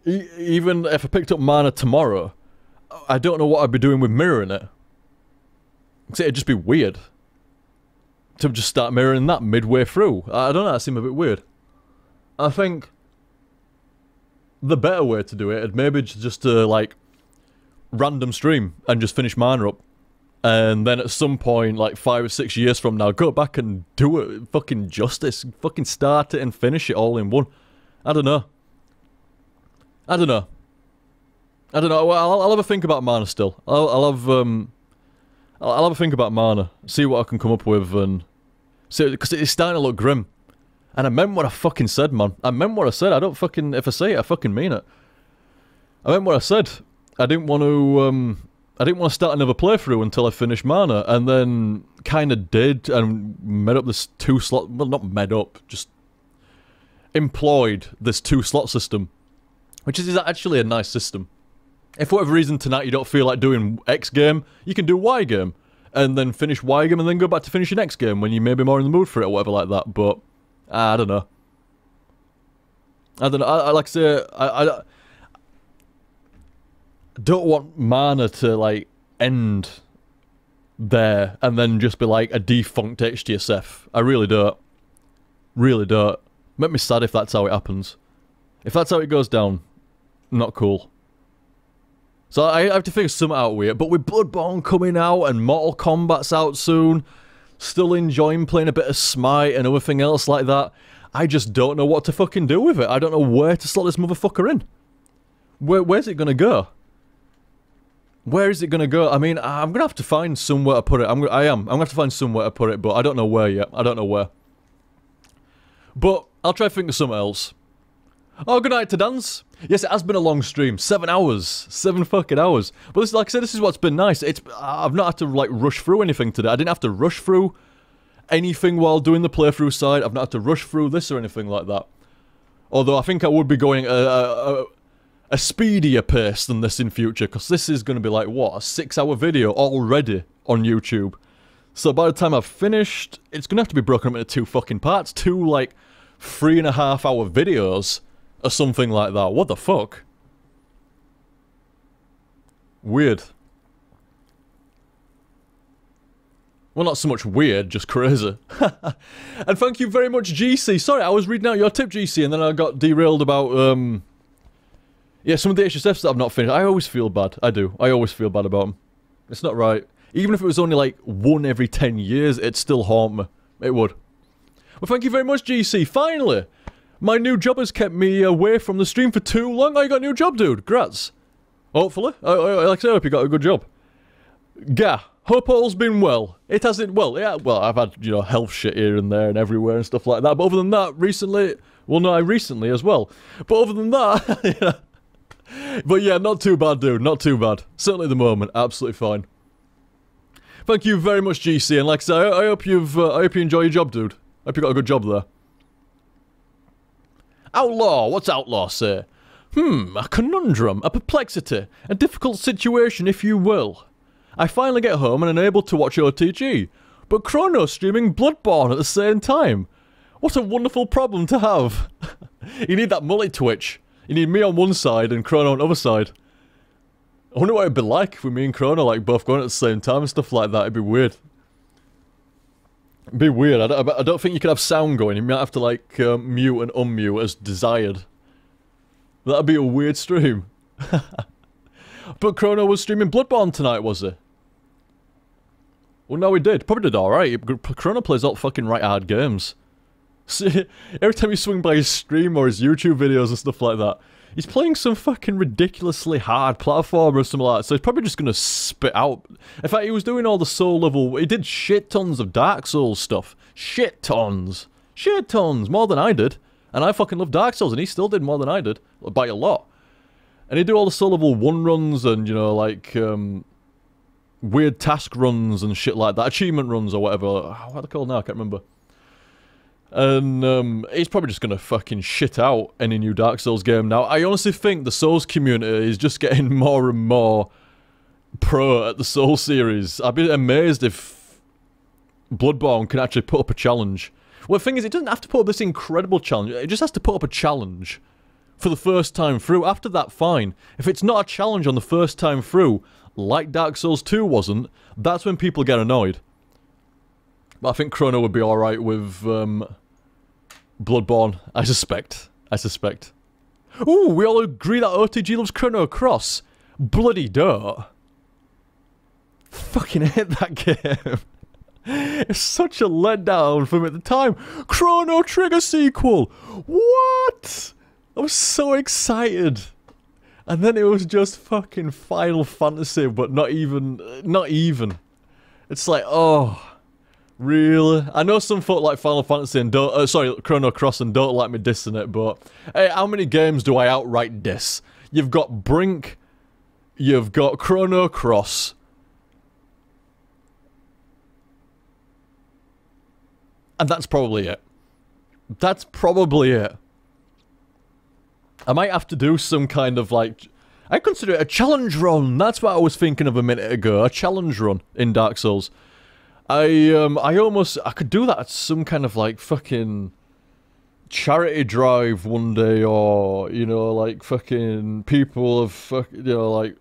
A: even if I picked up Mana tomorrow, I don't know what I'd be doing with mirroring it. It'd just be weird to just start mirroring that midway through. I don't know, that seemed a bit weird. I think the better way to do it would maybe just to, like, random stream and just finish Mana up. And then at some point, like 5 or 6 years from now, go back and do it fucking justice. Fucking start it and finish it all in one. I don't know. I don't know. I don't know. Well, I'll have a think about Mana still. I'll have a think about Mana. See what I can come up with and see, because it's starting to look grim. And I meant what I fucking said, man. I meant what I said. I don't fucking, if I say it, I fucking mean it. I meant what I said. I didn't want to start another playthrough until I finished Mana, and then kind of did, and made up this 2 slot, well, not made up, just employed this 2 slot system. Which is actually a nice system. If for whatever reason tonight you don't feel like doing X game, you can do Y game. And then finish Y game and then go back to finish your next game when you may be more in the mood for it or whatever like that. But, I don't know. I don't know. I like I say, I don't want Mana to, like, end there and then just be like a defunct HDSF. I really don't. Really don't. Make me sad if that's how it happens. If that's how it goes down, not cool. So I have to figure something out with it. But with Bloodborne coming out and Mortal Kombat's out soon, still enjoying playing a bit of Smite and everything else like that, I just don't know what to fucking do with it. I don't know where to slot this motherfucker in. Where's it gonna go? Where is it gonna go? I mean, I'm gonna have to find somewhere to put it. I'm gonna have to find somewhere to put it, but I don't know where yet. I don't know where. But I'll try to think of something else. Oh, good night to Dance. Yes, it has been a long stream. 7 hours. 7 fucking hours. But this, like I said, this is what's been nice. I've not had to, like, rush through anything today. I didn't have to rush through anything while doing the playthrough side. I've not had to rush through this or anything like that. Although I think I would be going a speedier pace than this in future, because this is going to be like, what, a 6-hour video already on YouTube. So by the time I've finished, it's going to have to be broken up into 2 fucking parts. 2, like, 3.5-hour videos or something like that. What the fuck? Weird. Well, not so much weird, just crazy. And thank you very much, GC. Sorry, I was reading out your tip, GC, and then I got derailed about, yeah, some of the HSFs that I've not finished. I always feel bad. I do. I always feel bad about them. It's not right. Even if it was only, like, 1 every 10 years, it'd still haunt me. It would. Well, thank you very much, GC. Finally! My new job has kept me away from the stream for too long. Oh, you got a new job, dude. Grats. Hopefully. Like I said, I hope you got a good job. Gah. Hope all's been well. It hasn't, well, yeah, well, I've had, you know, health shit here and there and everywhere and stuff like that. But other than that, recently, well, no, recently as well. But other than that, yeah. But yeah, not too bad, dude. Not too bad. Certainly at the moment. Absolutely fine. Thank you very much, GC. And like I said, I hope you enjoy your job, dude. I hope you got a good job there. Outlaw, what's Outlaw say? A conundrum, a perplexity, a difficult situation if you will. I finally get home and am able to watch OTG, but Chrono streaming Bloodborne at the same time. What a wonderful problem to have. You need that multi-twitch. You need me on one side and Chrono on the other side. I wonder what it'd be like if me and Chrono like both going at the same time and stuff like that. It'd be weird. It'd be weird. I don't think you could have sound going. You might have to like mute and unmute as desired. That'd be a weird stream. But Chrono was streaming Bloodborne tonight, was he? Well, no, he did. Probably did alright. Chrono plays all fucking right hard games. See, every time you swing by his stream or his YouTube videos and stuff like that, he's playing some fucking ridiculously hard platformer or something like that, so he's probably just gonna spit out. In fact, he was doing all the soul level, he did shit tons of Dark Souls stuff. Shit tons. Shit tons. More than I did. And I fucking love Dark Souls, and he still did more than I did. By a lot. And he'd do all the soul level 1 runs and, you know, like, weird task runs and shit like that. Achievement runs or whatever. What are they called now? I can't remember. And he's probably just gonna fucking shit out any new Dark Souls game now. I honestly think the Souls community is just getting more and more pro at the Souls series. I'd be amazed if Bloodborne can actually put up a challenge. Well, the thing is, it doesn't have to put up this incredible challenge. It just has to put up a challenge for the first time through. After that, fine. If it's not a challenge on the first time through, like Dark Souls 2 wasn't, that's when people get annoyed. But I think Chrono would be alright with, Bloodborne. I suspect. Ooh, we all agree that OTG loves Chrono Cross. Bloody dirt. Fucking hate that game. It's such a letdown for me at the time. Chrono Trigger sequel! What? I was so excited. And then it was just fucking Final Fantasy, but not even. It's like, oh. Really? I know some folk like Final Fantasy and don't, sorry, Chrono Cross and don't like me dissing it, but hey, how many games do I outright diss? You've got Brink, you've got Chrono Cross, and that's probably it. That's probably it. I might have to do some kind of like, I consider it a challenge run. That's what I was thinking of a minute ago, a challenge run in Dark Souls. I could do that at some kind of, like, fucking charity drive one day, or, you know, like, fucking people have, you know, like,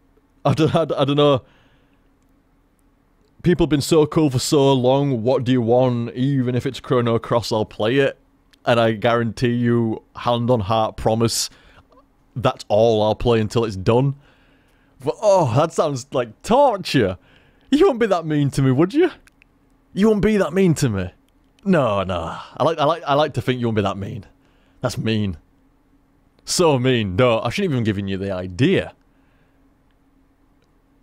A: I don't know. People have been so cool for so long, what do you want? Even if it's Chrono Cross, I'll play it. And I guarantee you, hand on heart promise, that's all I'll play until it's done. But, oh, that sounds like torture. You wouldn't be that mean to me, would you? You won't be that mean to me. No. I like to think you won't be that mean. That's mean. So mean. No, I shouldn't even given you the idea.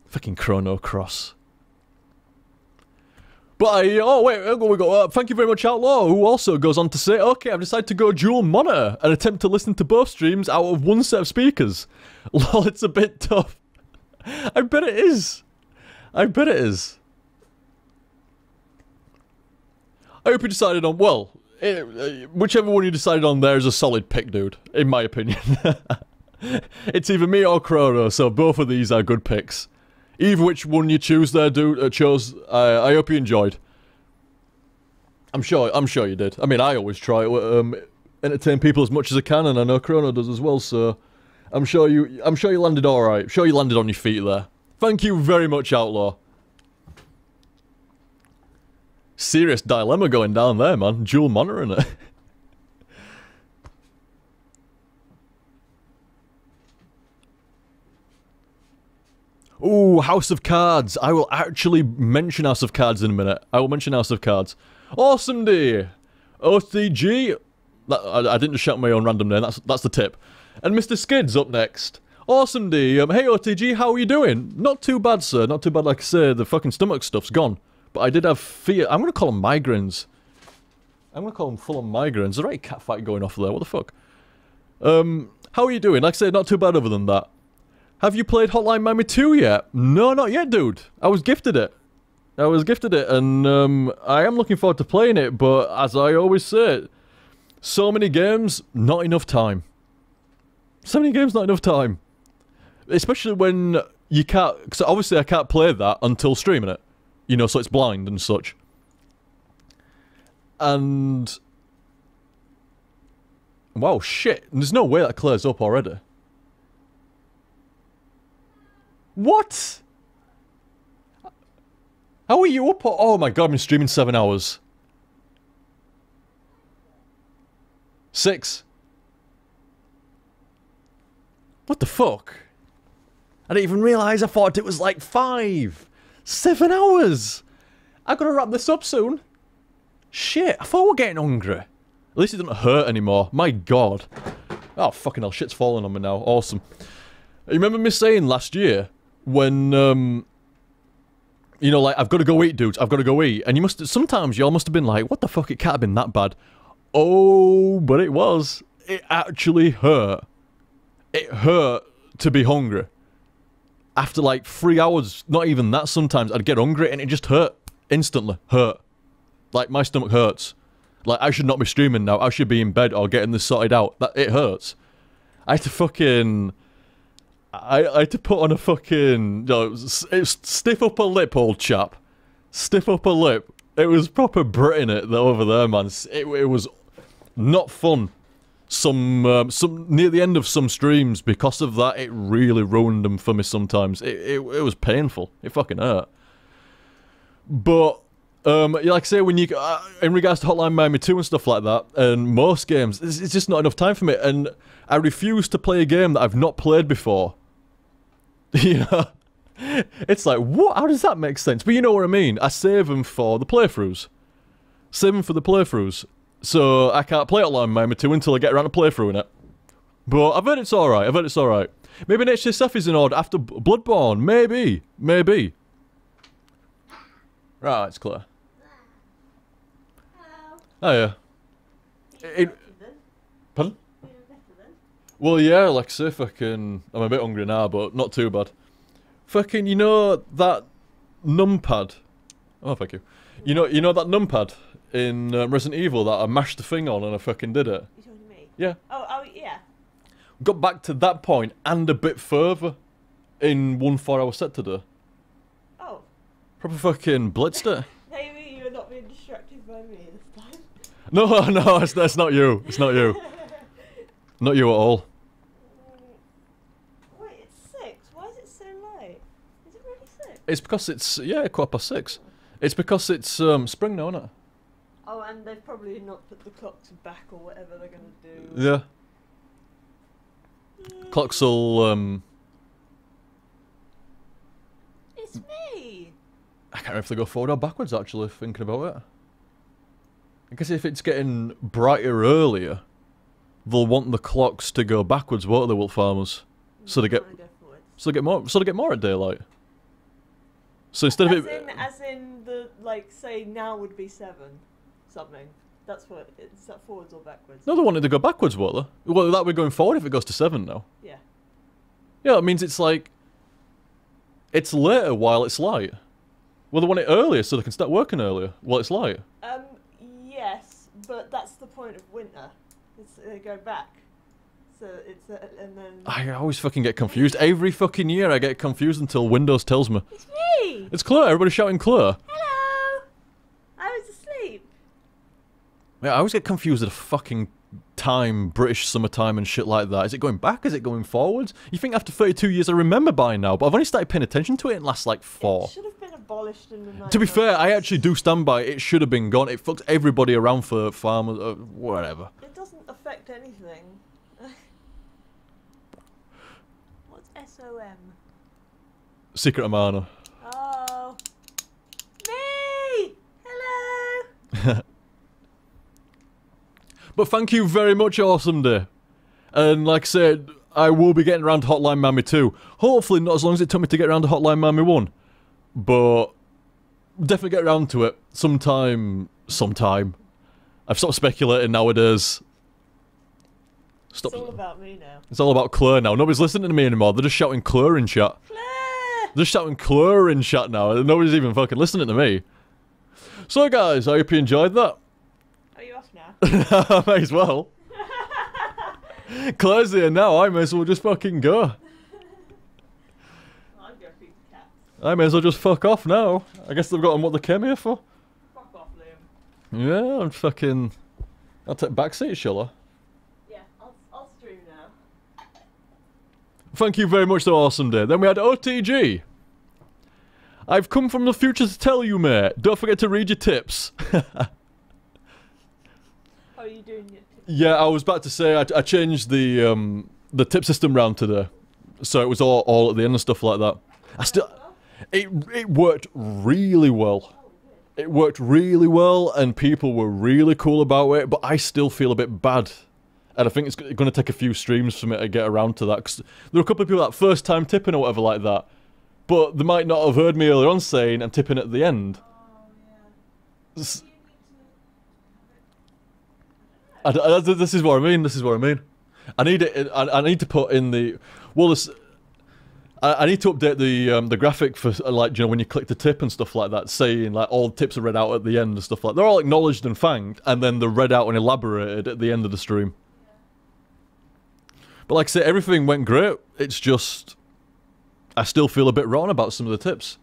A: Fucking Chrono Cross. But oh wait, we got thank you very much, Outlaw, who also goes on to say, okay, I've decided to go dual monitor and attempt to listen to both streams out of one set of speakers. Lol, it's a bit tough. I bet it is. I bet it is. I hope you decided on, well, whichever one you decided on there is a solid pick, dude, in my opinion. It's either me or Chrono, so both of these are good picks. Either which one you choose there, dude, I hope you enjoyed. I'm sure you did. I mean, I always try to entertain people as much as I can, and I know Chrono does as well, so I'm sure you landed alright. I'm sure you landed on your feet there. Thank you very much, Outlaw. Serious dilemma going down there, man. Dual monitoring it. Ooh, House of Cards. I will actually mention House of Cards in a minute. I will mention House of Cards. Awesome day. OTG. I didn't just shout my own random name. That's the tip. And Mr. Skid's up next. Awesome day. Hey OTG, how are you doing? Not too bad, sir. Not too bad. Like I say, the fucking stomach stuff's gone. But I did have fear. I'm gonna call them migraines. I'm gonna call them full of migraines. There's a right cat fight going off there. What the fuck? How are you doing? Like I said, not too bad other than that. Have you played Hotline Miami 2 yet? No, not yet, dude. I was gifted it. And I am looking forward to playing it, but as I always say, so many games, not enough time. So many games, not enough time. Especially when you can't, because obviously I can't play that until streaming it. You know, so it's blind and such. And... wow, shit. There's no way that clears up already. What? How are you up? Oh my god, I've been streaming 7 hours. 6. What the fuck? I didn't even realise. I thought it was like 5. 7 hours. I gotta wrap this up soon. Shit, I thought we were getting hungry. At least it doesn't hurt anymore. My god. Oh, fucking hell, shit's falling on me now. Awesome. You remember me saying last year, when, you know, like, I've got to go eat, dudes, I've got to go eat. And you must, sometimes y'all must have been like, what the fuck, it can't have been that bad. Oh, but it was. It actually hurt. It hurt to be hungry. After like 3 hours, not even that sometimes, I'd get hungry and it just hurt. Instantly. Hurt. Like, my stomach hurts. Like, I should not be streaming now. I should be in bed or getting this sorted out. It hurts. I had to fucking... I had to put on a fucking... No, it's stiff upper lip, old chap. Stiff upper lip. It was proper Britain it over there, man. It was not fun. Some near the end of some streams, because of that, it really ruined them for me sometimes. It was painful. It fucking hurt. But, like I say, when you... in regards to Hotline Miami 2 and stuff like that, and most games, it's just not enough time for me, and I refuse to play a game that I've not played before. You know? It's like, what? How does that make sense? But you know what I mean. I save them for the playthroughs. Save them for the playthroughs. So I can't play Hotline Miami 2 until I get around to playthroughing it. But I've heard it's alright. I've heard it's alright. Maybe an HSF is in order after Bloodborne. Maybe. Maybe. Right, it's clear. Oh, yeah. Pardon? Well, yeah, like I say, fucking... I'm a bit hungry now, but not too bad. Fucking, you know that numpad? Oh, thank you. You know that numpad in Resident Evil that I mashed the thing on and I fucking did it?
B: You talking to me?
A: Yeah.
B: Oh, yeah.
A: Got back to that point and a bit further in 1 4-hour set today.
B: Oh.
A: Proper fucking blitzed it.
B: Maybe you're not being distracted by me this time.
A: No, that's not you. It's not you. Not you at all.
B: Wait, it's 6. Why is it so late? Is it really 6?
A: It's because it's, yeah, 6:15. It's because it's spring now, isn't it?
B: Oh, and they've probably not put the clocks back or whatever they're going to do.
A: Yeah. Clocks will,
B: It's me!
A: I can't remember if they go forward or backwards, actually, thinking about it. I guess if it's getting brighter earlier, they'll want the clocks to go backwards, won't they, Wilt Farmers? So they get... So they get more at daylight. So instead of it...
B: As in the, like, say now would be 7 something. That's what, is that forwards or backwards?
A: No, they wanted to go backwards, what, though? Well, that we're going forward if it goes to 7 now.
B: Yeah.
A: Yeah, that means it's like... It's later while it's light. Well, they want it earlier so they can start working earlier while it's light.
B: Yes, but that's the point of winter. It's, they go back. So it's, and then...
A: I always fucking get confused. Every fucking year I get confused until Windows tells me.
B: It's me!
A: It's Claire, everybody's shouting Claire.
B: Hello! I was asleep.
A: Yeah, I always get confused at a fucking time, British summertime and shit like that. Is it going back? Is it going forwards? You think after 32 years I remember by now, but I've only started paying attention to it in the last, like, 4.
B: It should have been abolished in the 1990s.
A: To be fair, I actually do stand by it. It should have been gone. It fucks everybody around for farmers, whatever.
B: It doesn't affect anything. What's SOM?
A: Secret of Mana.
B: Oh. Me! Hello!
A: But thank you very much, Awesome Day. And like I said, I will be getting around to Hotline Miami 2. Hopefully not as long as it took me to get around to Hotline Miami 1. But definitely get around to it sometime. I've stopped speculating nowadays. Stop.
B: It's all about me now.
A: It's all about Claire now. Nobody's listening to me anymore. They're just shouting Claire in chat.
B: Claire!
A: They're just shouting Claire in chat now. Nobody's even fucking listening to me. So guys, I hope you enjoyed that.
B: Are you off now?
A: I may as well. Claire's here now, I may as well just fucking go.
B: I'll go feed the cats.
A: I may as well just fuck off now. I guess they've gotten what they came here for.
B: Fuck off, Liam.
A: Yeah, I'm fucking... I'll take backseat, shall I?
B: Yeah, I'll stream now.
A: Thank you very much, so Awesome Day. Then we had OTG. I've come from the future to tell you, mate. Don't forget to read your tips.
B: How are you doing it?
A: Yeah, I was about to say I changed the tip system round today, so it was all at the end and stuff like that. It worked really well. It worked really well, and people were really cool about it. But I still feel a bit bad, and I think it's going to take a few streams for me to get around to that. Because there were a couple of people that first time tipping or whatever like that, but they might not have heard me earlier on saying I'm tipping at the end. This is what I mean. This is what I mean. I need it. I need to put in the. Well, I need to update the graphic for like, you know, when you click the tip and stuff like that, saying like all the tips are read out at the end and stuff like that. They're all acknowledged and thanked, and then they're read out and elaborated at the end of the stream. But like I say, everything went great. It's just I still feel a bit rotten about some of the tips,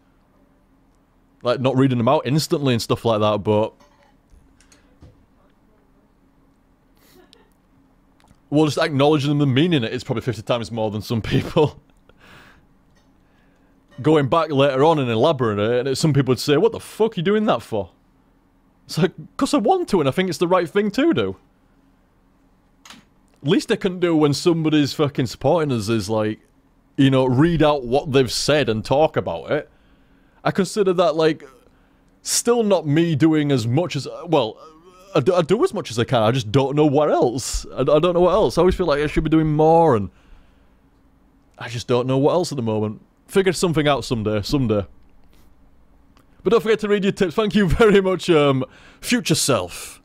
A: like not reading them out instantly and stuff like that. But well, just acknowledging them and meaning it is probably 50 times more than some people. Going back later on and elaborating it, and some people would say, what the fuck are you doing that for? It's like, because I want to, and I think it's the right thing to do. Least I can do when somebody's fucking supporting us is like, you know, read out what they've said and talk about it. I consider that, like, still not me doing as much as, well, I do as much as I can, I just don't know what else. I don't know what else. I always feel like I should be doing more, and I just don't know what else at the moment. Figure something out someday. But don't forget to read your tips. Thank you very much, Future Self.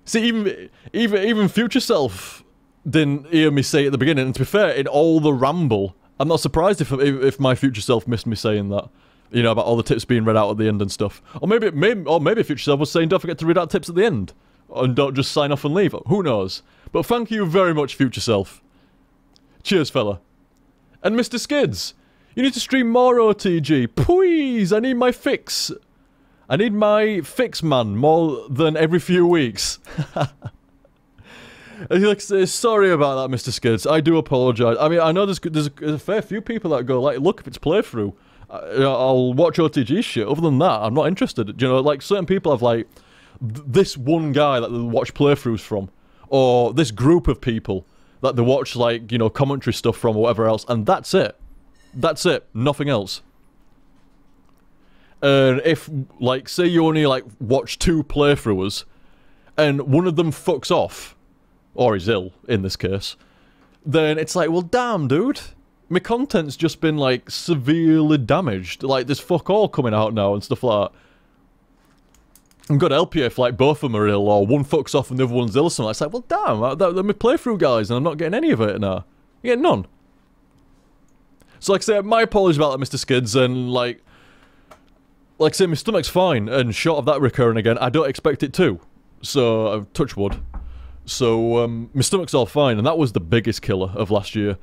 A: See, even Future Self didn't hear me say it at the beginning. And to be fair, in all the ramble, I'm not surprised if my Future Self missed me saying that. You know, about all the tips being read out at the end and stuff. Or maybe Future Self was saying, don't forget to read out tips at the end. And don't just sign off and leave. Who knows? But thank you very much, Future Self. Cheers, fella. And Mr. Skids, you need to stream more OTG. Please, I need my fix. I need my fix, man, more than every few weeks. Sorry about that, Mr. Skids. I do apologise. I mean, I know there's a fair few people that go, like, look, if it's playthrough, I'll watch OTG shit. Other than that, I'm not interested. You know, like, certain people have, like, this one guy that they watch playthroughs from. Or this group of people that they watch, like, you know, commentary stuff from or whatever else. And that's it. That's it. Nothing else. And if, like, say you only, like, watch 2 playthroughs, and one of them fucks off, or is ill, in this case, then it's like, well, damn, dude. my content's just been, like, severely damaged. Like, there's fuck all coming out now and stuff like that. I'm gonna help you if, like, both of them are ill, or one fucks off and the other one's ill or something. It's like, well, damn, they're my playthrough guys, and I'm not getting any of it now. You get none. So, like I say, my apologies about that, Mr. Skids, and, like I say, my stomach's fine, and short of that recurring again, I don't expect it to. So, touch wood. So, my stomach's all fine, and that was the biggest killer of last year.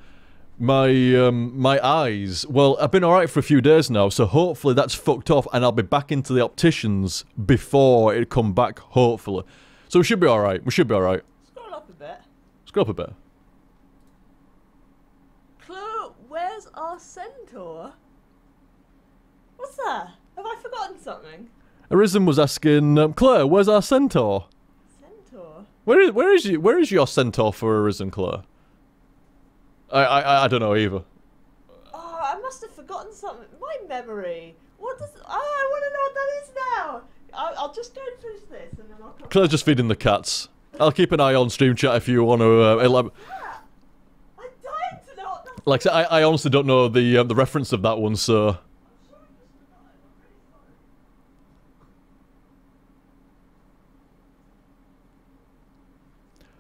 A: My eyes, well, I've been alright for a few days now, so hopefully that's fucked off and I'll be back into the opticians before it come back, hopefully. So we should be alright, we should be alright.
B: Scroll up a bit.
A: Scroll up a bit.
B: Clue, where's our centaur? What's that? Have I forgotten something?
A: Arisen was asking, Claire, where's our centaur?
B: Centaur?
A: Where is your centaur for Arisen, Claire? I don't know either.
B: Oh, I must have forgotten something. My memory. What does? Oh, I want to know what that is now. I'll just go and finish this, and then I'll come.
A: Claire's just feeding the cats. I'll keep an eye on stream chat if you want to.
B: I'm dying to know what that.
A: Like I honestly don't know the reference of that one, so.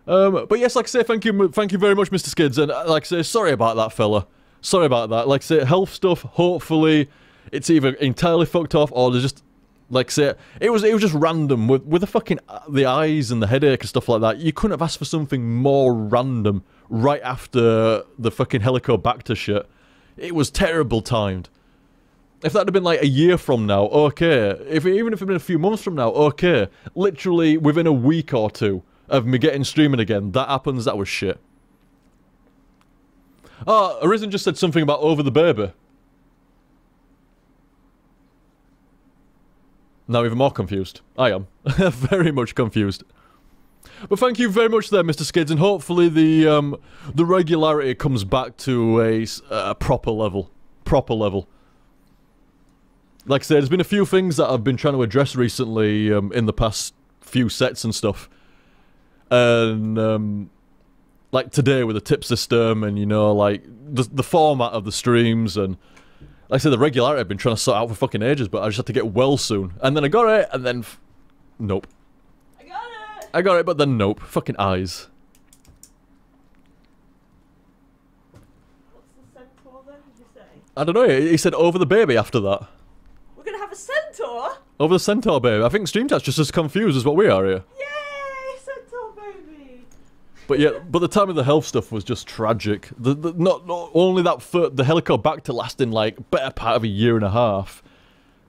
A: But yes, like I say, thank you very much, Mr. Skids, and like I say, sorry about that, fella. Sorry about that. Like I say, health stuff. Hopefully, it's either entirely fucked off or there's just, like I say, it was just random with the fucking the eyes and the headache and stuff like that. You couldn't have asked for something more random right after the fucking Helicobacter shit. It was terrible timed. If that had been like a year from now, okay. Even if it had been a few months from now, okay. Literally within a week or two of me getting streaming again, that happens, that was shit. Oh, Arisen just said something about Over the Baby. Now even more confused. I am. Very much confused. But thank you very much there, Mr. Skids, and hopefully the regularity comes back to a proper level. Proper level. Like I said, there's been a few things that I've been trying to address recently in the past few sets and stuff. And, like today with the tip system and, you know, like, the format of the streams and, like I said, the regularity I've been trying to sort out for fucking ages, but I just had to get well soon. And then I got it, and then, nope. I got it, but then nope. Fucking eyes.
B: What's the centaur then, did you say?
A: I don't know, he said Over the Baby after that.
B: We're gonna have a centaur?
A: Over the Centaur Baby. I think Stream Chat's just as confused as what we are here.
B: Yay, centaur baby!
A: But yeah, but the time of the health stuff was just tragic. Not only that, the Helicobacter lasting like better part of a year and a half.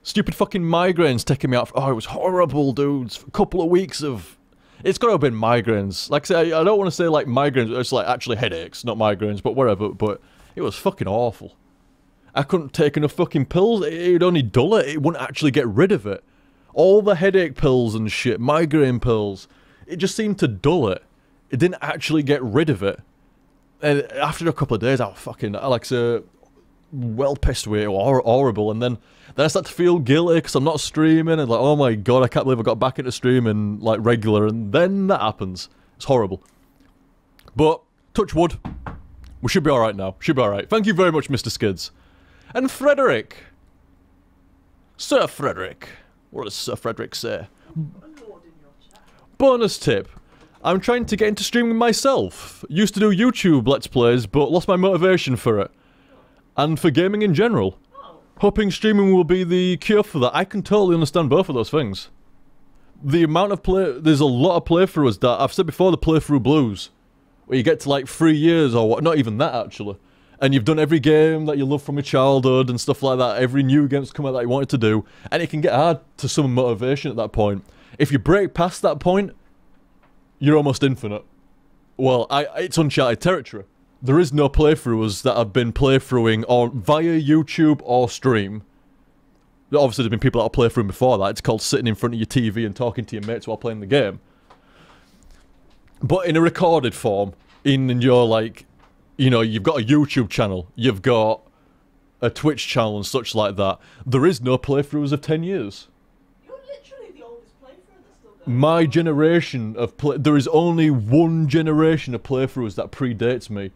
A: Stupid fucking migraines taking me out. Oh, it was horrible, dudes. A couple of weeks of. It's got to have been migraines. Like I say, I don't want to say like migraines. It's like actually headaches, not migraines, but whatever. But it was fucking awful. I couldn't take enough fucking pills. It'd only dull it. It wouldn't actually get rid of it. All the headache pills and shit, migraine pills, it just seemed to dull it. It didn't actually get rid of it. And after a couple of days, I was fucking, like, well pissed with it, or horrible. And then I started to feel guilty because I'm not streaming. And like, oh my god, I can't believe I got back into streaming, like, regular. And then that happens. It's horrible. But, touch wood, we should be alright now. Should be alright. Thank you very much, Mr. Skids. And Frederick. Sir Frederick. What does Sir Frederick say? Bonus tip. I'm trying to get into streaming myself. Used to do YouTube Let's Plays, but lost my motivation for it. And for gaming in general. Hoping streaming will be the cure for that. I can totally understand both of those things. The amount of there's a lot of playthroughs that, I've said before, the playthrough blues. Where you get to like 3 years or what, not even that actually. And you've done every game that you love from your childhood and stuff like that. Every new game's come out that you wanted to do. And it can get hard to summon motivation at that point. If you break past that point, you're almost infinite. Well, it's uncharted territory. There is no playthroughs that have been playthroughing or via YouTube or stream. Obviously, there's been people that have playthrough before that. It's called sitting in front of your TV and talking to your mates while playing the game. But in a recorded form, in your, like, you know, you've got a YouTube channel, you've got a Twitch channel and such like that. There is no playthroughs of 10 years.
B: You're literally the oldest playthrough that's still going.
A: My generation of there is only one generation of playthroughs that predates me.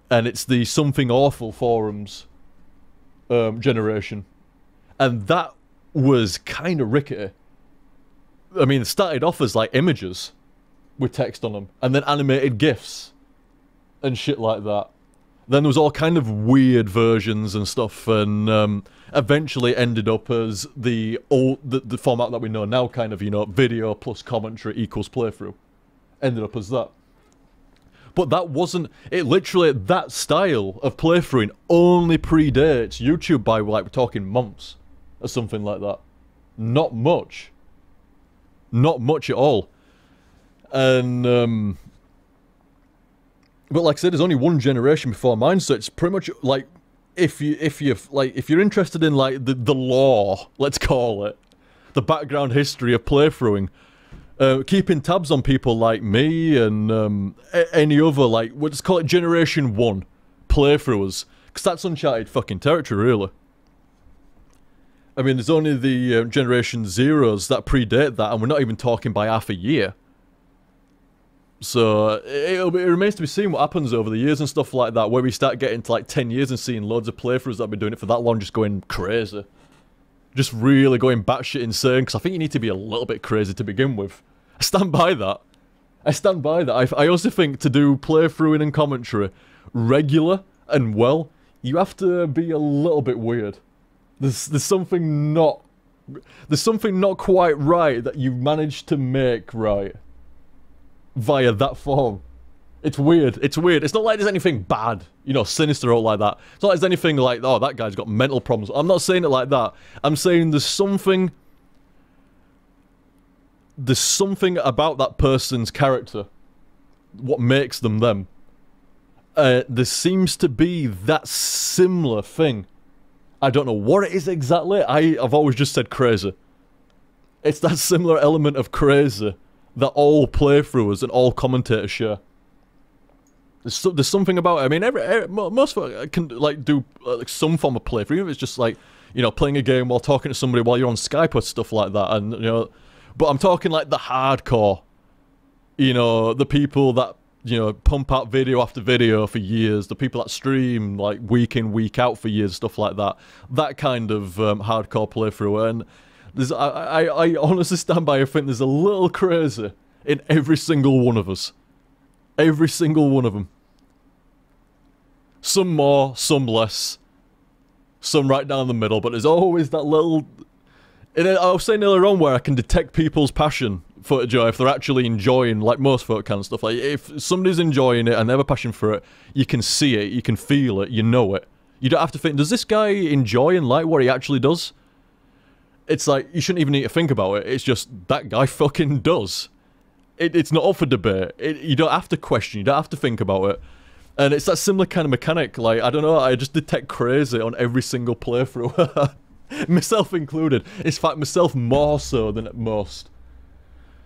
A: and it's the Something Awful forums generation. And that was kind of rickety. I mean, it started off as like images with text on them, and then animated GIFs and shit like that. Then there was all kind of weird versions and stuff, and eventually ended up as the format that we know now, kind of, you know, video plus commentary equals playthrough. Ended up as that. But that wasn't... It literally, that style of playthroughing only predates YouTube by, like, we're talking months or something like that. Not much. Not much at all. And, but like I said, there's only one generation before mine, so it's pretty much like if you're interested in like the lore, let's call it, the background history of playthroughing, keeping tabs on people like me and any other, like, let's call it Generation 1 playthroughers, because that's uncharted fucking territory, really. I mean, there's only the Generation Zeros that predate that, and we're not even talking by half a year. So, it remains to be seen what happens over the years and stuff like that, where we start getting to like 10 years and seeing loads of playthroughs that have been doing it for that long just going crazy. Just really going batshit insane, because I think you need to be a little bit crazy to begin with. I stand by that. I stand by that. I also think to do playthroughing and commentary regular and well, you have to be a little bit weird. There's something not quite right that you've managed to make right via that form. It's weird. It's weird. It's not like there's anything bad, you know, sinister or like that. It's not like there's anything like, oh, that guy's got mental problems. I'm not saying it like that. I'm saying there's something about that person's character, what makes them them. There seems to be that similar thing. I don't know what it is exactly. I've always just said crazy. It's that similar element of crazy that all playthroughers and all commentators share. There's something about it. I mean, most of it can like do like some form of playthrough. Even if it's just like, you know, playing a game while talking to somebody while you're on Skype or stuff like that. And you know, but I'm talking like the hardcore. You know, the people that, you know, pump out video after video for years. The people that stream like week in, week out for years, stuff like that. That kind of hardcore playthrough. And I honestly stand by. I think there's a little crazy in every single one of us. Every single one of them. Some more, some less. Some right down the middle. But there's always that little... I was saying earlier on where I can detect people's passion for joy if they're actually enjoying, like most folk kind of stuff. Like if somebody's enjoying it and they have a passion for it, you can see it, you can feel it, you know it. You don't have to think, does this guy enjoy and like what he actually does? It's like, you shouldn't even need to think about it. It's just, that guy fucking does. It's not up for debate. You don't have to question, you don't have to think about it. And it's that similar kind of mechanic, like, I don't know, I just detect crazy on every single playthrough. Myself included. In fact, myself more so than at most.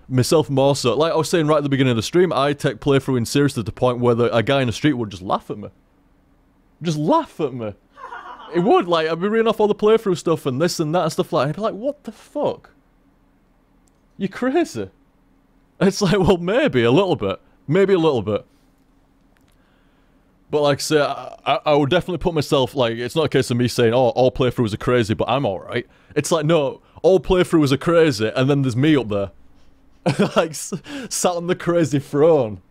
A: Myself more so. Like I was saying right at the beginning of the stream, I take playthroughing seriously to the point where a guy in the street would just laugh at me. Just laugh at me. It would, like, I'd be reading off all the playthrough stuff and this and that and stuff like that. I'd be like, what the fuck? You crazy? It's like, well, maybe a little bit. Maybe a little bit. But like I say, I would definitely put myself, like, it's not a case of me saying, oh, all playthroughs are crazy, but I'm alright. It's like, no, all playthroughs are crazy, and then there's me up there. Like, sat on the crazy throne.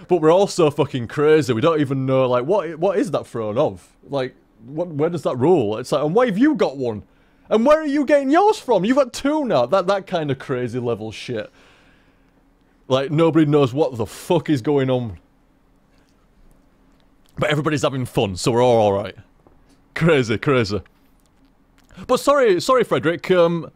A: But we're all so fucking crazy, we don't even know, like, what is that throne of? Like, where does that rule? It's like, and why have you got one? And where are you getting yours from? You've got two now. That kind of crazy level shit. Like, nobody knows what the fuck is going on. But everybody's having fun, so we're all alright. Crazy, crazy. But sorry, Frederick, you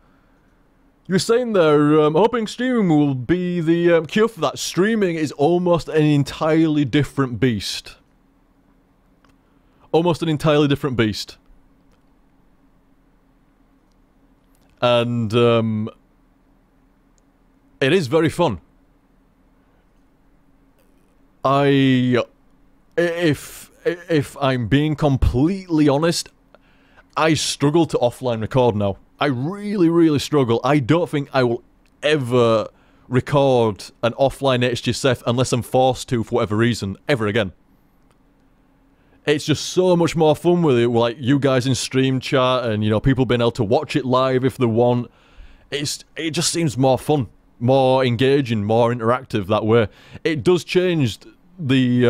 A: were saying there, hoping streaming will be the cure for that. Streaming is almost an entirely different beast. Almost an entirely different beast. And, it is very fun. If I'm being completely honest, I struggle to offline record now. I really, really struggle. I don't think I will ever record an offline HGSF unless I'm forced to for whatever reason, ever again. It's just so much more fun with it, like you guys in stream chat and, you know, people being able to watch it live if they want. It just seems more fun, more engaging, more interactive that way. It does change the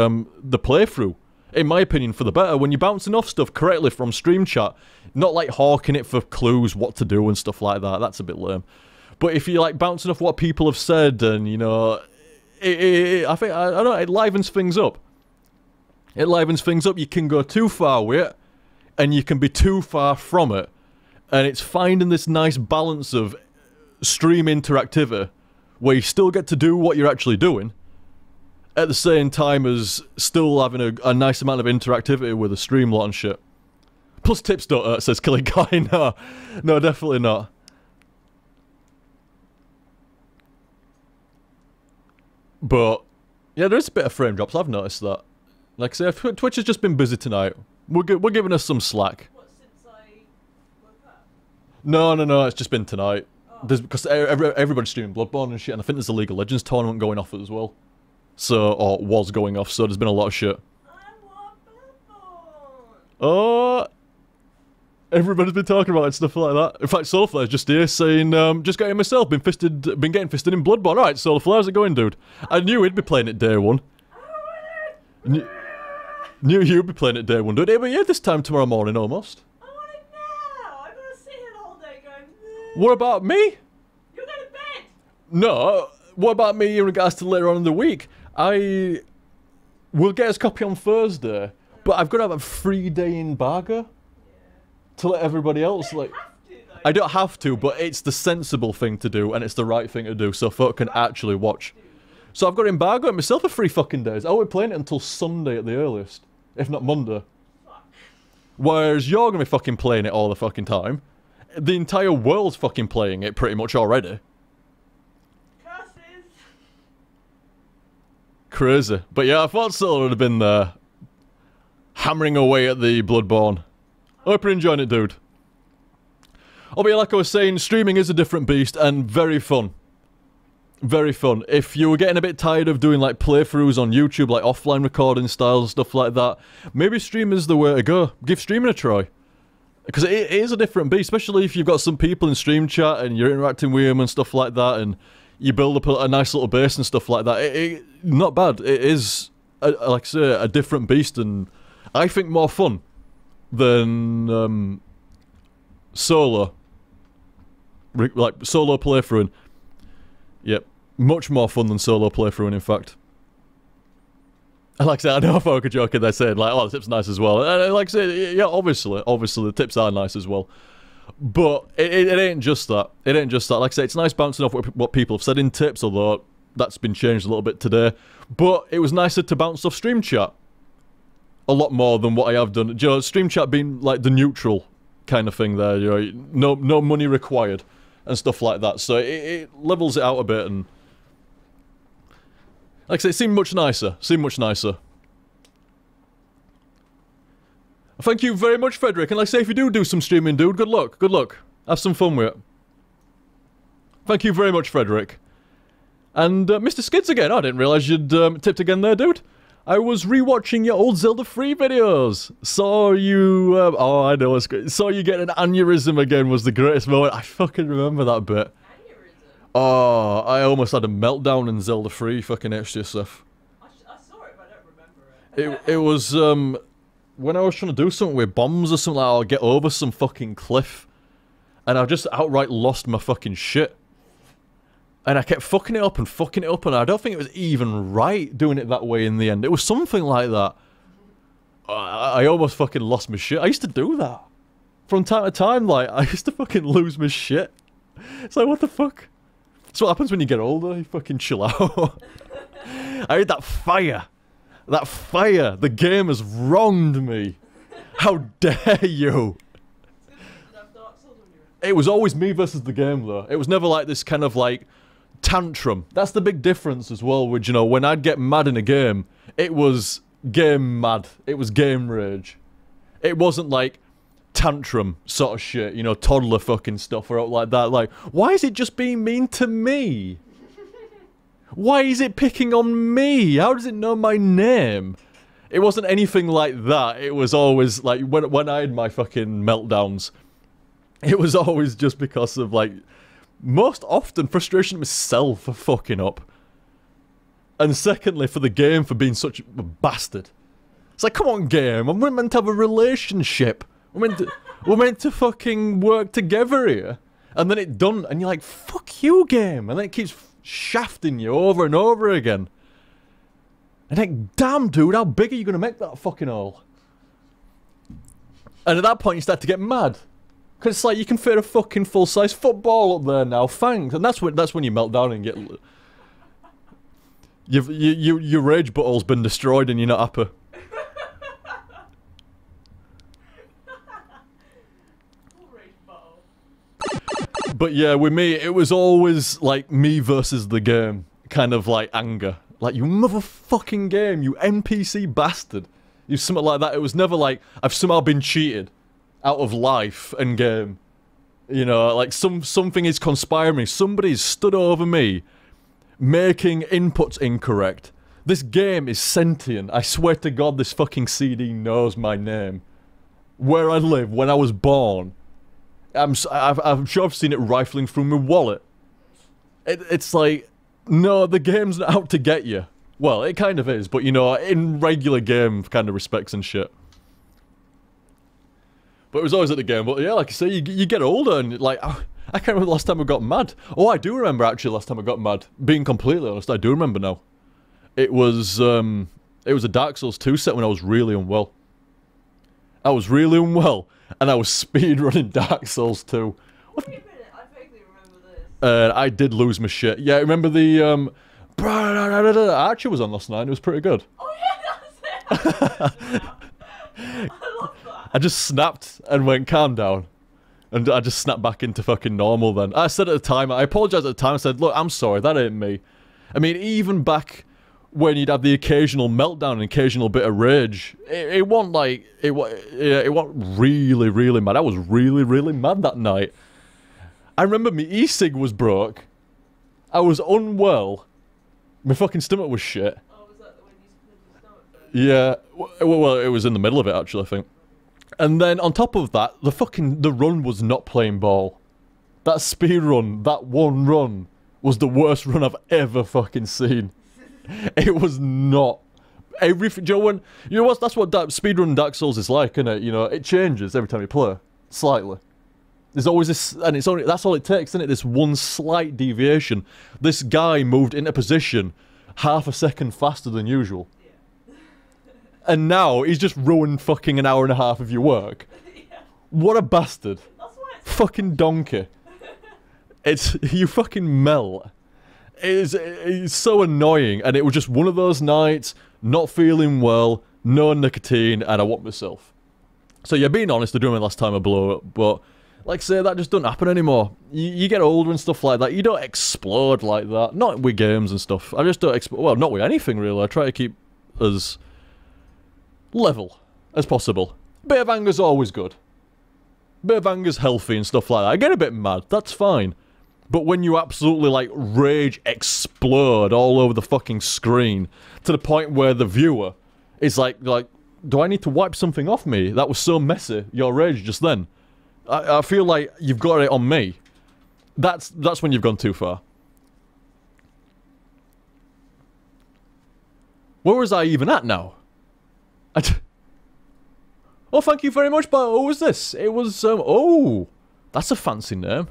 A: playthrough, in my opinion, for the better. When you're bouncing off stuff correctly from stream chat, not like hawking it for clues, what to do and stuff like that, that's a bit lame. But if you're like bouncing off what people have said and, you know, I don't know, it livens things up. It livens things up. You can go too far with it, and you can be too far from it. And it's finding this nice balance of stream interactivity, where you still get to do what you're actually doing, at the same time as still having a nice amount of interactivity with a stream lot and shit. Plus tips don't hurt, says Killing Guy. No, definitely not. But, yeah, there is a bit of frame drops, I've noticed that. Like I say, Twitch has just been busy tonight. We're giving us some slack.
B: What, since I woke up?
A: No, it's just been tonight. Oh. Because everybody's streaming Bloodborne and shit, and I think there's a League of Legends tournament going off as well. So, or was going off, so there's been a lot of shit.
B: I want Bloodborne!
A: Oh! Everybody's been talking about it and stuff like that. In fact, Solarflare's just here saying, just getting myself, been getting fisted in Bloodborne. Alright, Solarflare, how's it going, dude? I knew he'd be playing it day one. Knew you'd be playing it day one, dude. But yeah, this time tomorrow morning, almost.
B: I want it now! I'm gonna sit here the whole day going,
A: What about me?
B: You're going to bed!
A: No, what about me in regards to later on in the week? I will get his copy on Thursday, but I've got to have a 3-day embargo to let everybody else, like... I don't have to, but it's the sensible thing to do, and it's the right thing to do, so folk can actually watch. So I've got embargo it myself for 3 fucking days. I won't be playing it until Sunday at the earliest, if not Monday. Whereas you're gonna be fucking playing it all the fucking time. The entire world's fucking playing it pretty much already.
B: Curses!
A: Crazy. But yeah, I thought Solar would have been there, hammering away at the Bloodborne. I hope you're enjoying it, dude. Oh, but yeah, like I was saying, streaming is a different beast and very fun. Very fun. If you were getting a bit tired of doing like playthroughs on YouTube, like offline recording styles and stuff like that, maybe stream is the way to go. Give streaming a try. Because it is a different beast, especially if you've got some people in stream chat and you're interacting with them and stuff like that, and you build up a nice little base and stuff like that. Not bad. It is, like I say, a different beast, and I think more fun than solo. Like solo playthroughing. Yep. Much more fun than solo playthroughing, in fact. And like I said, I know folk are joking, they're saying, like, oh, the tip's nice as well. And like I said, yeah, obviously, the tips are nice as well. But it ain't just that. It ain't just that. Like I say, it's nice bouncing off what people have said in tips, although that's been changed a little bit today. But it was nicer to bounce off stream chat. A lot more than what I have done. You know, stream chat being, like, the neutral kind of thing there, you know, no money required. And stuff like that, so it levels it out a bit, and like I say, it seemed much nicer. Thank you very much, Frederick, and like I say, if you do some streaming, dude, good luck. Have some fun with it. Thank you very much, Frederick. And Mr. Skids again, I didn't realise you'd tipped again there, dude. I was rewatching your old Zelda 3 videos. Saw you, oh, I know it's great. Saw you get an aneurysm again was the greatest moment. I fucking remember that bit. Aneurysm? Oh, I almost had a meltdown in Zelda 3 fucking HTSF.
B: I saw it, but I don't remember it.
A: It was, when I was trying to do something with bombs or something, like, I'll get over some fucking cliff. And I just outright lost my fucking shit. And I kept fucking it up, and I don't think it was even right doing it that way in the end. It was something like that. I almost fucking lost my shit. I used to do that. From time to time, like, I used to fucking lose my shit. It's like, what the fuck? That's what happens when you get older, you fucking chill out. I had that fire. That fire. The game has wronged me. How dare you? It was always me versus the game, though. It was never like this kind of, like, tantrum. That's the big difference as well, with, you know, when I'd get mad in a game, it was game mad. It was game rage. It wasn't like tantrum sort of shit, you know, toddler fucking stuff or like that. Like, why is it just being mean to me? Why is it picking on me? How does it know my name? It wasn't anything like that. It was always, like, when I had my fucking meltdowns, it was always just because of, like, most often frustration with myself for fucking up. And secondly, for the game for being such a bastard. It's like, come on, game. We're meant to have a relationship. We're meant to fucking work together here. And then it done, and you're like, fuck you, game. And then it keeps shafting you over and over again. And like, damn, dude, how big are you going to make that fucking hole? And at that point, you start to get mad. Because it's like, you can fit a fucking full-size football up there now, thanks. And that's when you melt down and get... Your rage butthole's been destroyed and you're not happy. But yeah, with me, it was always like me versus the game. Kind of like anger. Like, you motherfucking game, you NPC bastard. You something like that. It was never like, I've somehow been cheated out of life and game. You know, like something is conspiring me. Somebody's stood over me, making inputs incorrect. This game is sentient. I swear to God, this fucking CD knows my name. Where I live, when I was born. I'm sure I've seen it rifling through my wallet. It's like, no, the game's not out to get you. Well, it kind of is, but you know, in regular game kind of respects and shit. But it was always at the game. But yeah, like I say, you get older and like, I can't remember the last time I got mad. Oh, I do remember actually last time I got mad. Being completely honest, I do remember now. It was a Dark Souls 2 set when I was really unwell. I was really unwell, and I was speedrunning Dark Souls 2.
B: Wait a minute, I vaguely remember this.
A: I did lose my shit. Yeah, remember the, Archer was on last night, and it was pretty good.
B: Oh yeah, that's it! I love that.
A: I just snapped and went, calm down. And I just snapped back into fucking normal then. I said at the time, I apologised at the time, I said, look, I'm sorry, that ain't me. I mean, even back when you'd have the occasional meltdown and occasional bit of rage, it wasn't like, it wasn't really, really mad. I was really, really mad that night. I remember my e-cig was broke. I was unwell. My fucking stomach was shit.
B: Oh, was that when you split your stomach then?
A: Yeah, well, it was in the middle of it actually, I think. And then on top of that, the run was not playing ball. That speed run, that one run, was the worst run I've ever fucking seen. It was not. Everything, you know what? That's what speedrun Dark Souls is like, isn't it? You know, it changes every time you play, slightly. There's always this, and it's only that's all it takes, isn't it? This one slight deviation. This guy moved into position half a second faster than usual. Yeah. And now he's just ruined fucking an hour and a half of your work. Yeah. What a bastard.
B: That's why it's
A: fucking donkey. It's, you fucking melt. It's so annoying, and it was just one of those nights, not feeling well, no nicotine, and I want myself. So yeah, being honest, I do remember last time I blew up, but like I say, that just doesn't happen anymore. You get older and stuff like that, you don't explode like that. Not with games and stuff. I just don't explode, well, not with anything really. I try to keep as level as possible. Bit of anger's always good. Bit of anger's healthy and stuff like that. I get a bit mad, that's fine. But when you absolutely, like, rage explode all over the fucking screen, to the point where the viewer is like, do I need to wipe something off me? That was so messy, your rage just then. I feel like you've got it on me. That's when you've gone too far. Where was I even at now? Oh, thank you very much, but what was this? It was, oh, that's a fancy name.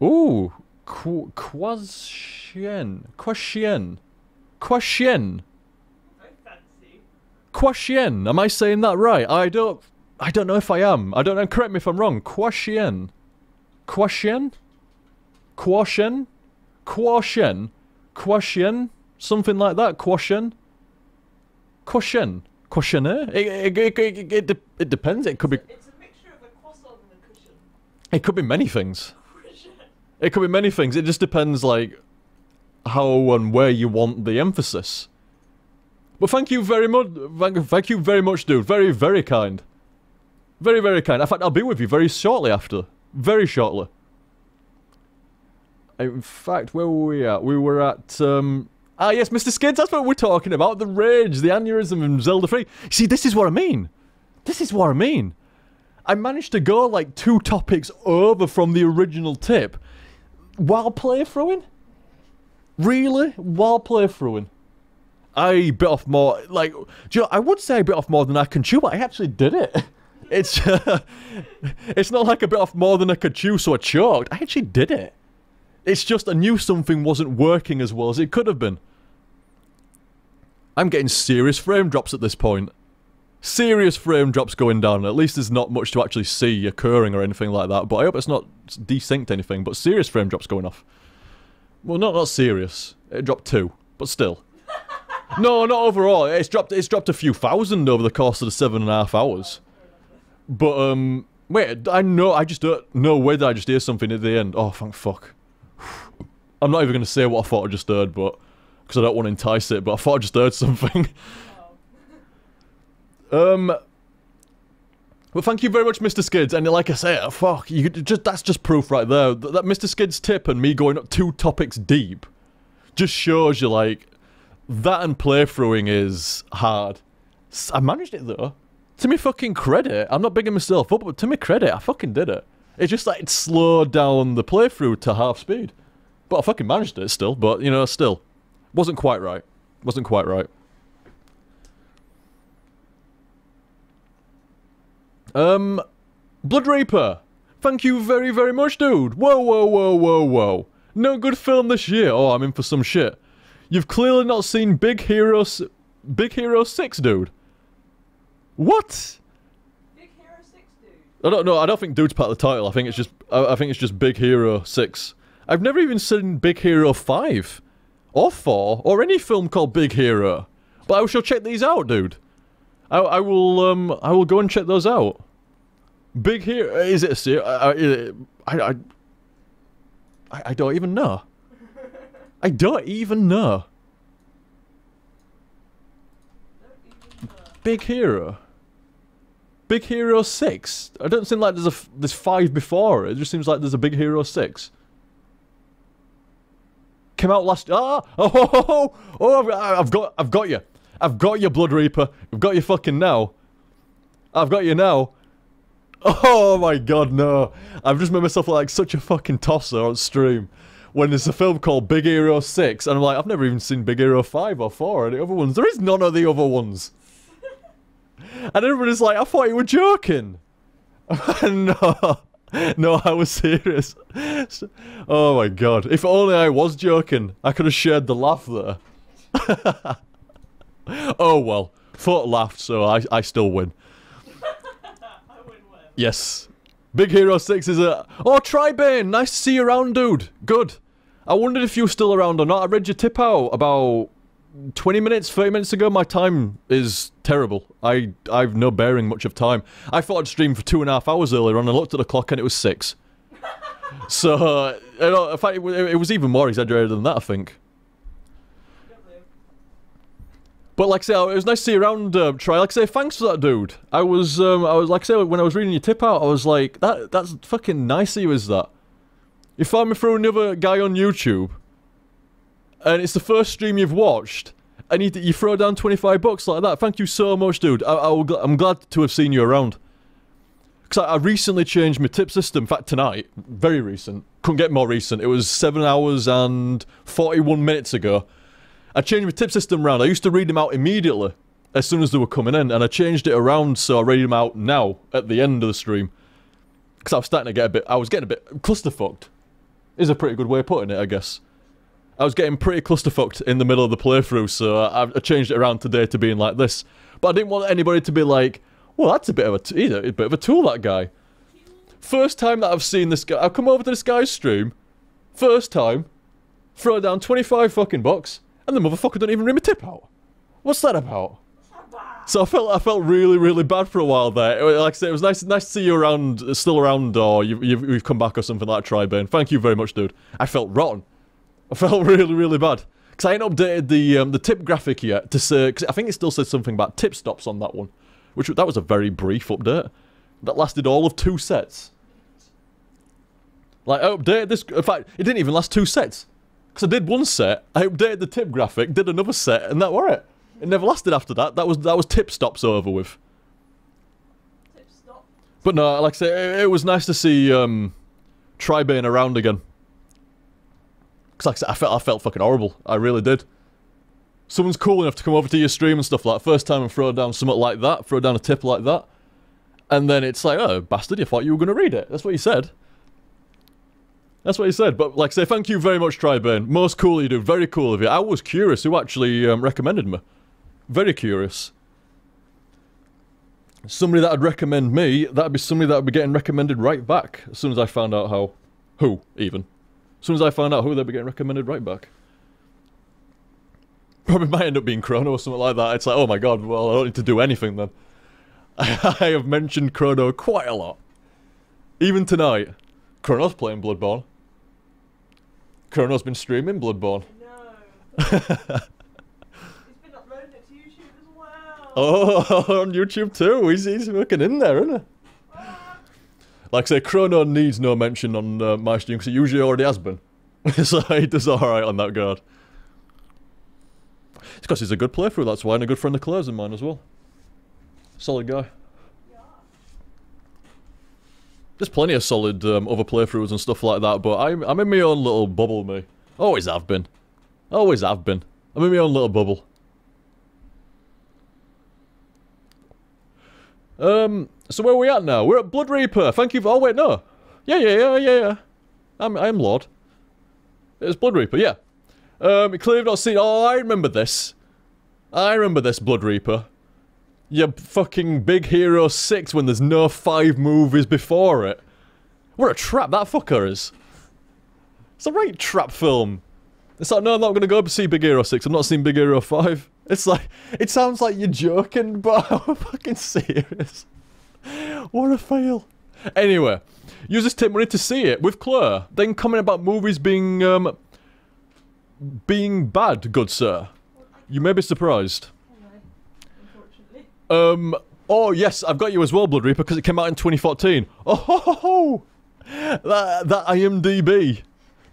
A: Ooh, Quasien. Very
B: fancy.
A: Quasien. Am I saying that right? I don't know if I am. I don't know. Correct me if I'm wrong. Quasien. Something like that. Quasien. It depends. It could be.
B: It's a mixture of a croissant and a cushion.
A: It could be many things. It could be many things. It just depends, like, how and where you want the emphasis. But thank you very much. Thank you very much, dude. Very, very kind. Very, very kind. In fact, I'll be with you very shortly after. Very shortly. In fact, where were we at? We were at, Ah, yes, Mr. Skids, that's what we're talking about. The rage, the aneurysm in Zelda 3. See, this is what I mean. This is what I mean. I managed to go like 2 topics over from the original tip while playthroughing. Really? While playthroughing. I bit off more, like, do you know, I would say I bit off more than I can chew, but I actually did it. It's, it's not like I bit off more than I could chew, so I choked. I actually did it. It's just I knew something wasn't working as well as it could have been. I'm getting serious frame drops at this point. Serious frame drops going down. At least there's not much to actually see occurring or anything like that, but I hope it's not desynced anything, but serious frame drops going off. Well, not serious. It dropped 2, but still. No, not overall. It's dropped a few thousand over the course of the 7.5 hours. But, wait, I just don't know whether I just hear something at the end. Oh, thank fuck. I'm not even going to say what I thought I just heard, but, because I don't want to entice it, but I thought I just heard something. Well, thank you very much, Mr. Skids, and like I say, fuck, that's just proof right there. That Mr. Skids tip and me going up 2 topics deep just shows you, like, that and playthroughing is hard. I managed it, though. To me fucking credit, I'm not bigging myself up, but to me credit, I fucking did it. It just, like, it slowed down the playthrough to half speed. But I fucking managed it still, but, you know, still. Wasn't quite right. Wasn't quite right. Blood Reaper. Thank you very, very much, dude. Whoa, whoa, whoa, whoa, whoa. No good film this year. Oh, I'm in for some shit. You've clearly not seen Big Hero 6, dude. What?
B: Big Hero 6, dude.
A: I don't know. I don't think dude's part of the title. I think it's just. I think it's just Big Hero 6. I've never even seen Big Hero 5, or 4, or any film called Big Hero. But I shall check these out, dude. I will go and check those out. Big Hero. Is it a series? I don't even know. I don't even know. Big Hero. Big Hero 6. I don't seem like there's 5 before it. It just seems like there's a Big Hero 6. Came out last. I've got you. I've got you, Blood Reaper. I've got you fucking now. I've got you now. Oh my god, no. I've just made myself look like such a fucking tosser on stream. When there's a film called Big Hero 6, and I'm like, I've never even seen Big Hero 5 or 4 or the other ones. There is none of the other ones. And everybody's like, I thought you were joking. No. No, I was serious. Oh my god. If only I was joking, I could have shared the laugh there. Oh well. Thought laughed, so I still win.
B: I win.
A: Yes. Big Hero 6 is a... Oh, Tribane! Nice to see you around, dude. Good. I wondered if you were still around or not. I read your tip out about 20 minutes, 30 minutes ago. My time is terrible. I've no bearing much of time. I thought I'd stream for 2.5 hours earlier on. I looked at the clock and it was 6. So, you know, in fact, it was even more exaggerated than that, I think. But like I say, it was nice to see you around, Try. Like I say, thanks for that, dude. I was like I say, when I was reading your tip out, I was like, that's fucking nice of you, is that? You found me through another guy on YouTube, and it's the first stream you've watched, and you throw down 25 bucks like that. Thank you so much, dude. I'm glad to have seen you around. Because I recently changed my tip system, in fact tonight, very recent, couldn't get more recent, it was 7 hours and 41 minutes ago. I changed my tip system around. I used to read them out immediately, as soon as they were coming in, and I changed it around so I read them out now, at the end of the stream. Because I was starting to get I was getting a bit clusterfucked. Is a pretty good way of putting it, I guess. I was getting pretty clusterfucked in the middle of the playthrough, so I changed it around today to being like this. But I didn't want anybody to be like, well, that's a bit of a tool, that guy. First time that I've seen this guy, I've come over to this guy's stream, first time, throw down 25 fucking bucks, and the motherfucker don't even read my tip out. What's that about? So I felt really, really bad for a while there. Like I said, it was nice to see you around, still around, or you've come back or something like that, Tribane. Thank you very much, dude. I felt rotten. I felt really, really bad. Because I ain't updated the tip graphic yet to say, because I think it still said something about tip stops on that one. That was a very brief update. That lasted all of 2 sets. Like, I updated this, in fact, it didn't even last 2 sets. Because I did one set, I updated the tip graphic, did another set, and that were it. It never lasted after that. That was tip stops over with.
B: Tip stop.
A: But no, like I say, it was nice to see Tribane around again. Because like I said, I felt fucking horrible. I really did. Someone's cool enough to come over to your stream and stuff like that. First time and throw down something like that, throw down a tip like that. And then it's like, oh, bastard, you thought you were going to read it. That's what you said. That's what he said, but like I say, thank you very much, Tribane. Most cool you do, very cool of you. I was curious who actually recommended me. Very curious. Somebody that would recommend me, that'd be somebody that would be getting recommended right back. As soon as I found out how. Who, even. As soon as I found out who, they'd be getting recommended right back. Probably might end up being Chrono or something like that. It's like, oh my god, well, I don't need to do anything then. I have mentioned Chrono quite a lot. Even tonight. Chrono's playing Bloodborne. Chrono's been streaming Bloodborne.
B: No. He's been uploading it to YouTube as well.
A: Oh, on YouTube too. He's working in there, isn't he? Like I say, Chrono needs no mention on my stream because he usually already has been. So he does alright on that guard. It's because he's a good playthrough, that's why, and a good friend of Claire's in mine as well. Solid guy. There's plenty of solid other playthroughs and stuff like that, but I'm in my own little bubble, me. Always have been. Always have been. I'm in my own little bubble. So where are we at now? We're at Blood Reaper. Thank you for... Oh, wait, no. Yeah. I'm Lord. It's Blood Reaper, yeah. Clearly have not seen... Oh, I remember this. I remember this, Blood Reaper. You fucking Big Hero 6 when there's no 5 movies before it. What a trap that fucker is. It's a right trap film. It's like, no, I'm not gonna go see Big Hero 6, I'm not seeing Big Hero 5. It's like, it sounds like you're joking, but I'm fucking serious. What a fail. Anyway, use this tip money to see it with Claire. Then comment about movies being bad, good sir. You may be surprised. Oh yes, I've got you as well, Blood Reaper, because it came out in 2014. Oh ho ho ho! That IMDb.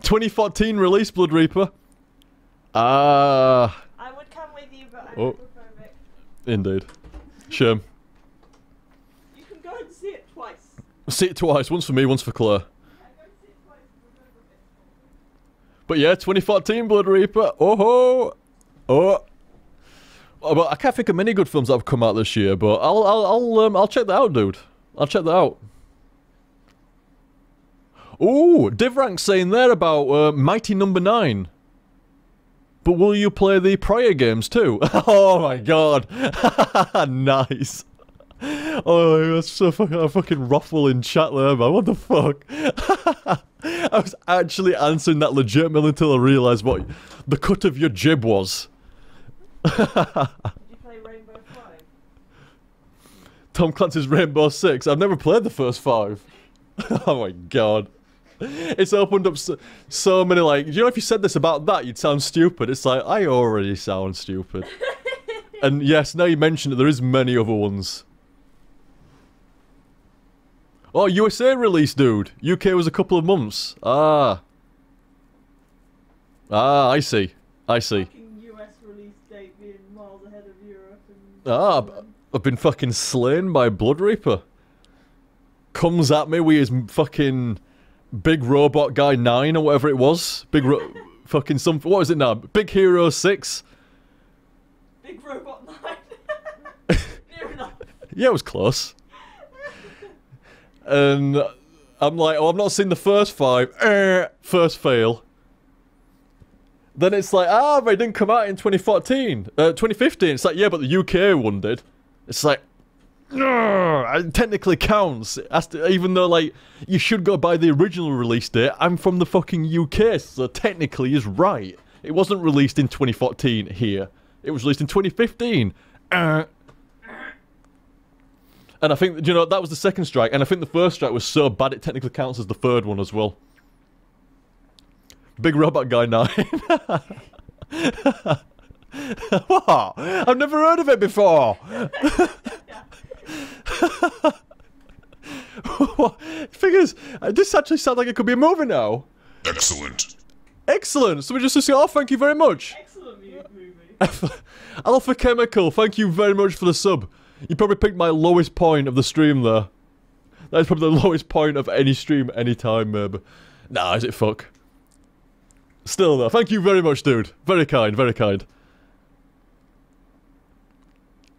A: 2014 release, Blood Reaper.
B: I would come with you, but I'm homophobic.
A: Indeed. Shame.
B: You can go and see it twice.
A: See it twice, once for me, once for Claire.
B: Yeah, go see it twice and remember it.
A: But yeah, 2014 Blood Reaper. Oh ho! Oh. But I can't think of many good films that have come out this year, but I'll check that out, dude. I'll check that out. Ooh, Divrank's saying there about Mighty Number 9. But will you play the prior games too? Oh my god. Nice. Oh, that's so fucking ruffle in chat there, man. What the fuck? I was actually answering that legitimately until I realised what the cut of your jib was.
B: Did you play Rainbow 5?
A: Tom Clancy's Rainbow 6. I've never played the first 5. Oh my god. It's opened up so many, like, you know, if you said this about that, you'd sound stupid. It's like, I already sound stupid. And yes, now you mention it, there is many other ones. Oh, USA release, dude. UK was a couple of months. Ah, I see. I see. Ah, I've been fucking slain by Blood Reaper. Comes at me with his fucking big robot guy 9 or whatever it was. Fucking something. What is it now? Big Hero 6?
B: Big Robot 9. Near enough.
A: Yeah, it was close. And I'm like, oh, I've not seen the first 5. First fail. Then it's like, but it didn't come out in 2014. 2015. It's like, yeah, but the UK one did. It's like, it technically counts. Even though, like, you should go by the original release date. I'm from the fucking UK, so technically is right. It wasn't released in 2014 here. It was released in 2015. And I think, you know, that was the second strike. And I think the first strike was so bad it technically counts as the third one as well. Big Robot Guy 9. What? I've never heard of it before. What? Figures, this actually sounds like it could be a movie now.
C: Excellent.
A: Excellent. Somebody just to say, oh, thank you very much.
B: Excellent movie.
A: Alpha Chemical, thank you very much for the sub. You probably picked my lowest point of the stream there. That is probably the lowest point of any stream, any time, maybe. Nah, is it fuck? Still though, thank you very much, dude. Very kind, very kind.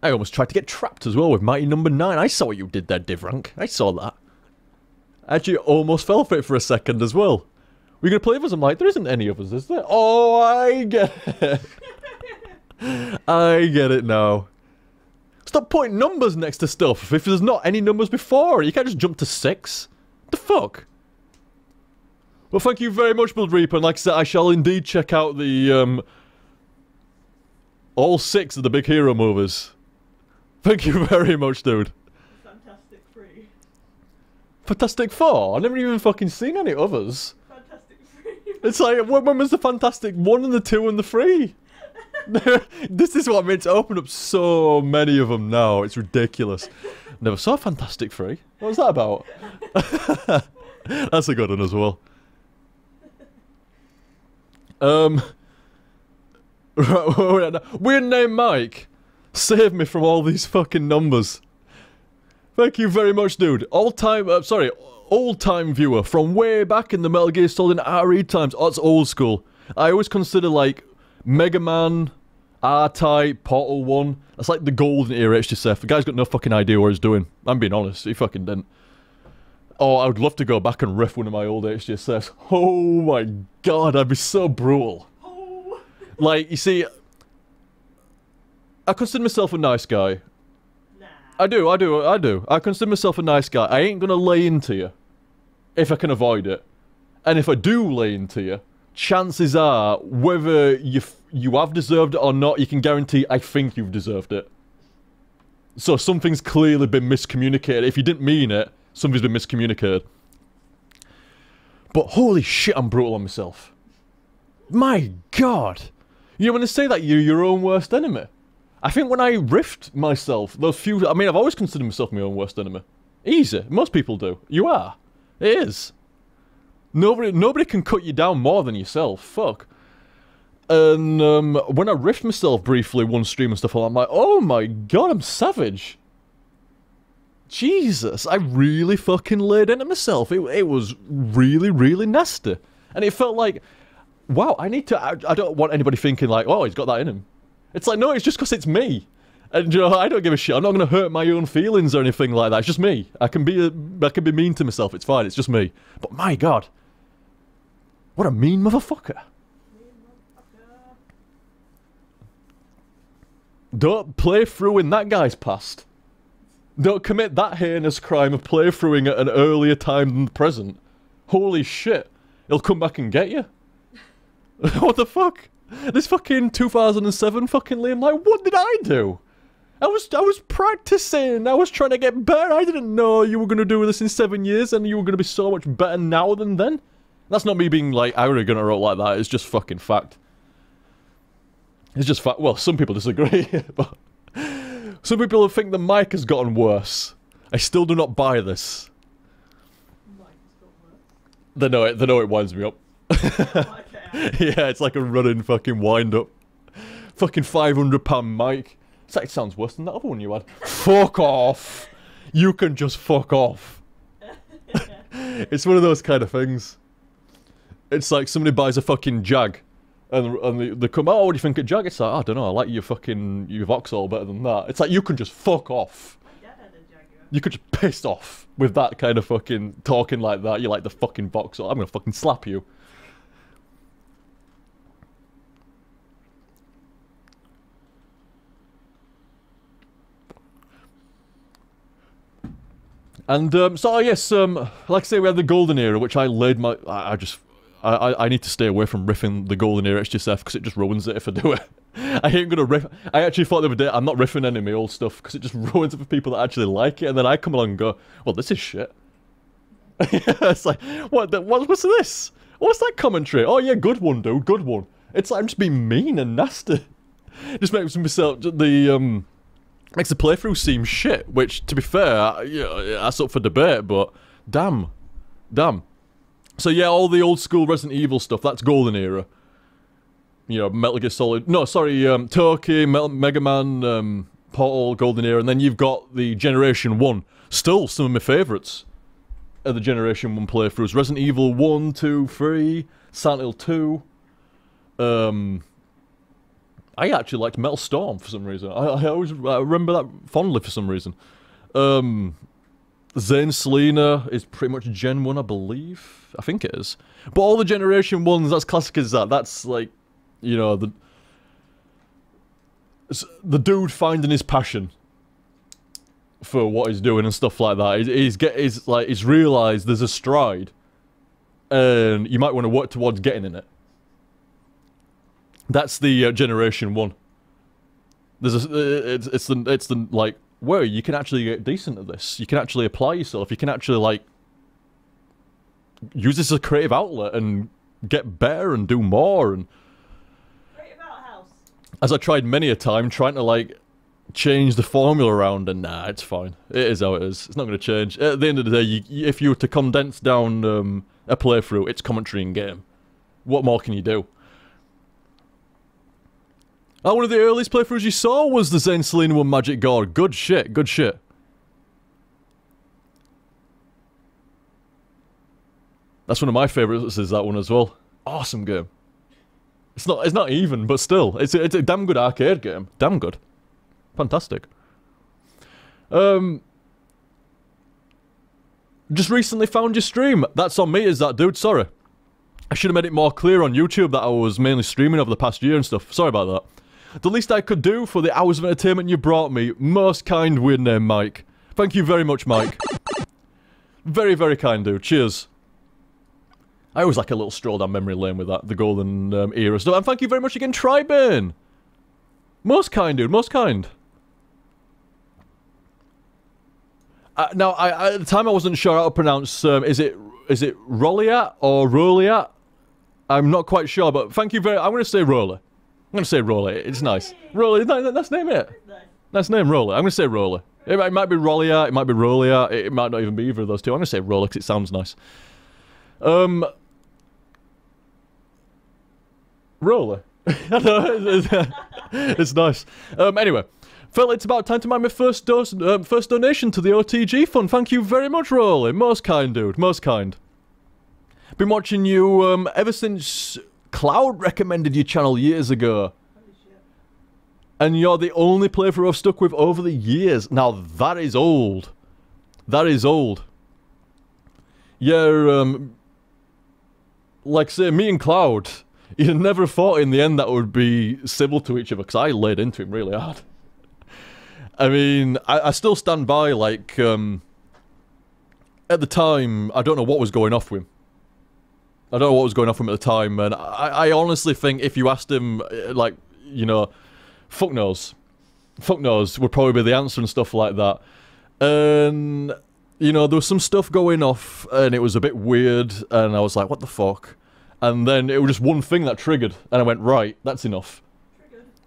A: I almost tried to get trapped as well with Mighty Number 9. I saw what you did there, Divrank. I saw that. I actually almost fell for it for a second as well. We're gonna play with us? I'm like, there isn't any of us, is there? Oh, I get it. I get it now. Stop putting numbers next to stuff if there's not any numbers before it. You can't just jump to 6. What the fuck? Well, thank you very much, Blood Reaper, and like I said, I shall indeed check out the, all 6 of the big hero movies. Thank you very much, dude.
B: Fantastic 3.
A: Fantastic 4? I've never even fucking seen any others.
B: Fantastic 3.
A: It's like, when was the Fantastic 1 and the 2 and the 3? This is what I mean, to open up so many of them now. It's ridiculous. Never saw Fantastic 3. What was that about? That's a good one as well. Weird name Mike. Save me from all these fucking numbers. Thank you very much, dude. All-time viewer from way back in the Metal Gear Solid RE times. Oh, it's old school. I always consider, like, Mega Man, R-Type, Portal 1. That's like the golden era HTSF. The guy's got no fucking idea what he's doing. I'm being honest. He fucking didn't. Oh, I would love to go back and riff one of my old HTSFs. Oh my god, I'd be so brutal.
B: Oh.
A: Like, you see, I consider myself a nice guy.
B: Nah.
A: I do. I consider myself a nice guy. I ain't gonna lay into you if I can avoid it. And if I do lay into you, chances are, whether you have deserved it or not, you can guarantee I think you've deserved it. So something's clearly been miscommunicated. If you didn't mean it, something's been miscommunicated. But holy shit, I'm brutal on myself. My god. You know when they say that you're your own worst enemy? I think when I riffed myself, those few... I mean, I've always considered myself my own worst enemy. Easy. Most people do. You are. It is. Nobody can cut you down more than yourself. Fuck. And when I riffed myself briefly one stream and stuff, I'm like, oh my god, I'm savage. Jesus, I really fucking laid into myself. It was really, really nasty. And it felt like, wow, I don't want anybody thinking like, oh, he's got that in him. It's like, no, it's just because it's me. And, you know, I don't give a shit. I'm not going to hurt my own feelings or anything like that. It's just me. I can be mean to myself. It's fine. It's just me. But my god. What a mean motherfucker. Don't play through in that guy's past. Don't commit that heinous crime of playthroughing at an earlier time than the present. Holy shit. He'll come back and get you. What the fuck? This fucking 2007 fucking Liam, like, what did I do? I was practicing. I was trying to get better. I didn't know you were going to do this in 7 years and you were going to be so much better now than then. That's not me being, like, arrogant or like that. It's just fucking fact. It's just fact. Well, some people disagree, but some people think the mic has gotten worse. I still do not buy this. They know it winds me up. Yeah, it's like a running fucking wind-up. Fucking £500 mic. It sounds worse than that other one you had. Fuck off! You can just fuck off. It's one of those kind of things. It's like somebody buys a fucking Jag, and they come, oh, what do you think of Jag? It's like, oh, I don't know, I like your Vauxhall better than that. It's like, you can just fuck off. You could just piss off with that kind of fucking talking like that. You like the fucking Vauxhall. I'm gonna fucking slap you. And, so, yes, like I say, we had the Golden Era, which I laid my... I need to stay away from riffing the Golden Era HTSF, because it just ruins it if I do it. I ain't gonna riff... I actually thought the other day, I'm not riffing any of my old stuff, because it just ruins it for people that actually like it, and then I come along and go, well, this is shit. It's like, what's this? What's that commentary? Oh, yeah, good one, dude, good one. It's like, I'm just being mean and nasty. Just makes myself... Makes the playthrough seem shit, which, to be fair, you know, that's up for debate, but damn. So yeah, all the old school Resident Evil stuff, that's golden era. You know, Metal Gear Solid, no, sorry, Toki, Mega Man, Portal, golden era, and then you've got the Generation 1. Still some of my favourites of the Generation 1 playthroughs. Resident Evil 1, 2, 3, Silent Hill 2. I actually liked Metal Storm for some reason. I always remember that fondly for some reason. Zane Selena is pretty much Gen 1, I believe. I think it is. But all the Generation 1s, that's classic as that. That's like, you know, the dude finding his passion for what he's doing and stuff like that. He's realised there's a stride, and you might want to work towards getting in it. That's the Generation 1. It's the like, where you can actually get decent at this. You can actually apply yourself. You can actually like use this as a creative outlet and get better and do more. And
B: Creative outhouse.
A: as I tried many a time, trying to like change the formula around, and nah, it's fine. It is how it is. It's not going to change. At the end of the day, if you were to condense down a playthrough, it's commentary in game. What more can you do? Oh, one of the earliest playthroughs you saw was the Zane Selena 1 Magic God. Good shit, good shit. That's one of my favourites, is that one as well. Awesome game. It's not even, but still. It's a damn good arcade game. Damn good. Fantastic. Just recently found your stream. That's on me, is that, dude? Sorry. I should have made it more clear on YouTube that I was mainly streaming over the past year and stuff. Sorry about that. The least I could do for the hours of entertainment you brought me. Most kind weird name, Mike. Thank you very much, Mike. Very, very kind, dude. Cheers. I always like a little stroll down memory lane with that, the golden era stuff. And thank you very much again, Tribane. Most kind, dude. Most kind. Now, at the time I wasn't sure how to pronounce, is it Roliat or Roliat? I'm not quite sure, but thank you very... I'm going to say Roller. I'm going to say Roller. It's nice. Roller, that's name it. That's name, Roller. I'm going to say Roller. It might be Roliat, it might be Roliat, it might not even be either of those two. I'm going to say Roller because it sounds nice. Roller. I know, it's nice. Anyway. Felt it's about time to make my first donation to the OTG fund. Thank you very much, Rolly. Most kind, dude. Most kind. Been watching you ever since Cloud recommended your channel years ago. And you're the only playthrough I've stuck with over the years. Now, that is old. That is old. Yeah, like say, me and Cloud, you never thought in the end that would be civil to each other, because I laid into him really hard. I mean, I still stand by, like, at the time, I don't know what was going off with him. I don't know what was going off with him at the time, and I honestly think if you asked him, like, you know, fuck knows. Fuck knows would probably be the answer and stuff like that. And, you know, there was some stuff going off, and it was a bit weird, and I was like, what the fuck? And then it was just one thing that triggered, and I went, right, that's enough.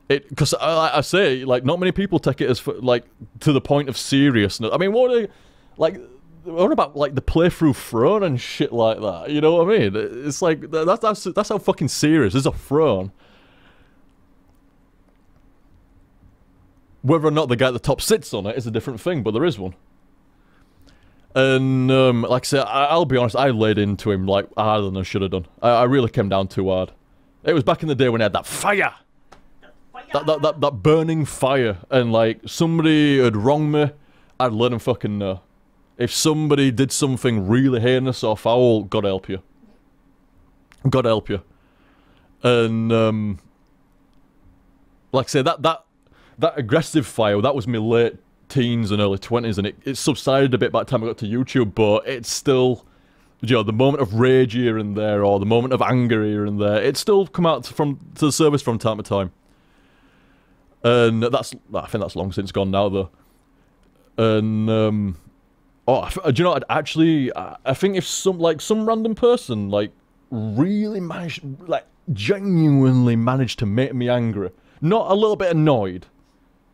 A: Because I say, like, not many people take it as, like, to the point of seriousness. I mean, what are they, like, what about, like, the playthrough throne and shit like that? You know what I mean? It's like, that's how fucking serious. There's a throne. Whether or not the guy at the top sits on it is a different thing, but there is one. And, like I say, I'll be honest, I laid into him, like, harder than I should have done. I really came down too hard. It was back in the day when I had that fire! That burning fire, and like, somebody had wronged me, I'd let him fucking know. If somebody did something really heinous or foul, God help you. God help you. And, like I say, that aggressive fire, that was my late teens and early 20s, and it subsided a bit by the time I got to YouTube, but it's still, you know, the moment of rage here and there, or the moment of anger here and there, it's still come out to the service from time to time. And I think that's long since gone now, though. And, do you know, I think if some random person, like, really managed, like, genuinely managed to make me angry, not a little bit annoyed,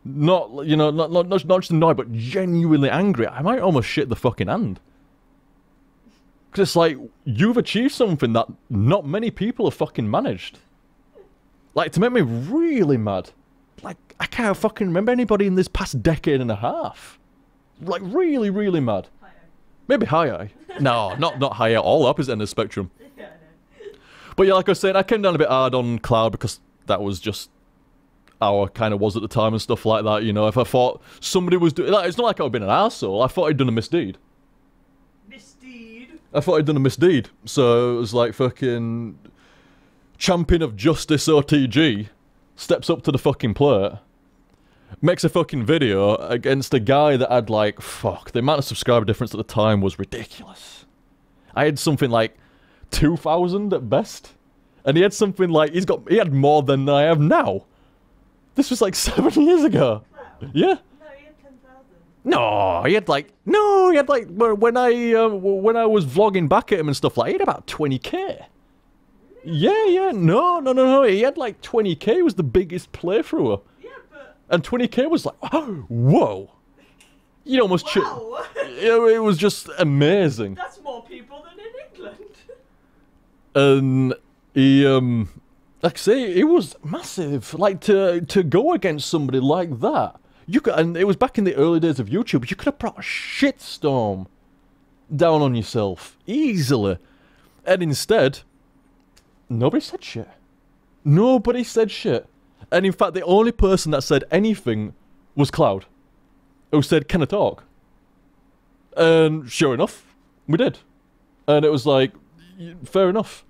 A: not, you know, not just annoyed, but genuinely angry, I might almost shit the fucking hand. Because it's like, you've achieved something that not many people have fucking managed. Like, to make me really mad. Like, I can't fucking remember anybody in this past decade and a half. Like, really, really mad.
B: Hi-oh.
A: Maybe high-eye. No, not high-eye, all opposite end of the spectrum.
B: Yeah, I know.
A: But yeah, like I was saying, I came down a bit hard on Cloud because that was just how I kind of was at the time and stuff like that, you know. If I thought somebody was doing... Like, it's not like I would have been an arsehole. I thought I'd done a misdeed.
B: Misdeed?
A: I thought I'd done a misdeed. So it was like fucking... Champion of Justice OTG steps up to the fucking plate, makes a fucking video against a guy that had like... Fuck, the amount of subscriber difference at the time was ridiculous. I had something like 2,000 at best. And he had something like... He had more than I have now. This was like 7 years ago.
B: Wow.
A: Yeah.
B: No, you had 10,000.
A: No, he had like... No, he had like... When I was vlogging back at him and stuff like... He had about 20k. Yeah. No. He had like 20k was the biggest playthrough.
B: Yeah, but...
A: And 20k was like... Oh, whoa. You almost...
B: Wow.
A: It was just amazing.
B: That's more people than in England.
A: And he... Like I say, it was massive. Like, to go against somebody like that, you could, and it was back in the early days of YouTube, you could have brought a shitstorm down on yourself, easily. And instead, nobody said shit. Nobody said shit. And in fact, the only person that said anything was Cloud, who said, "Can I talk?" And sure enough, we did. And it was like, fair enough.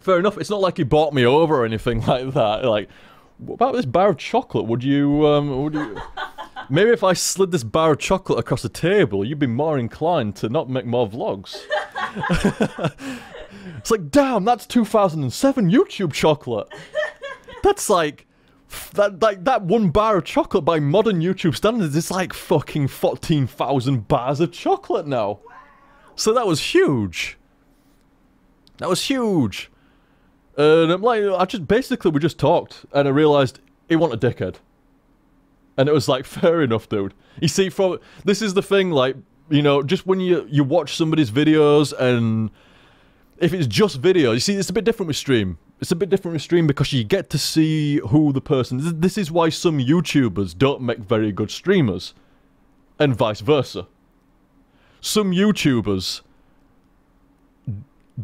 A: Fair enough, it's not like he bought me over or anything like that. Like, what about this bar of chocolate? Would you... Maybe if I slid this bar of chocolate across the table, you'd be more inclined to not make more vlogs. It's like, damn, that's 2007 YouTube chocolate. That's like... That one bar of chocolate by modern YouTube standards is like fucking 14,000 bars of chocolate now. So that was huge. That was huge. And I'm like, we just talked, and I realised he wasn't a dickhead. And it was like, fair enough, dude. You see, this is the thing, like, you know, just when you watch somebody's videos, and if it's just video, you see, it's a bit different with stream. It's a bit different with stream because you get to see who the person... This is why some YouTubers don't make very good streamers, and vice versa. Some YouTubers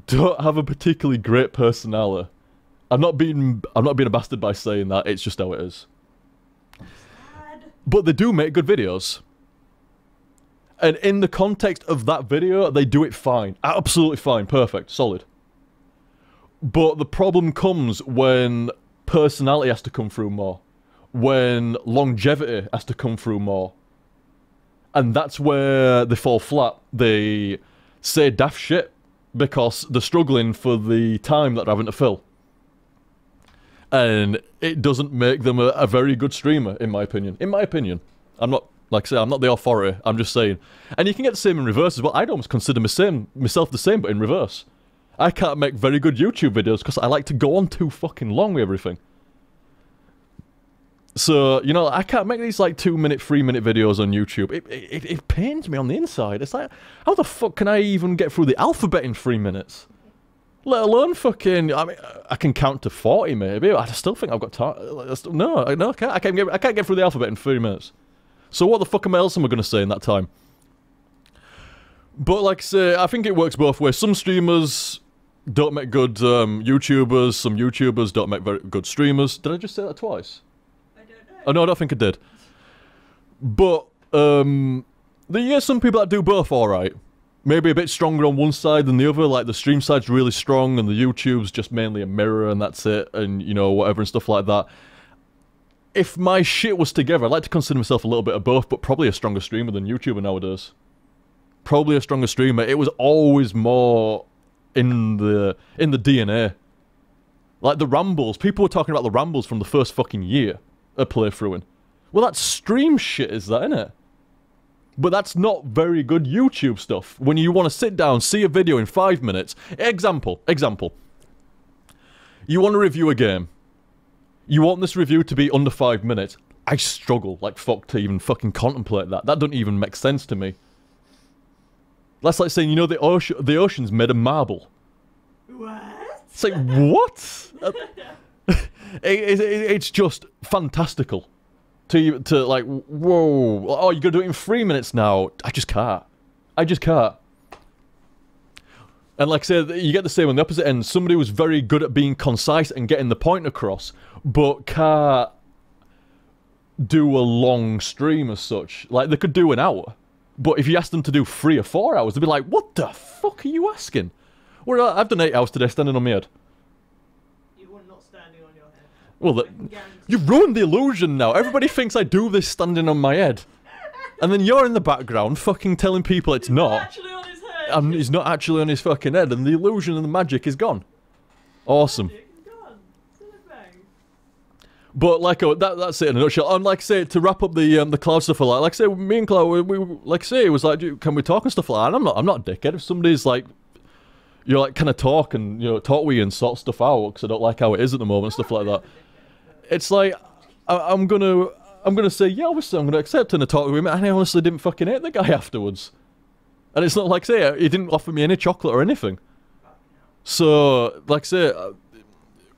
A: don't have a particularly great personality. I'm not being a bastard by saying that, it's just how it is.
B: Sad.
A: But they do make good videos. And in the context of that video, they do it fine. Absolutely fine, perfect, solid. But the problem comes when personality has to come through more. When longevity has to come through more. And that's where they fall flat. They say daft shit because they're struggling for the time that they're having to fill. And it doesn't make them a very good streamer, in my opinion. In my opinion. I'm not, like I say, I'm not the authority, I'm just saying. And you can get the same in reverse as well. I'd almost consider myself the same, but in reverse. I can't make very good YouTube videos because I like to go on too fucking long with everything. So, you know, I can't make these like 2-minute, 3-minute videos on YouTube. It pains me on the inside. It's like, how the fuck can I even get through the alphabet in 3 minutes? Let alone fucking, I mean, I can count to 40 maybe. I still think I've got time. No, I can't get through the alphabet in 3 minutes. So what the fuck else am I going to say in that time? But like I say, I think it works both ways. Some streamers don't make good YouTubers. Some YouTubers don't make very good streamers. Did I just say that twice? Oh, no, I don't think I did. But, yeah, some people that do both alright. Maybe a bit stronger on one side than the other, like the stream side's really strong and the YouTube's just mainly a mirror and that's it, and, you know, whatever and stuff like that. If my shit was together, I'd like to consider myself a little bit of both, but probably a stronger streamer than YouTuber nowadays. Probably a stronger streamer. It was always more in the DNA. Like the rambles, people were talking about the rambles from the first fucking year. A playthroughing. Well, that's stream shit, is that, innit? But that's not very good YouTube stuff. When you want to sit down, see a video in 5 minutes. Example. You want to review a game. You want this review to be under 5 minutes. I struggle like fuck to even fucking contemplate that. That doesn't even make sense to me. That's like saying, you know, the ocean's made of marble.
B: What?
A: It's like, what? It's just fantastical. To like, whoa, oh, you're gonna do it in 3 minutes now. I just can't. And like I said, you get the same on the opposite end. Somebody who's very good at being concise and getting the point across, but can't do a long stream as such. Like, they could do an hour, but if you asked them to do 3 or 4 hours, they'd be like, what the fuck are you asking? Well, I've done 8 hours today standing on my head.
B: You were not standing on your head.
A: Well, you've ruined the illusion now. Everybody thinks I do this standing on my head. And then you're in the background fucking telling people it's not.
B: Actually on his head.
A: And he's not actually on his fucking head, and the illusion and the magic is gone. Awesome. But like, that's it in a nutshell. And like I say, to wrap up the cloud stuff, like I say, me and Cloud, we like I say, it was like, can we talk and stuff like that? And I'm not a dickhead. If somebody's like, you're like, kind of talk and, you know, talk with you and sort stuff out, because I don't like how it is at the moment, stuff like that. It's like, I'm gonna say, yeah, obviously I'm gonna accept and talk with him, and I honestly didn't fucking hate the guy afterwards. And it's not like, say, he didn't offer me any chocolate or anything. So, like I say,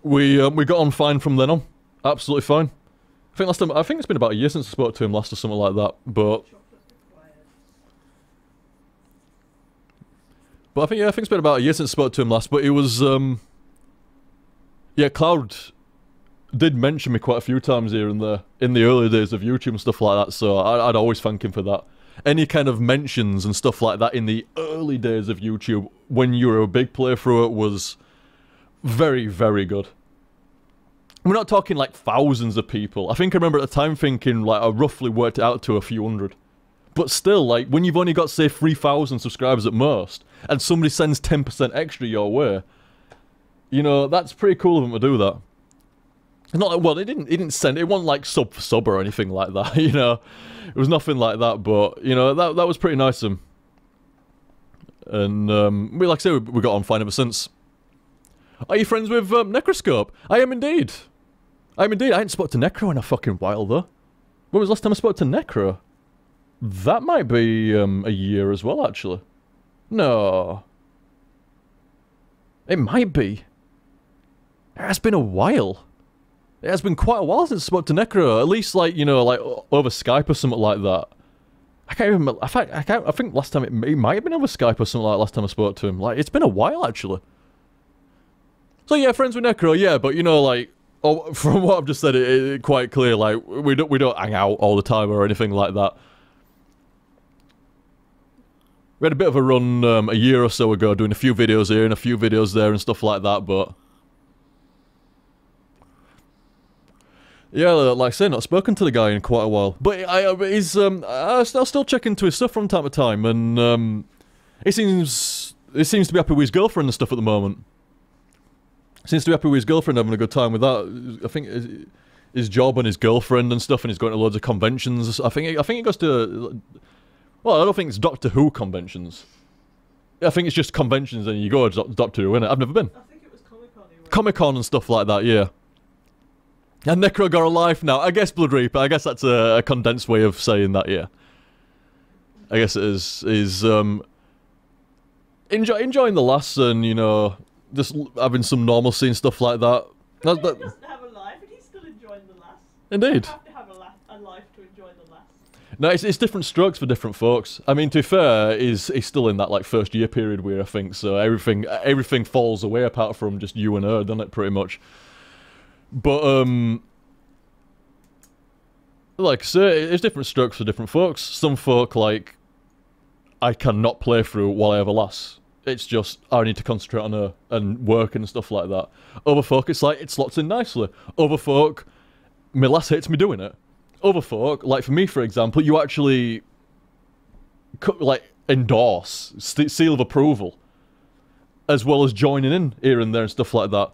A: we got on fine from then on. Absolutely fine. I think it's been about a year since I spoke to him last or something like that, but I think it's been about a year since I spoke to him last, but it was, yeah, Cloud did mention me quite a few times here and there, in the early days of YouTube and stuff like that, so I'd always thank him for that. Any kind of mentions and stuff like that in the early days of YouTube, when you were a big playthrough, it was very, very good. We're not talking like thousands of people. I think I remember at the time thinking, like, I roughly worked it out to a few hundred. But still, like, when you've only got, say, 3,000 subscribers at most, and somebody sends 10% extra your way, you know, that's pretty cool of them to do that. Not, well, he didn't send, it wasn't like sub for sub or anything like that, you know. It was nothing like that, but, you know, that was pretty nice of him. And, like I say, we got on fine ever since. Are you friends with Necroscope? I am indeed. I hadn't spoken to Necro in a fucking while, though. When was the last time I spoke to Necro? That might be a year as well, actually. No. It might be. It has been a while. It has been quite a while since I spoke to Necro. At least, like, you know, like, over Skype or something like that. I can't even... I think last time it might have been over Skype or something like that last time I spoke to him. Like, it's been a while, actually. So yeah, friends with Necro, yeah, but you know, like, oh, from what I've just said, it's quite clear, like, we don't hang out all the time or anything like that. We had a bit of a run a year or so ago, doing a few videos here and a few videos there and stuff like that, but... yeah, like I say, not spoken to the guy in quite a while. But I'll still check into his stuff from time to time, and he seems to be happy with his girlfriend and stuff at the moment. Seems to be happy with his girlfriend, having a good time with that. I think his job and his girlfriend and stuff, and he's going to loads of conventions. I think he goes to... well, I don't think it's Doctor Who conventions. I think it's just conventions and you go to Doctor Who, innit? I've never been.
B: I think it was Comic-Con.
A: Comic-Con and stuff like that, yeah. And Necro got a life now. I guess Blood Reaper, I guess that's a condensed way of saying that, yeah. I guess it is enjoying the laughs and, you know... just having some normalcy and stuff like that.
B: He doesn't have a life, and he's still enjoying the laughs.
A: Indeed.
B: You have to have a life to enjoy the laughs.
A: No, it's different strokes for different folks. I mean, to be fair, he's still in that like first year period where I think so. Everything falls away apart from just you and her, doesn't it? Pretty much. But like I say, it's different strokes for different folks. Some folk like I cannot play through while I have a lass. It's just, I need to concentrate on her and work and stuff like that. Other folk, it's like, it slots in nicely. Other folk, my lass hates me doing it. Other folk, like for me, for example, you actually, like, endorse, seal of approval, as well as joining in here and there and stuff like that.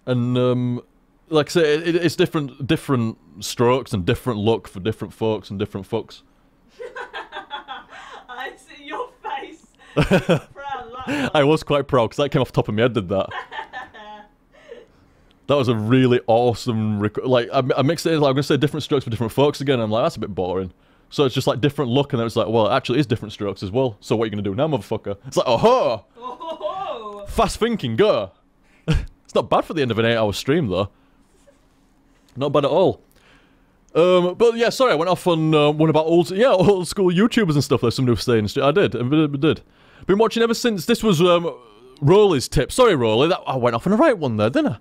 A: And, like I say, it's different strokes and different look for different folks and different fucks.
B: I see your face. Proud laugh.
A: I was quite proud because that came off the top of my head, did that. That was a really awesome like I mixed it in, like, I'm going to say different strokes for different folks again. I'm like, that's a bit boring. So it's just like different look, and then it's like, well, it actually is different strokes as well. So what are you gonna do now, motherfucker? It's like, oh-ho!
B: Oh.
A: Fast thinking, go! It's not bad for the end of an 8-hour stream, though. Not bad at all. But yeah, sorry, I went off on one about old school YouTubers and stuff. There's some new saying. I did. Been watching ever since. This was Rolly's tip. Sorry, Rolly, I went off on the right one there, didn't I?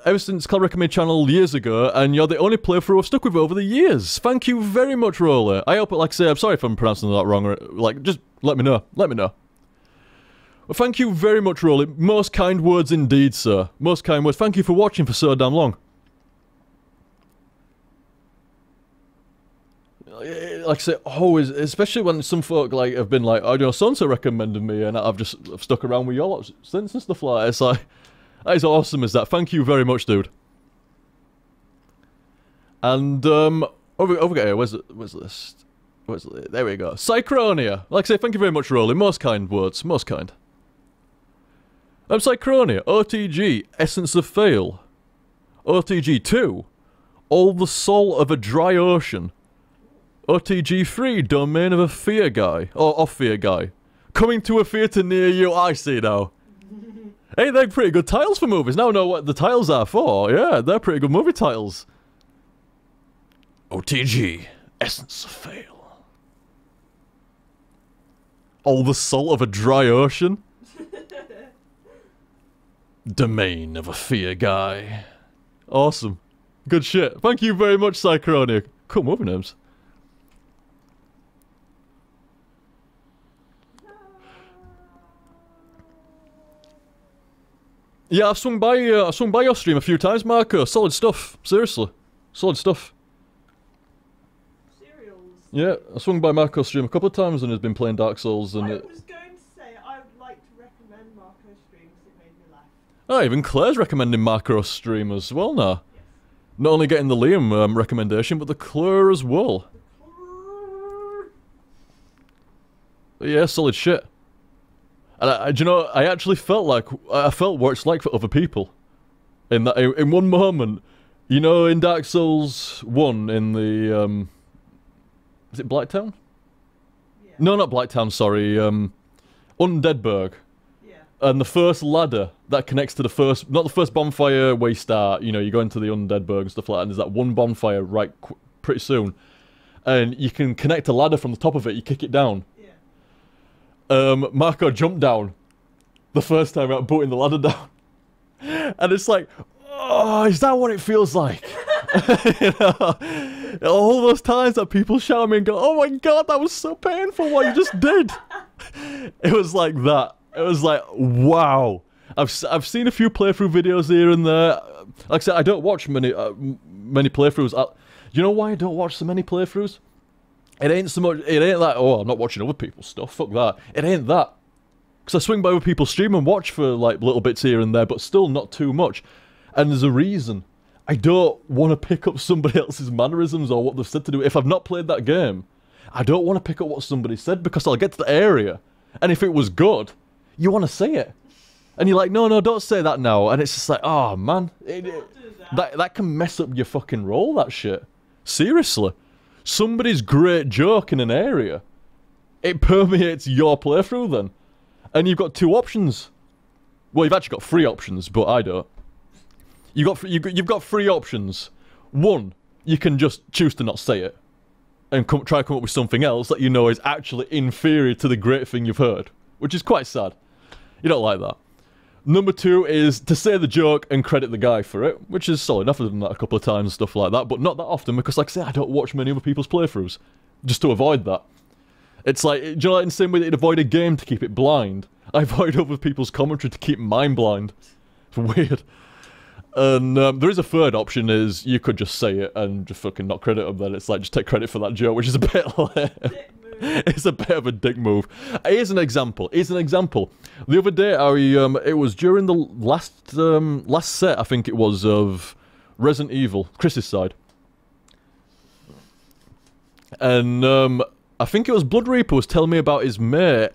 A: Ever since Carl recommended channel years ago, and you're the only playthrough I've stuck with over the years. Thank you very much, Rolly. I hope, like I say, I'm sorry if I'm pronouncing that wrong, or like, just let me know. Let me know. Well, thank you very much, Rolly. Most kind words indeed, sir. Most kind words. Thank you for watching for so damn long. Like I say, always, especially when some folk like have been like, oh, you know, so-and-so recommended me, and I've stuck around with you lot since and stuff like that. It's like, that is awesome as that. Thank you very much, dude. And, over here, where's this? There we go. Psychronia. Like I say, thank you very much, Rolly. Most kind words. Most kind. Psychronia. OTG. Essence of Fail. OTG 2. All the Soul of a Dry Ocean. OTG 3, Domain of a Fear Guy. Or Off Fear Guy. Coming to a theatre near you, I see now. Hey, they're pretty good titles for movies. Now I know what the titles are for. Yeah, they're pretty good movie titles. OTG, Essence of Fail. All the Salt of a Dry Ocean. Domain of a Fear Guy. Awesome. Good shit. Thank you very much, Psychronia. Cool movie names. Yeah, I've swung by your stream a few times, Marco. Solid stuff. Seriously. Solid stuff.
B: Cereals.
A: Yeah, I swung by Marco's stream a couple of times and has been playing Dark Souls and
B: I was going to say, I would like to recommend Marco's stream because it made me laugh.
A: Oh, even Claire's recommending Marco's stream as well now. Yes. Not only getting the Liam recommendation, but the Claire as well. Yeah, solid shit. And do you know, I actually felt like, I felt what it's like for other people. In that, in one moment, you know, in Dark Souls 1, in the, is it Blacktown? Yeah. No, not Blacktown, sorry, Undeadburg. Yeah. And the first ladder that connects to the first, not the first bonfire where you start, you know, you go into the Undeadburg and stuff like that, and there's that one bonfire right pretty soon. And you can connect a ladder from the top of it, you kick it down. Marco jumped down the first time out, putting the ladder down. And it's like, oh, is that what it feels like? You know? All those times that people shout at me and go, oh my god, that was so painful what you just did. It was like that. It was like, wow. I've seen a few playthrough videos here and there. Like I said, I don't watch many playthroughs. You know why I don't watch so many playthroughs? It ain't so much, it ain't like, oh, I'm not watching other people's stuff, fuck that. It ain't that. Because I swing by other people's stream and watch for, like, little bits here and there, but still not too much. And there's a reason. I don't want to pick up somebody else's mannerisms or what they've said to do. If I've not played that game, I don't want to pick up what somebody said, because I'll get to the area, and if it was good, you want to say it. And you're like, no, don't say that now. And it's just like, oh, man. That can mess up your fucking role, that shit. Seriously. Somebody's great joke in an area, it permeates your playthrough then. And you've got two options. Well, you've actually got three options, but I don't. You've got three options. One, you can just choose to not say it. And try to come up with something else that you know is actually inferior to the great thing you've heard. Which is quite sad. You don't like that. Number two is to say the joke and credit the guy for it, which is solid. I've done that a couple of times and stuff like that, but not that often, because like I say, I don't watch many other people's playthroughs. Just to avoid that. It's like, do you know, like in the same way that you'd avoid a game to keep it blind, I avoid other people's commentary to keep mine blind. It's weird. And there is a third option, is you could just say it and just fucking not credit them then. It's like, just take credit for that joke, which is a bit like... It's a bit of a dick move. Here's an example. The other day, it was during the last set, I think it was, of Resident Evil, Chris's side. And I think it was Blood Reaper was telling me about his mate.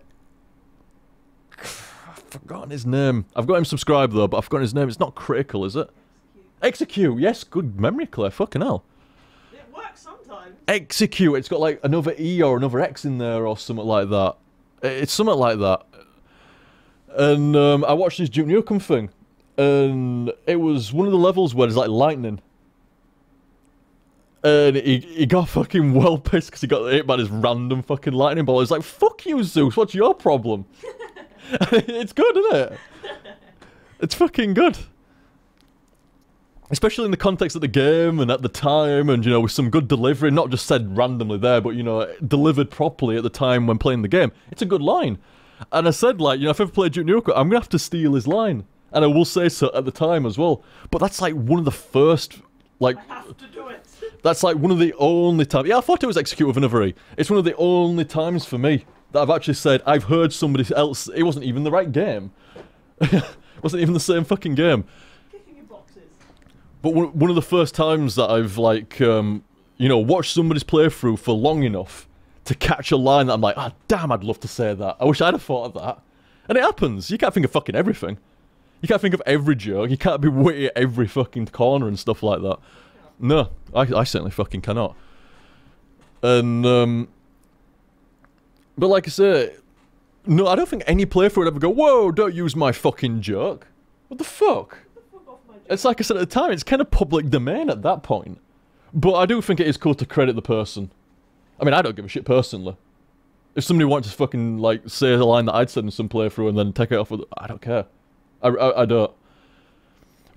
A: I've forgotten his name. I've got him subscribed though, but I've forgotten his name. It's not Critical, is it? Execute. Yes, good memory, Claire. Fucking hell.
B: It works sometimes.
A: Execute. It's got like another E or another X in there or something like that. It's something like that. And I watched this Duke Nukem thing, and it was one of the levels where there's like lightning. And he got fucking well pissed because he got hit by this random fucking lightning ball. He's like, fuck you, Zeus, what's your problem? It's good, isn't it? It's fucking good. Especially in the context of the game and at the time, and, you know, with some good delivery, not just said randomly there, but, you know, delivered properly at the time when playing the game. It's a good line. And I said, like, you know, if I ever play Duke Nukem, I'm gonna have to steal his line. And I will say so at the time as well. But that's, like, one of the first, like...
B: I have to do it.
A: That's, like, one of the only times... Yeah, I thought it was Execute with another E. It's one of the only times for me that I've actually said, I've heard somebody else... It wasn't even the right game. It wasn't even the same fucking game. But one of the first times that I've, like, you know, watched somebody's playthrough for long enough to catch a line that I'm like, ah, damn, I'd love to say that. I wish I'd have thought of that. And it happens. You can't think of fucking everything. You can't think of every joke. You can't be witty at every fucking corner and stuff like that. No, I certainly fucking cannot. And, but like I say, no, I don't think any playthrough would ever go, whoa, don't use my fucking joke. What the fuck? It's like I said at the time, it's kind of public domain at that point. But I do think it is cool to credit the person. I mean, I don't give a shit personally. If somebody wanted to fucking, like, say a line that I'd said in some playthrough and then take it off with... I don't care. I don't.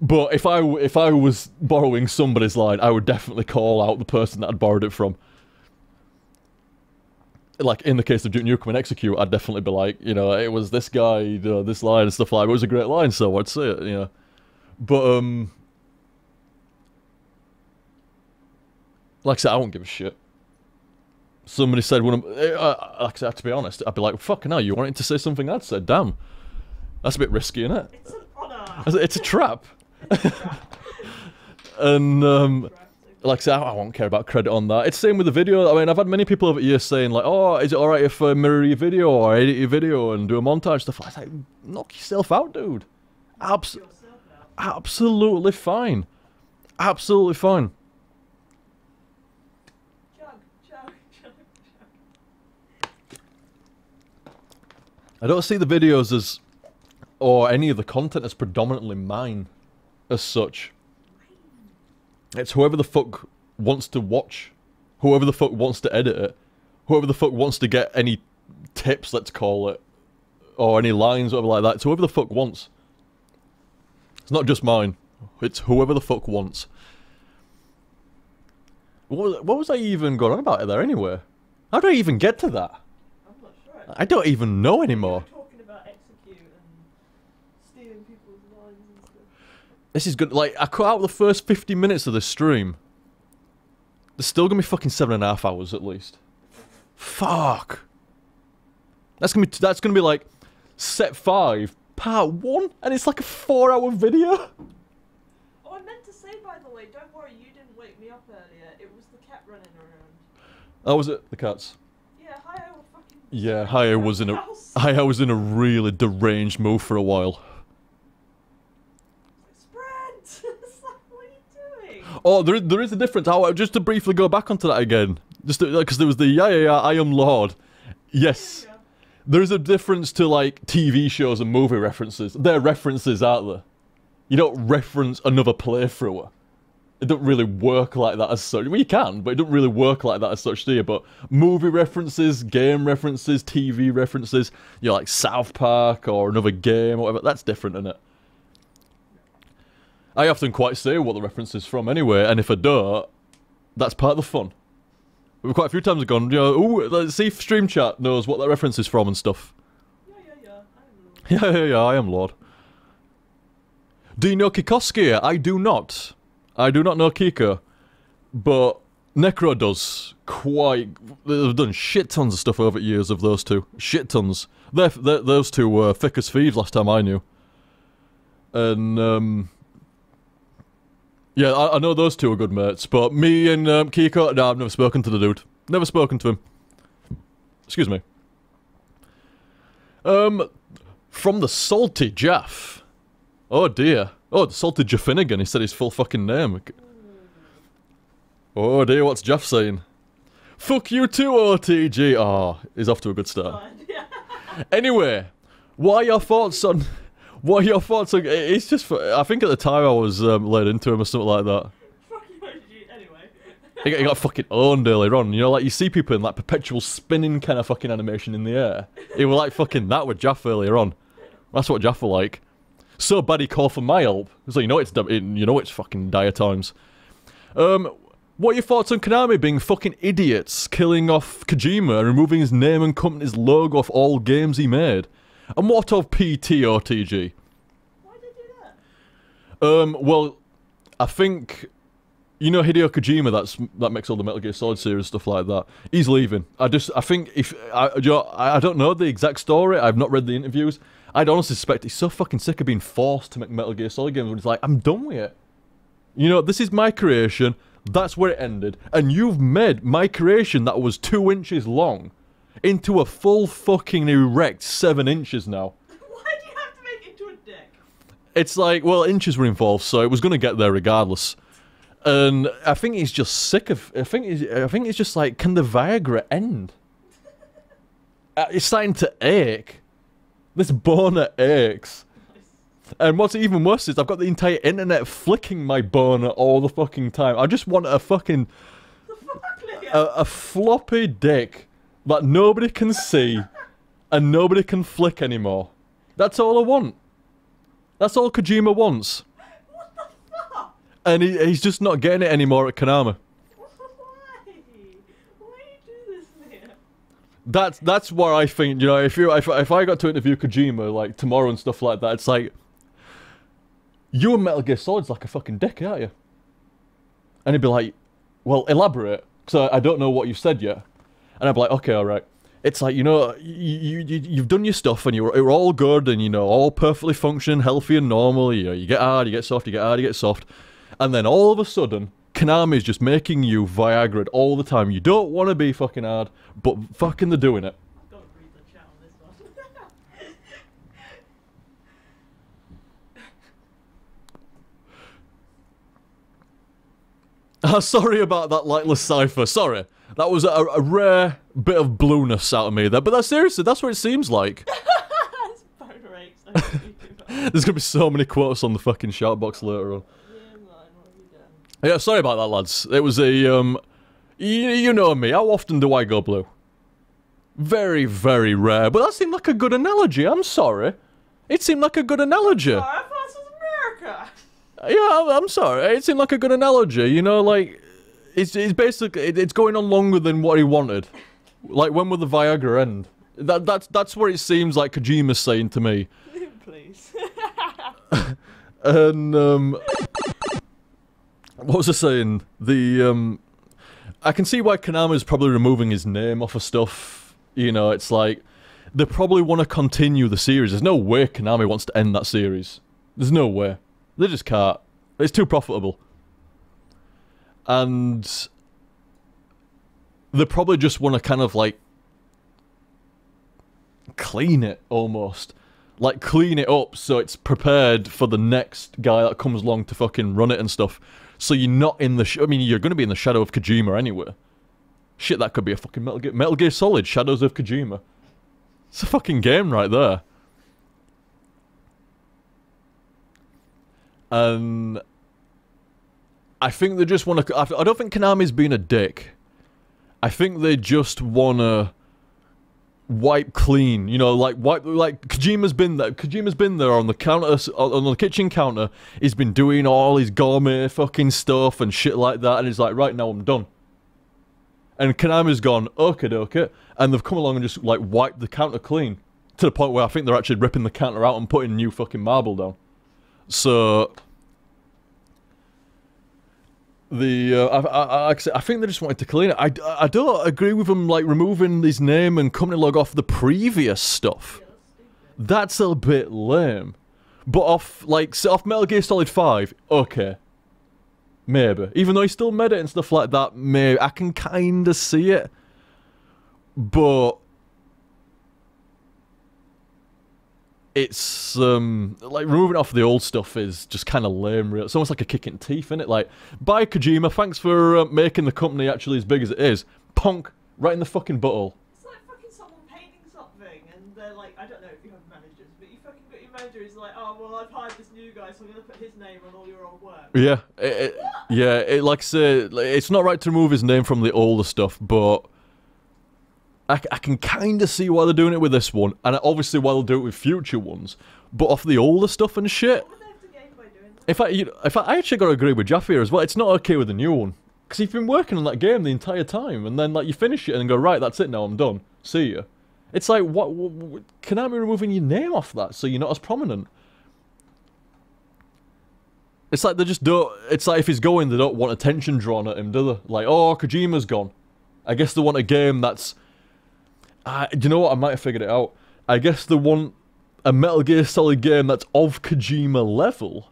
A: But if I was borrowing somebody's line, I would definitely call out the person that I'd borrowed it from. Like, in the case of Duke Nukem and Execute, I'd definitely be like, you know, it was this guy, you know, this line and stuff like that. It was a great line, so I'd say it, you know. But, like I said, I won't give a shit. Somebody said like I said, to be honest, I'd be like, fucking hell, you wanted to say something I'd said, damn. That's a bit risky, innit?
B: It's an honour.
A: It's a trap. It's a trap. And, like I said, I won't care about credit on that. It's the same with the video. I mean, I've had many people over the years saying, like, oh, is it alright if I mirror your video or edit your video and do a montage stuff? I was like, knock yourself out, dude. Absolutely fine. Absolutely fine.
B: Chug.
A: I don't see the videos as, or any of the content as predominantly mine, as such. It's whoever the fuck wants to watch, whoever the fuck wants to edit it, whoever the fuck wants to get any tips, let's call it, or any lines, whatever like that. It's whoever the fuck wants. It's not just mine. It's whoever the fuck wants. What was I even going on about it there anyway? How did I even get to that?
B: I'm not sure.
A: I don't even know anymore.
B: We were talking about Execute and stealing people's lines and stuff.
A: This is good. Like, I cut out the first 50 minutes of the stream. There's still gonna be fucking 7.5 hours at least. Fuck. That's gonna be like set 5, part 1, and it's like a 4-hour video.
B: Oh, I meant to say, by the way, don't worry, you didn't wake me up earlier. It was the cat running around.
A: Oh, was it the cats?
B: Yeah, Hi-Oh fucking...
A: Yeah, Hi-Oh was in a really deranged mood for a while.
B: Sprint! It's like, what are you doing?
A: Oh, there is a difference. Just to briefly go back onto that again. Just because there was the yeah, I am Lord. Yes.
B: Yeah.
A: There is a difference to, like, TV shows and movie references. They're references, aren't they? You don't reference another playthrough. It don't really work like that as such. Well, you can, but it don't really work like that as such, do you? But movie references, game references, TV references, you know, like South Park or another game or whatever, that's different, isn't it? I often quite say what the reference is from anyway, and if I don't, that's part of the fun. We've quite a few times gone, you know, ooh, let's see if Stream Chat knows what that reference is from and stuff. Yeah, I am Lord. Do you know Kikoski? I do not. I do not know Kiko. But Necro does quite... They've done shit tons of stuff over the years of those two. Shit tons. Those two were thick as thieves last time I knew. And, yeah, I know those two are good mates, but me and Kiko, no, I've never spoken to the dude. Never spoken to him. Excuse me. From the Salty Jaff. Oh dear. Oh, the Salty Jaffinnigan, he said his full fucking name. Oh dear, what's Jaff saying? Fuck you too, OTG. Oh, he's off to a good start. Anyway, what are your thoughts on... What are your thoughts on... It's just... I think at the time I was led into him or something like that. Anyway. He got fucking owned earlier on. You know, like, you see people in, like, perpetual spinning kind of fucking animation in the air. He was like fucking that with Jaff earlier on. That's what Jaff were like. So bad he called for my help. So you know it's fucking dire times. What are your thoughts on Konami being fucking idiots, killing off Kojima and removing his name and company's logo off all games he made? And what of PTOTG?
B: Why did they do that?
A: Well, I think... You know Hideo Kojima, that makes all the Metal Gear Solid series, stuff like that. He's leaving. I think if... I don't know the exact story, I've not read the interviews. I'd honestly suspect he's so fucking sick of being forced to make Metal Gear Solid games when he's like, I'm done with it. You know, this is my creation, that's where it ended, and you've made my creation that was 2 inches long into a full fucking erect 7 inches now.
B: Why do you have to make it into a dick?
A: It's like, well, inches were involved, so it was going to get there regardless. And I think he's just sick of... I think he's just like, can the Viagra end? It's starting to ache. This boner aches. And what's even worse is I've got the entire internet flicking my boner all the fucking time. I just want a fucking... a floppy dick that nobody can see and nobody can flick anymore. That's all I want. That's all Kojima wants.
B: What the fuck?
A: And he's just not getting it anymore at Konami.
B: Why? Why do you do this, man?
A: That's where I think, you know, if I got to interview Kojima like tomorrow and stuff like that, it's like, you and Metal Gear Solid's like a fucking dick, aren't you? And he'd be like, well, elaborate, because I don't know what you've said yet. And I'd be like, okay, alright. It's like, you know, you've done your stuff and you're all good and, you know, all perfectly functioning, healthy and normal. You know, you get hard, you get soft, you get hard, you get soft. And then all of a sudden, Konami's just making you Viagra'd all the time. You don't want to be fucking hard, but fucking they're doing it.
B: Don't read the chat on this one.
A: Sorry about that lightless cipher, sorry. That was a rare bit of blueness out of me there, but that's seriously, that's what it seems like.
B: It's boner aches.
A: There's gonna be so many quotes on the fucking shout box later on.
B: Yeah, man, what have you done?
A: Yeah, sorry about that, lads. It was a, you know me, how often do I go blue? Very, very rare, but that seemed like a good analogy, I'm sorry. It seemed like a good analogy.
B: Oh, I thought this was America.
A: Yeah, I'm sorry, it seemed like a good analogy, you know, like, it's basically, it's going on longer than what he wanted. Like, when will the Viagra end? That's what it seems like Kojima's saying to me.
B: Please.
A: And, what was I saying? I can see why Konami's probably removing his name off of stuff. You know, it's like, they probably want to continue the series. There's no way Konami wants to end that series. There's no way. They just can't. It's too profitable. And they probably just want to kind of like clean it almost. Like clean it up so it's prepared for the next guy that comes along to fucking run it and stuff. So you're not in the I mean, you're going to be in the shadow of Kojima anyway. Shit, that could be a fucking Metal Gear Solid, Shadows of Kojima. It's a fucking game right there. And I think they just want to... I don't think Konami's being a dick. I think they just want to wipe clean. You know, like Kojima's been there. Kojima's been there on the counter, on the kitchen counter. He's been doing all his gourmet fucking stuff and shit like that. And he's like, right, now I'm done. And Konami's gone, okay. And they've come along and just, like, wiped the counter clean. To the point where I think they're actually ripping the counter out and putting new fucking marble down. So... I think they just wanted to clean it. I don't agree with them, like, removing his name and company logo off the previous stuff. That's a bit lame. But off Metal Gear Solid 5, okay. Maybe. Even though he still made it and stuff like that, maybe. I can kinda see it. But... it's, like, removing it off the old stuff is just kind of lame, really. It's almost like a kick in the teeth, isn't it? Like, bye, Kojima, thanks for making the company actually as big as it is. Ponk! Right in the fucking butthole.
B: It's like fucking someone painting something, and they're like, I don't know if you have managers, but you fucking got your manager who's like, oh, well, I've hired this new guy, so I'm gonna put his name on all your old work.
A: Yeah, like I say, it's not right to remove his name from the older stuff, but I can kind of see why they're doing it with this one, and obviously why they'll do it with future ones. But off the older stuff and shit.
B: What would they have to gain by doing that?
A: In fact, I actually gotta agree with Jaff here as well. It's not okay with the new one. Because you've been working on that game the entire time, and then like you finish it and go, right, that's it now, I'm done. See ya. It's like, what can I be removing your name off that so you're not as prominent? It's like they just don't, it's like if he's going, they don't want attention drawn at him, do they? Like, oh, Kojima's gone. I guess they want a game that's, do you know what, I might have figured it out. I guess they want a Metal Gear Solid game that's of Kojima level,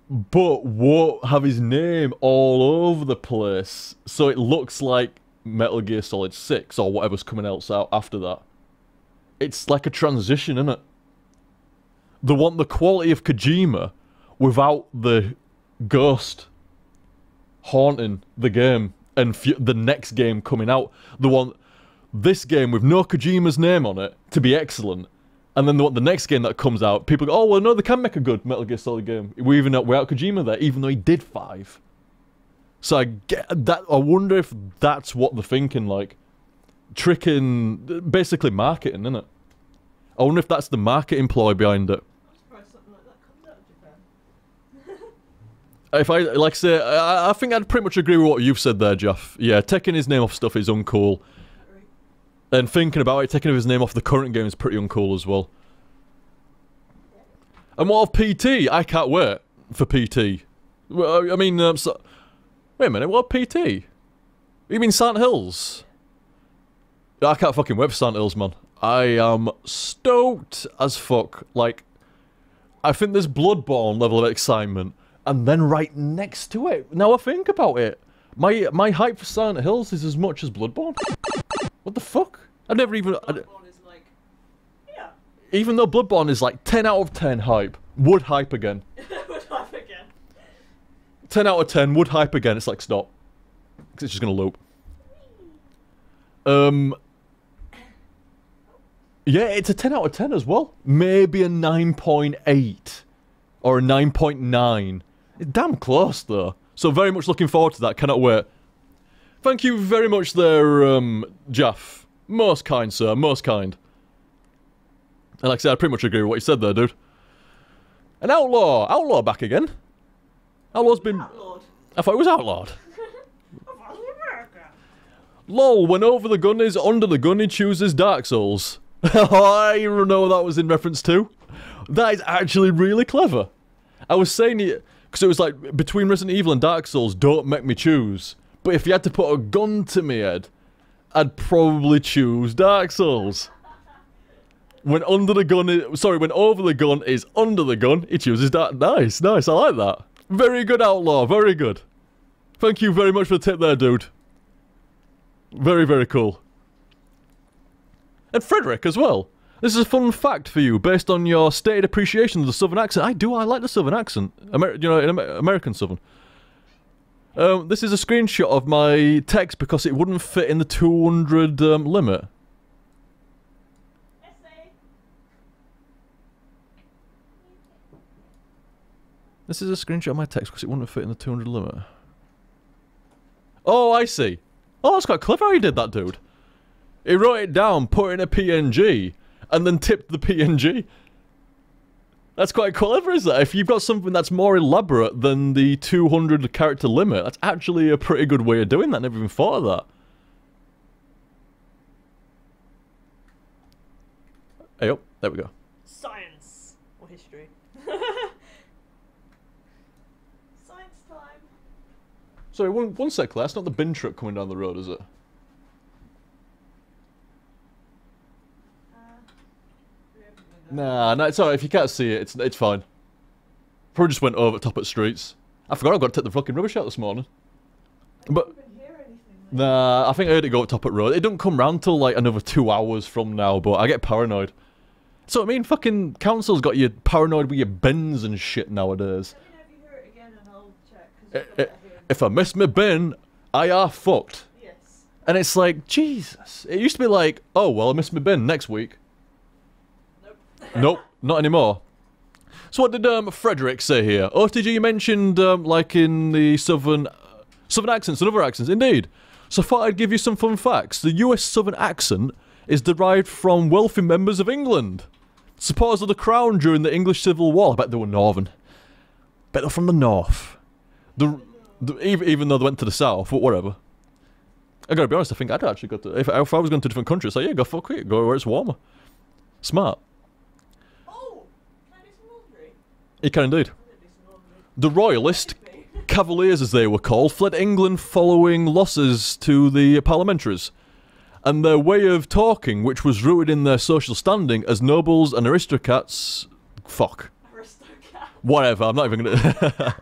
A: but won't have his name all over the place, so it looks like Metal Gear Solid 6 or whatever's coming else out after that. It's like a transition, isn't it? They want the quality of Kojima without the ghost haunting the game and the next game coming out. They want this game with no Kojima's name on it to be excellent. And then the next game that comes out, people go, oh, well, no, they can make a good Metal Gear Solid game. Without Kojima there, even though he did 5. So I get that. I wonder if that's what they're thinking, like, tricking, basically marketing, innit? I wonder if that's the marketing ploy behind it.
B: I'm surprised something like that comes out of Japan.
A: If I, like I say, I think I'd pretty much agree with what you've said there, Jeff. Yeah, taking his name off stuff is uncool. And thinking about it, taking his name off the current game is pretty uncool as well. And what of PT? I can't wait for PT. Well, I mean, wait a minute, what of PT? You mean Silent Hills? I can't fucking wait for Silent Hills, man. I am stoked as fuck. Like, I think there's Bloodborne level of excitement, and then right next to it, now I think about it, my hype for Silent Hills is as much as Bloodborne. What the fuck? I never even...
B: Bloodborne is like, yeah.
A: Even though Bloodborne is like 10 out of 10 hype, would hype again.
B: Would hype again.
A: 10 out of 10, would hype again. It's like, stop. Because it's just going to loop. Yeah, it's a 10 out of 10 as well. Maybe a 9.8. Or a 9.9. It's damn close, though. So very much looking forward to that. Cannot wait. Thank you very much there, Jaff. Most kind, sir. Most kind. And like I said, I pretty much agree with what you said there, dude. An Outlaw! Outlaw back again. Outlaw's been...
B: Outlawed.
A: I thought it was Outlawed.
B: I thought it was America.
A: Lol, when over the gun is under the gun, he chooses Dark Souls. I know what that was in reference to. That is actually really clever. I was saying it... Because it was like, between Resident Evil and Dark Souls, don't make me choose. But if you had to put a gun to me head, I'd probably choose Dark Souls. When under the gun is... Sorry, when over the gun is under the gun, he chooses Dark... Nice, nice, I like that. Very good, Outlaw, very good. Thank you very much for the tip there, dude. Very, very cool. And Frederick as well. This is a fun fact for you, based on your stated appreciation of the Southern accent. I like the Southern accent. American Southern. This is a screenshot of my text because it wouldn't fit in the 200 limit. This is a screenshot of my text because it wouldn't fit in the 200 limit. Oh, I see. Oh, that's quite clever how he did that, dude. He wrote it down, put it in a PNG, and then tipped the PNG. That's quite clever, is that? If you've got something that's more elaborate than the 200 character limit, that's actually a pretty good way of doing that. Never even thought of that. Hey up, there we go.
B: Science. Or history. Science time.
A: Sorry, one sec, Claire. That's not the bin truck coming down the road, is it? Nah, no, it's alright. If you can't see it, it's fine. Probably just went over top at streets. I forgot I've got to take the fucking rubbish out this morning. But nah, I think I heard it go up top at road. It don't come round till like another 2 hours from now, but I get paranoid. So I mean, fucking council's got you paranoid with your bins and shit nowadays.
B: Let me know if you hear it again and I'll check.
A: If I miss my bin, I are fucked.
B: Yes.
A: And it's like, Jesus. It used to be like, oh, well, I missed my bin next week.
B: Nope.
A: Nope, not anymore. So what did Frederick say here? OTG, you mentioned, like in the southern accents and other accents. Indeed. So I thought I'd give you some fun facts. The US southern accent is derived from wealthy members of England. Supporters of the crown during the English Civil War. I bet they were northern. Bet they're from the north. Even though they went to the south, but whatever. I gotta be honest, I think I'd actually go to... If I was going to a different country, I'd say, yeah, go fuck it. Go where it's warmer. Smart.
B: Oh! Can I do some laundry?
A: You can indeed. The royalist cavaliers, as they were called, fled England following losses to the parliamentaries. And their way of talking, which was rooted in their social standing as nobles and aristocrats... Fuck.
B: Aristocrat.
A: Whatever, I'm not even gonna...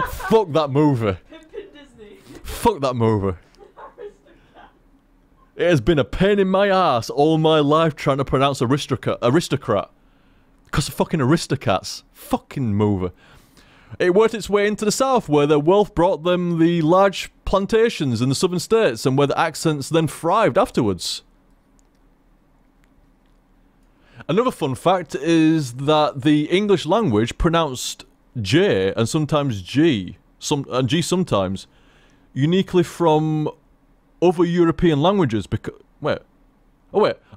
A: Fuck that movie.
B: Pimpin' Disney.
A: Fuck that movie.
B: Aristocrat.
A: It has been a pain in my ass all my life trying to pronounce aristocrat. Because of fucking aristocrats. Fucking movie. It worked its way into the south, where their wealth brought them the large plantations in the southern states, and where the accents then thrived afterwards. Another fun fact is that the English language pronounced J and sometimes G, and G sometimes, uniquely from other European languages.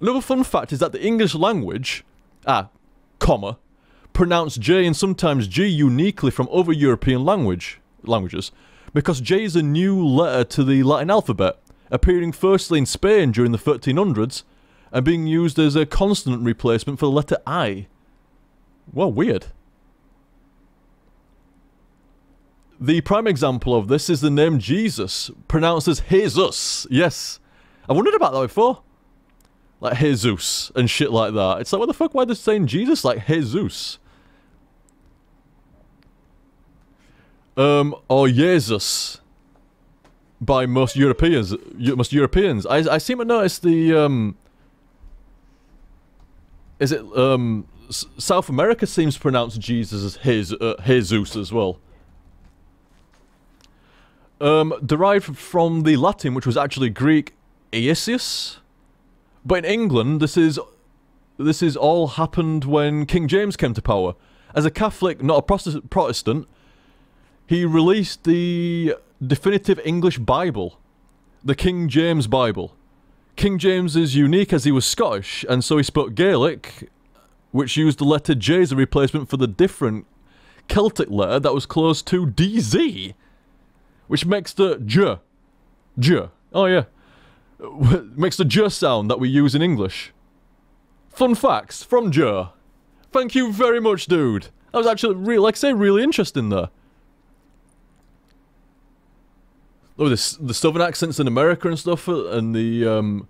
A: Another fun fact is that the English language, pronounced J and sometimes G uniquely from other European languages, because J is a new letter to the Latin alphabet, appearing firstly in Spain during the 1300s, and being used as a consonant replacement for the letter I. Well, weird. The prime example of this is the name Jesus, pronounced as Jesus. Yes. I wondered about that before. Like Jesus and shit like that. It's like, what the fuck, why are they saying Jesus like Jesus? Or Jesus. By most Europeans. I seem to notice the, South America seems to pronounce Jesus as Jesus as well. Derived from the Latin, which was actually Greek, Iesius. But in England, this is all happened when King James came to power. As a Catholic, not a Protestant, he released the definitive English Bible, the King James Bible. King James is unique as he was Scottish, and so he spoke Gaelic, which used the letter J as a replacement for the different Celtic letter that was close to DZ, which makes the J. Oh yeah. Makes the J sound that we use in English. Fun facts from J. Thank you very much, dude. That was actually, really interesting there. Oh, the southern accents in America and stuff, and the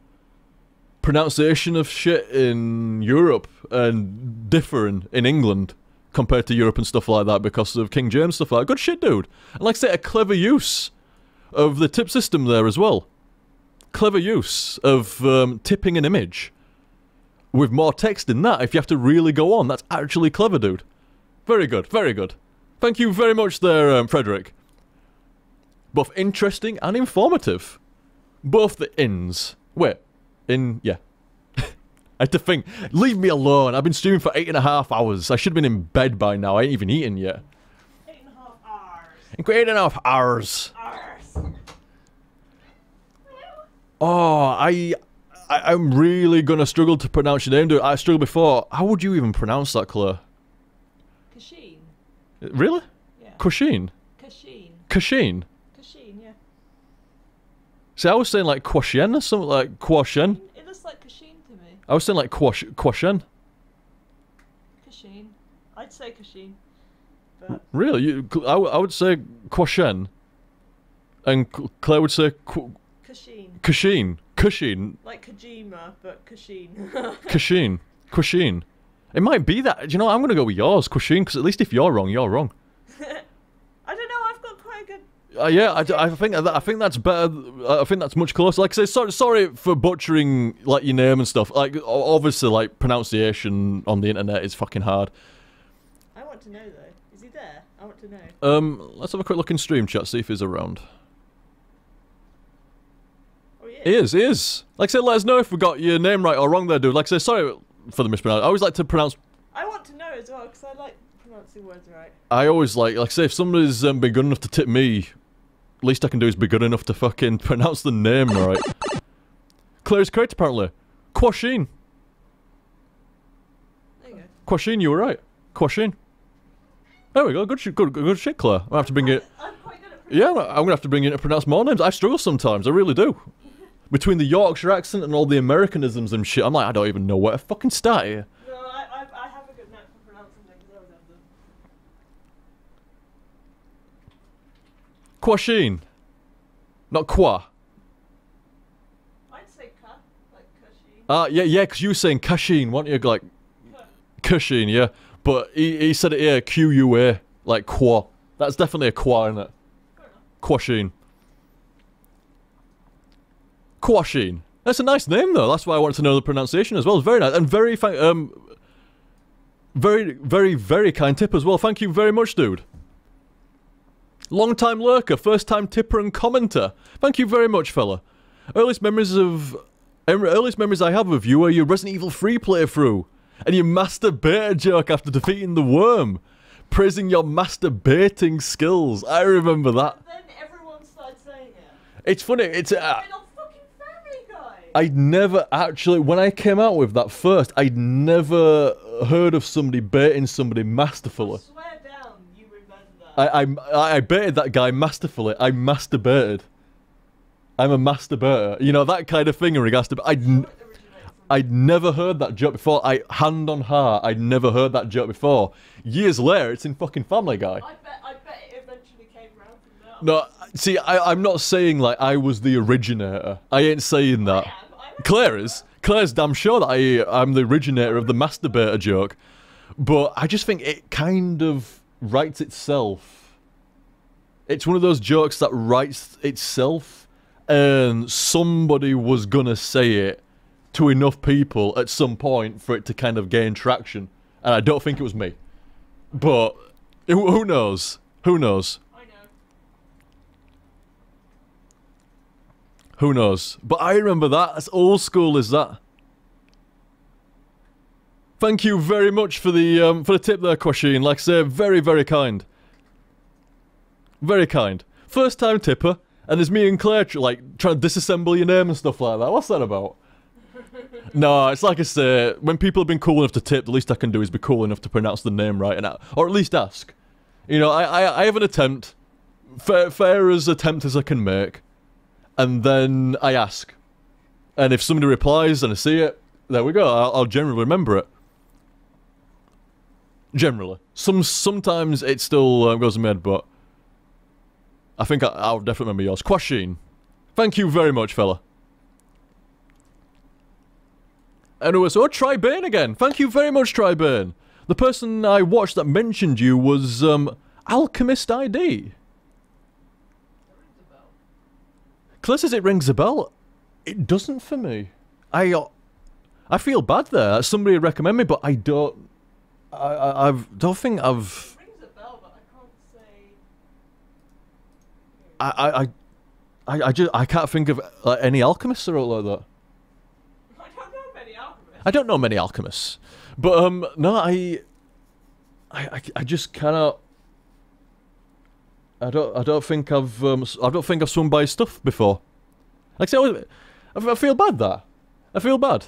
A: pronunciation of shit in Europe, and differing in England compared to Europe and stuff like that because of King James stuff like that. Good shit, dude. And like I say, a clever use of the tip system there as well. Clever use of tipping an image with more text in that. If you have to really go on, that's actually clever, dude. Very good, very good. Thank you very much there, Frederick. Both interesting and informative. Both the ins. Wait, yeah. I had to think. Leave me alone. I've been streaming for 8.5 hours. I should have been in bed by now. I ain't even eaten yet.
B: 8.5 hours.
A: 8.5 hours. Oh, I'm really gonna struggle to pronounce your name, dude. I struggled before. How would you even pronounce that, Claire?
B: Kashin.
A: Really?
B: Yeah.
A: Kashin?
B: Kashin.
A: Kashin?
B: Kashin, yeah.
A: See, I was saying like Quashen or something like Quashen.
B: It looks like Kashin to me.
A: I was saying like Quashen.
B: Kashin. I'd say Kashin. But
A: Really? I would say Quashen. And Claire would say
B: Kashin.
A: Kashin. Kashin.
B: Like Kojima, but Kashin.
A: Kashin. Quashin. It might be that. Do you know what? I'm gonna go with yours, Quashin, because at least if you're wrong, you're wrong.
B: I don't know, I've got quite a good...
A: Yeah, I think that's better. I think that's much closer. Like I say, sorry for butchering like your name and stuff. Like obviously, like pronunciation on the internet is fucking hard.
B: I want to know though. Is he there? I want to know.
A: Let's have a quick look in stream chat, see if he's around. He is. Like I said, let us know if we got your name right or wrong there, dude. Like I said, sorry for the mispronunciation. I always like to pronounce...
B: I want to know as well, because I like pronouncing words right.
A: I always like I say, if somebody's been good enough to tip me, least I can do is be good enough to fucking pronounce the name right. Claire is correct, apparently. Quasheen.
B: There you go.
A: Quasheen, you were right. Quasheen. There we go. Good shit, Claire. I'm gonna have to bring it.
B: I'm quite good at
A: Yeah, I'm gonna have to bring in to pronounce more names. I struggle sometimes. I really do. Between the Yorkshire accent and all the Americanisms and shit, I'm like, I don't even know where to fucking start here.
B: No, I have a good knack for pronouncing things. I always have them.
A: Quasheen. Not qua.
B: I'd say ka, like Kushi.
A: Yeah, because you were saying Kasheen, weren't you? Like, Kasheen, yeah. But he said it here, Q-U-A, like qua. That's definitely a qua, isn't it?
B: Fair enough.
A: Quasheen. Quasheen. That's a nice name, though. That's why I wanted to know the pronunciation as well. It's very nice. And very, very kind tip as well. Thank you very much, dude. Long-time lurker, first-time tipper and commenter. Thank you very much, fella. Earliest memories I have of you are your Resident Evil 3 playthrough. And your masturbator joke after defeating the worm. Praising your masturbating skills. I remember that.
B: Then everyone started saying it.
A: It's funny, it's...
B: Been on fucking Family Guy.
A: I'd never actually, when I came out with that first, I'd never heard of somebody baiting somebody masterfully.
B: I swear down, you remember that.
A: I baited that guy masterfully. I masturbated. I'm a masturbator. You know, that kind of thing in regards to... I'd never heard that joke before. Hand on heart, I'd never heard that joke before. Years later, it's in fucking Family Guy.
B: I bet it eventually came round from that.
A: No, see, I'm not saying, like, I was the originator. I ain't saying that. Claire is. Claire's damn sure that I'm the originator of the masturbator joke. But I just think it kind of writes itself. It's one of those jokes that writes itself. And somebody was gonna say it to enough people at some point for it to kind of gain traction. And I don't think it was me. But who knows? Who knows?
B: I know.
A: Who knows? But I remember that. As old school as that. Thank you very much for the tip there, Quasheen. Like I say, very, very kind. Very kind. First time tipper, and there's me and Claire like trying to disassemble your name and stuff like that. What's that about? No, it's like I say, when people have been cool enough to tip, the least I can do is be cool enough to pronounce the name right, and or at least ask. You know, I have an attempt, fair as attempt as I can make, and then I ask. And if somebody replies and I see it, there we go, I'll generally remember it. Generally. Sometimes it still goes in my head, but I think I'll definitely remember yours. Quasheen. Thank you very much, fella. Anyway, so Tribane again. Thank you very much, Tribane. The person I watched that mentioned you was, Alchemist ID. Claire says it rings a bell. It doesn't for me. I feel bad there. Somebody recommend me, but I don't... I don't think I've...
B: It rings a bell, but I can't say...
A: I can't think of any alchemists or like that. I don't know many alchemists, but no, I just cannot. I don't think I've swung by his stuff before. Like I say, I feel bad that. I feel bad.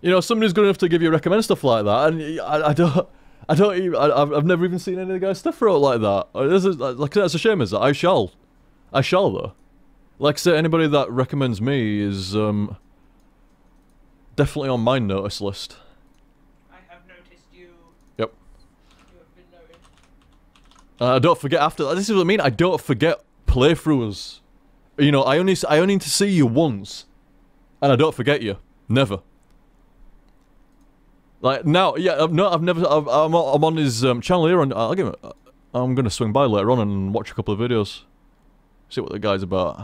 A: You know, somebody's good enough to give you recommend stuff like that, and I've never even seen any of the guy's stuff wrote like that. Like that's a shame, is that? I shall though. Like I say, anybody that recommends me is definitely on my notice list.
B: I have noticed you.
A: Yep.
B: You have been noted.
A: I don't forget after that. This is what I mean. I don't forget playthroughs. You know, I only need to see you once, and I don't forget you. Never. Like now, yeah. No, I've never. I'm on his channel here, and I'm gonna swing by later on and watch a couple of videos. See what the guy's about.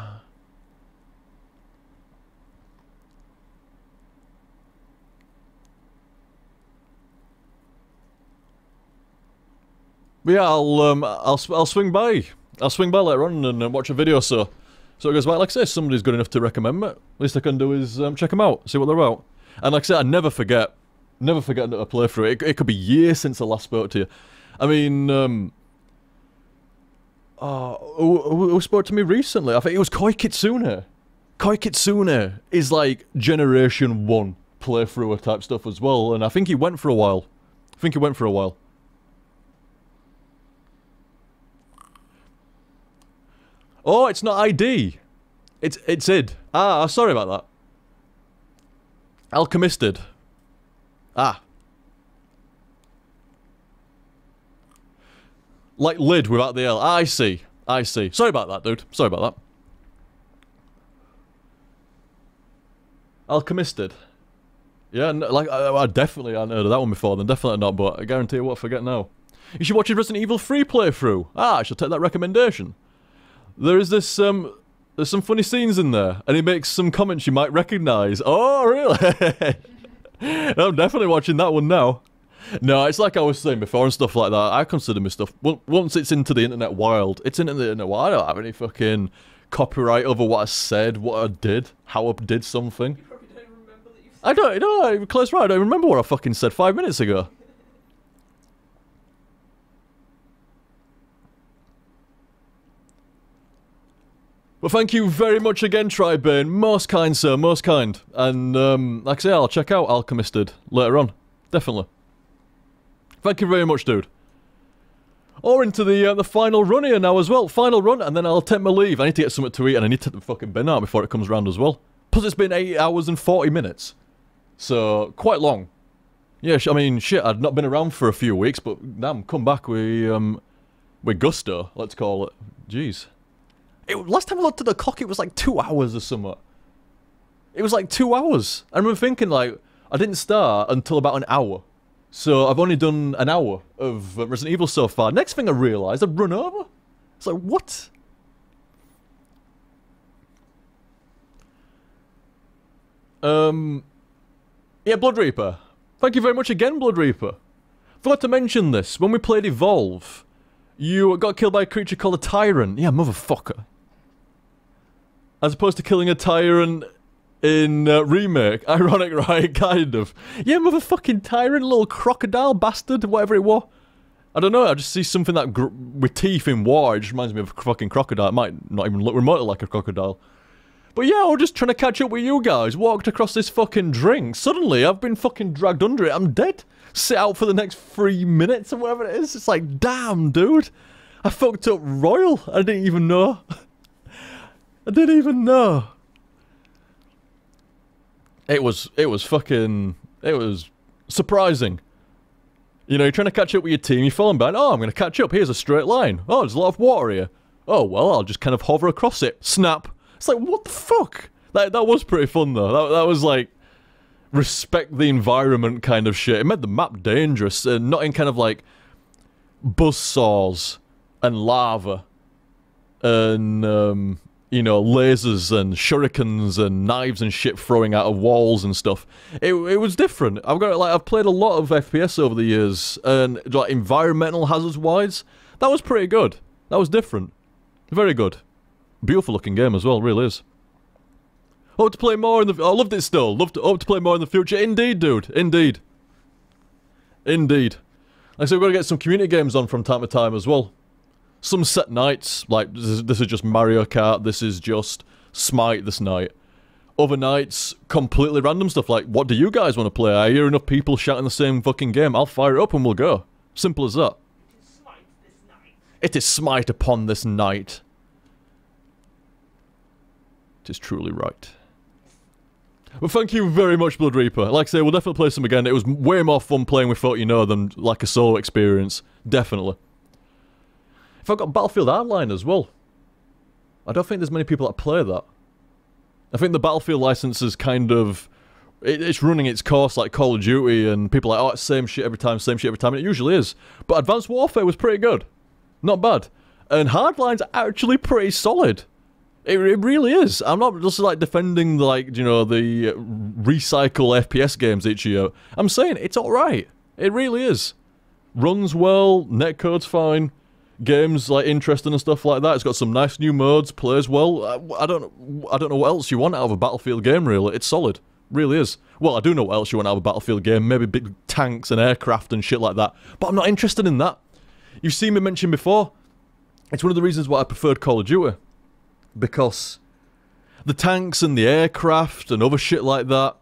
A: But yeah, I'll swing by. I'll swing by later on and watch a video. So, So it goes, well, like I say, somebody's good enough to recommend me. Least I can do is check them out, see what they're about. And like I say, I never forget a playthrough. It could be years since I last spoke to you. I mean, who spoke to me recently? I think it was Koi Kitsune. Koi Kitsune is like Generation 1 playthrough type stuff as well, and I think he went for a while. Oh, it's not ID. It's id. Ah, sorry about that. Alchemisted. Ah. Like lid without the L. I see. Sorry about that, dude. Sorry about that. Alchemisted. Yeah, like, I definitely hadn't heard of that one before, then definitely not, but I guarantee you what I forget now. You should watch his Resident Evil 3 playthrough. Ah, I shall take that recommendation. There is this, there's some funny scenes in there, and he makes some comments you might recognise. Oh, really? I'm definitely watching that one now. No, it's like I was saying before and stuff like that. I consider my stuff, once it's into the internet wild, it's into the internet wild. I don't have any fucking copyright over what I said, what I did, how I did something.
B: You probably don't remember that you said.
A: I don't know, close right, I don't remember what I fucking said 5 minutes ago. Well, thank you very much again, Tribane. Most kind, sir, most kind. And, like I say, I'll check out Alchemisted later on. Definitely. Thank you very much, dude. Or into the final run here now as well. Final run, and then I'll take my leave. I need to get something to eat, and I need to take the fucking bin out before it comes around as well. Plus, it's been 8 hours and 40 minutes. So, quite long. Yeah, I mean, shit, I'd not been around for a few weeks, but damn, come back with gusto, let's call it. Jeez. Last time I looked at the clock, it was like 2 hours or something. It was like 2 hours. I remember thinking, like, I didn't start until about an hour. So I've only done an hour of Resident Evil so far. Next thing I realised, I'd run over. It's like, what? Yeah, Blood Reaper. Thank you very much again, Blood Reaper. Forgot to mention this. When we played Evolve, you got killed by a creature called a Tyrant. Yeah, motherfucker. As opposed to killing a Tyrant in Remake. Ironic, right? Kind of. Yeah, motherfucking Tyrant, little crocodile bastard, whatever it was. I don't know, I just see something that with teeth in water. It just reminds me of a fucking crocodile. It might not even look remotely like a crocodile. But yeah, I was just trying to catch up with you guys. Walked across this fucking drink. Suddenly, I've been fucking dragged under it. I'm dead. Sit out for the next 3 minutes or whatever it is. It's like, damn, dude. I fucked up royal. I didn't even know. I didn't even know. It was surprising. You know, you're trying to catch up with your team, you're falling behind. Oh, I'm going to catch up. Here's a straight line. Oh, there's a lot of water here. Oh, well, I'll just kind of hover across it. Snap. It's like, what the fuck? That was pretty fun, though. That was like, respect the environment kind of shit. It made the map dangerous, and not in kind of like buzzsaws and lava and, you know, lasers and shurikens and knives and shit throwing out of walls and stuff. It was different. I've played a lot of FPS over the years, and like environmental hazards wise, that was pretty good. That was different. Very good. Beautiful looking game as well, really is. Hope to play more in the... I loved it still. Hope to play more in the future. Indeed, dude. Indeed. Indeed. Like I said, we've got to get some community games on from time to time as well. Some set nights, like this is just Mario Kart, this is just Smite this night. Other nights, completely random stuff like, what do you guys want to play? I hear enough people shouting the same fucking game. I'll fire it up and we'll go. Simple as that.
B: It is Smite this night.
A: It is Smite upon this night. It is truly right. Well, thank you very much, Blood Reaper. Like I say, we'll definitely play some again. It was way more fun playing with folk you know than like a solo experience. Definitely. If I've got Battlefield Hardline as well. I don't think there's many people that play that. I think the Battlefield license is kind of... It's running its course like Call of Duty, and people are like, oh, it's same shit every time, and it usually is. But Advanced Warfare was pretty good. Not bad. And Hardline's actually pretty solid. It really is. I'm not just like defending, like, you know, the recycle FPS games each year. I'm saying it's alright. It really is. Runs well, netcode's fine. games like interesting and stuff like that. It's got some nice new modes, plays well. I don't know what else you want out of a Battlefield game, really. It's solid. Really is. Well, I do know what else you want out of a Battlefield game. Maybe big tanks and aircraft and shit like that. But I'm not interested in that. You've seen me mention before. It's one of the reasons why I preferred Call of Duty. Because the tanks and the aircraft and other shit like that,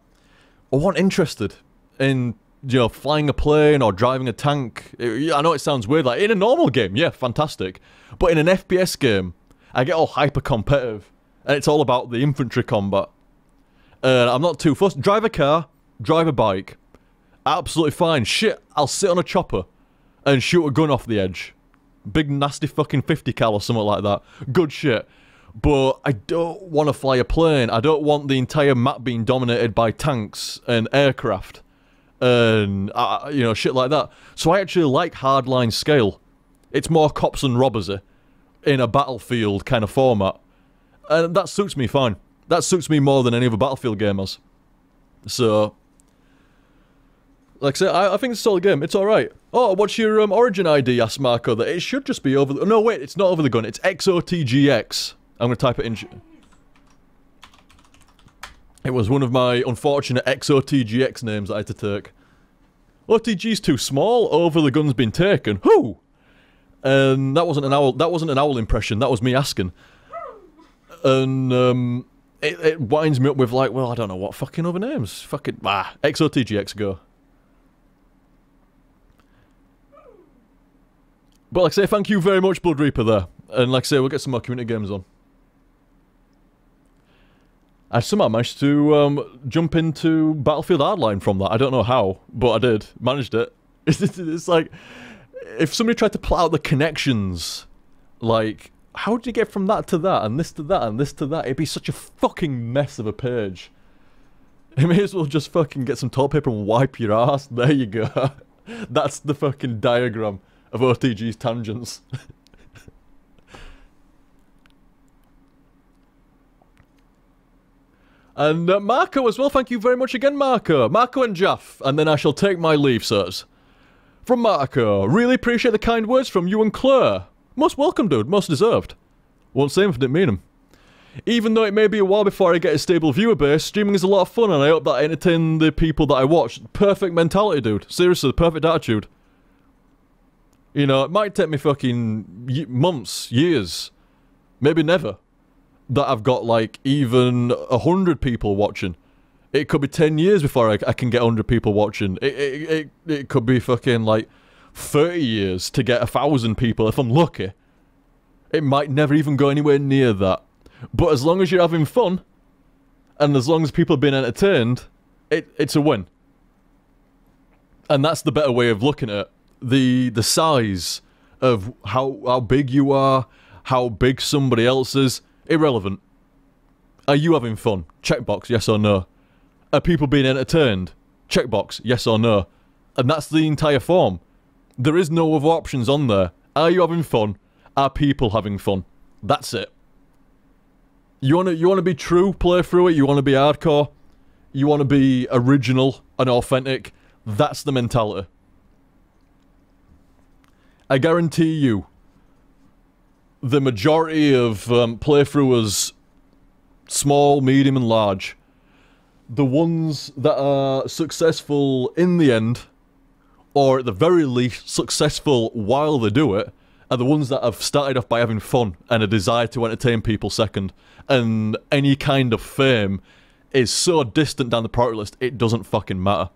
A: I wasn't interested in, you know, flying a plane or driving a tank. I know it sounds weird. Like, in a normal game, yeah, fantastic. But in an FPS game, I get all hyper-competitive. And it's all about the infantry combat. I'm not too fussed. Drive a car, drive a bike. Absolutely fine. Shit, I'll sit on a chopper and shoot a gun off the edge. Big nasty fucking 50 cal or something like that. Good shit. But I don't want to fly a plane. I don't want the entire map being dominated by tanks and aircraft. And, you know, shit like that. So I actually like hardline scale. It's more cops and robbers in a Battlefield kind of format. And that suits me fine. That suits me more than any other Battlefield game has. So, like I said, I think it's a solid game. It's alright. Oh, what's your Origin ID? Asked Marco. That it should just be over the... No, wait, it's not over the gun. It's XOTGX. I'm going to type it in. It was one of my unfortunate XOTGX names that I had to take. OTG's too small. Over the gun's been taken. Who? And that wasn't an owl. That wasn't an owl impression. That was me asking. And it winds me up with like, well, I don't know what fucking other names. Fucking XOTGX go. But like I say, thank you very much, Blood Reaper there. And like I say, we'll get some more community games on. I somehow managed to jump into Battlefield Hardline from that. I don't know how, but I did. Managed it. It's like, if somebody tried to plot out the connections, like, how did you get from that to that, and this to that, and this to that? It'd be such a fucking mess of a page. You may as well just fucking get some toilet paper and wipe your ass. There you go. That's the fucking diagram of OTG's tangents. And Marco as well, thank you very much again, Marco. Marco and Jaff, and then I shall take my leave, sirs. From Marco, really appreciate the kind words from you and Claire. Most welcome, dude, most deserved. Won't say if I didn't mean them. Even though it may be a while before I get a stable viewer base, streaming is a lot of fun and I hope that I entertain the people that I watch. Perfect mentality, dude. Seriously, perfect attitude. You know, it might take me fucking months, years, maybe never, that I've got like even 100 people watching. It could be 10 years before I can get 100 people watching. It could be fucking like 30 years to get 1,000 people if I'm lucky. It might never even go anywhere near that. But as long as you're having fun, and as long as people are being entertained, it's a win. And that's the better way of looking at it. The size of how big you are, how big somebody else is, irrelevant. Are you having fun? Checkbox, yes or no. Are people being entertained? Checkbox, yes or no. And that's the entire form. There is no other options on there. Are you having fun? Are people having fun? That's it. You wanna be true, play through it, you wanna be hardcore, you wanna be original and authentic, that's the mentality. I guarantee you, the majority of playthroughers, small, medium and large, the ones that are successful in the end, or at the very least successful while they do it, are the ones that have started off by having fun and a desire to entertain people second. And any kind of fame is so distant down the priority list, it doesn't fucking matter.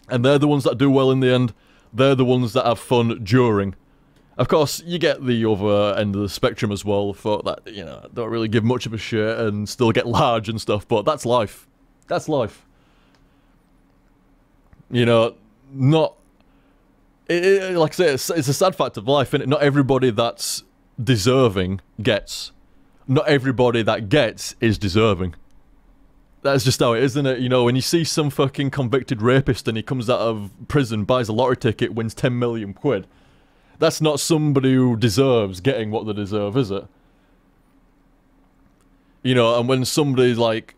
A: And they're the ones that do well in the end. They're the ones that have fun during. Of course, you get the other end of the spectrum as well, for that, you know, don't really give much of a shit and still get large and stuff, but that's life. That's life. You know, not... like I say, it's a sad fact of life, innit? Not everybody that's deserving gets. Not everybody that gets is deserving. That's just how it is, isn't it? You know, when you see some fucking convicted rapist and he comes out of prison, buys a lottery ticket, wins 10 million quid. That's not somebody who deserves getting what they deserve, is it? You know, and when somebody like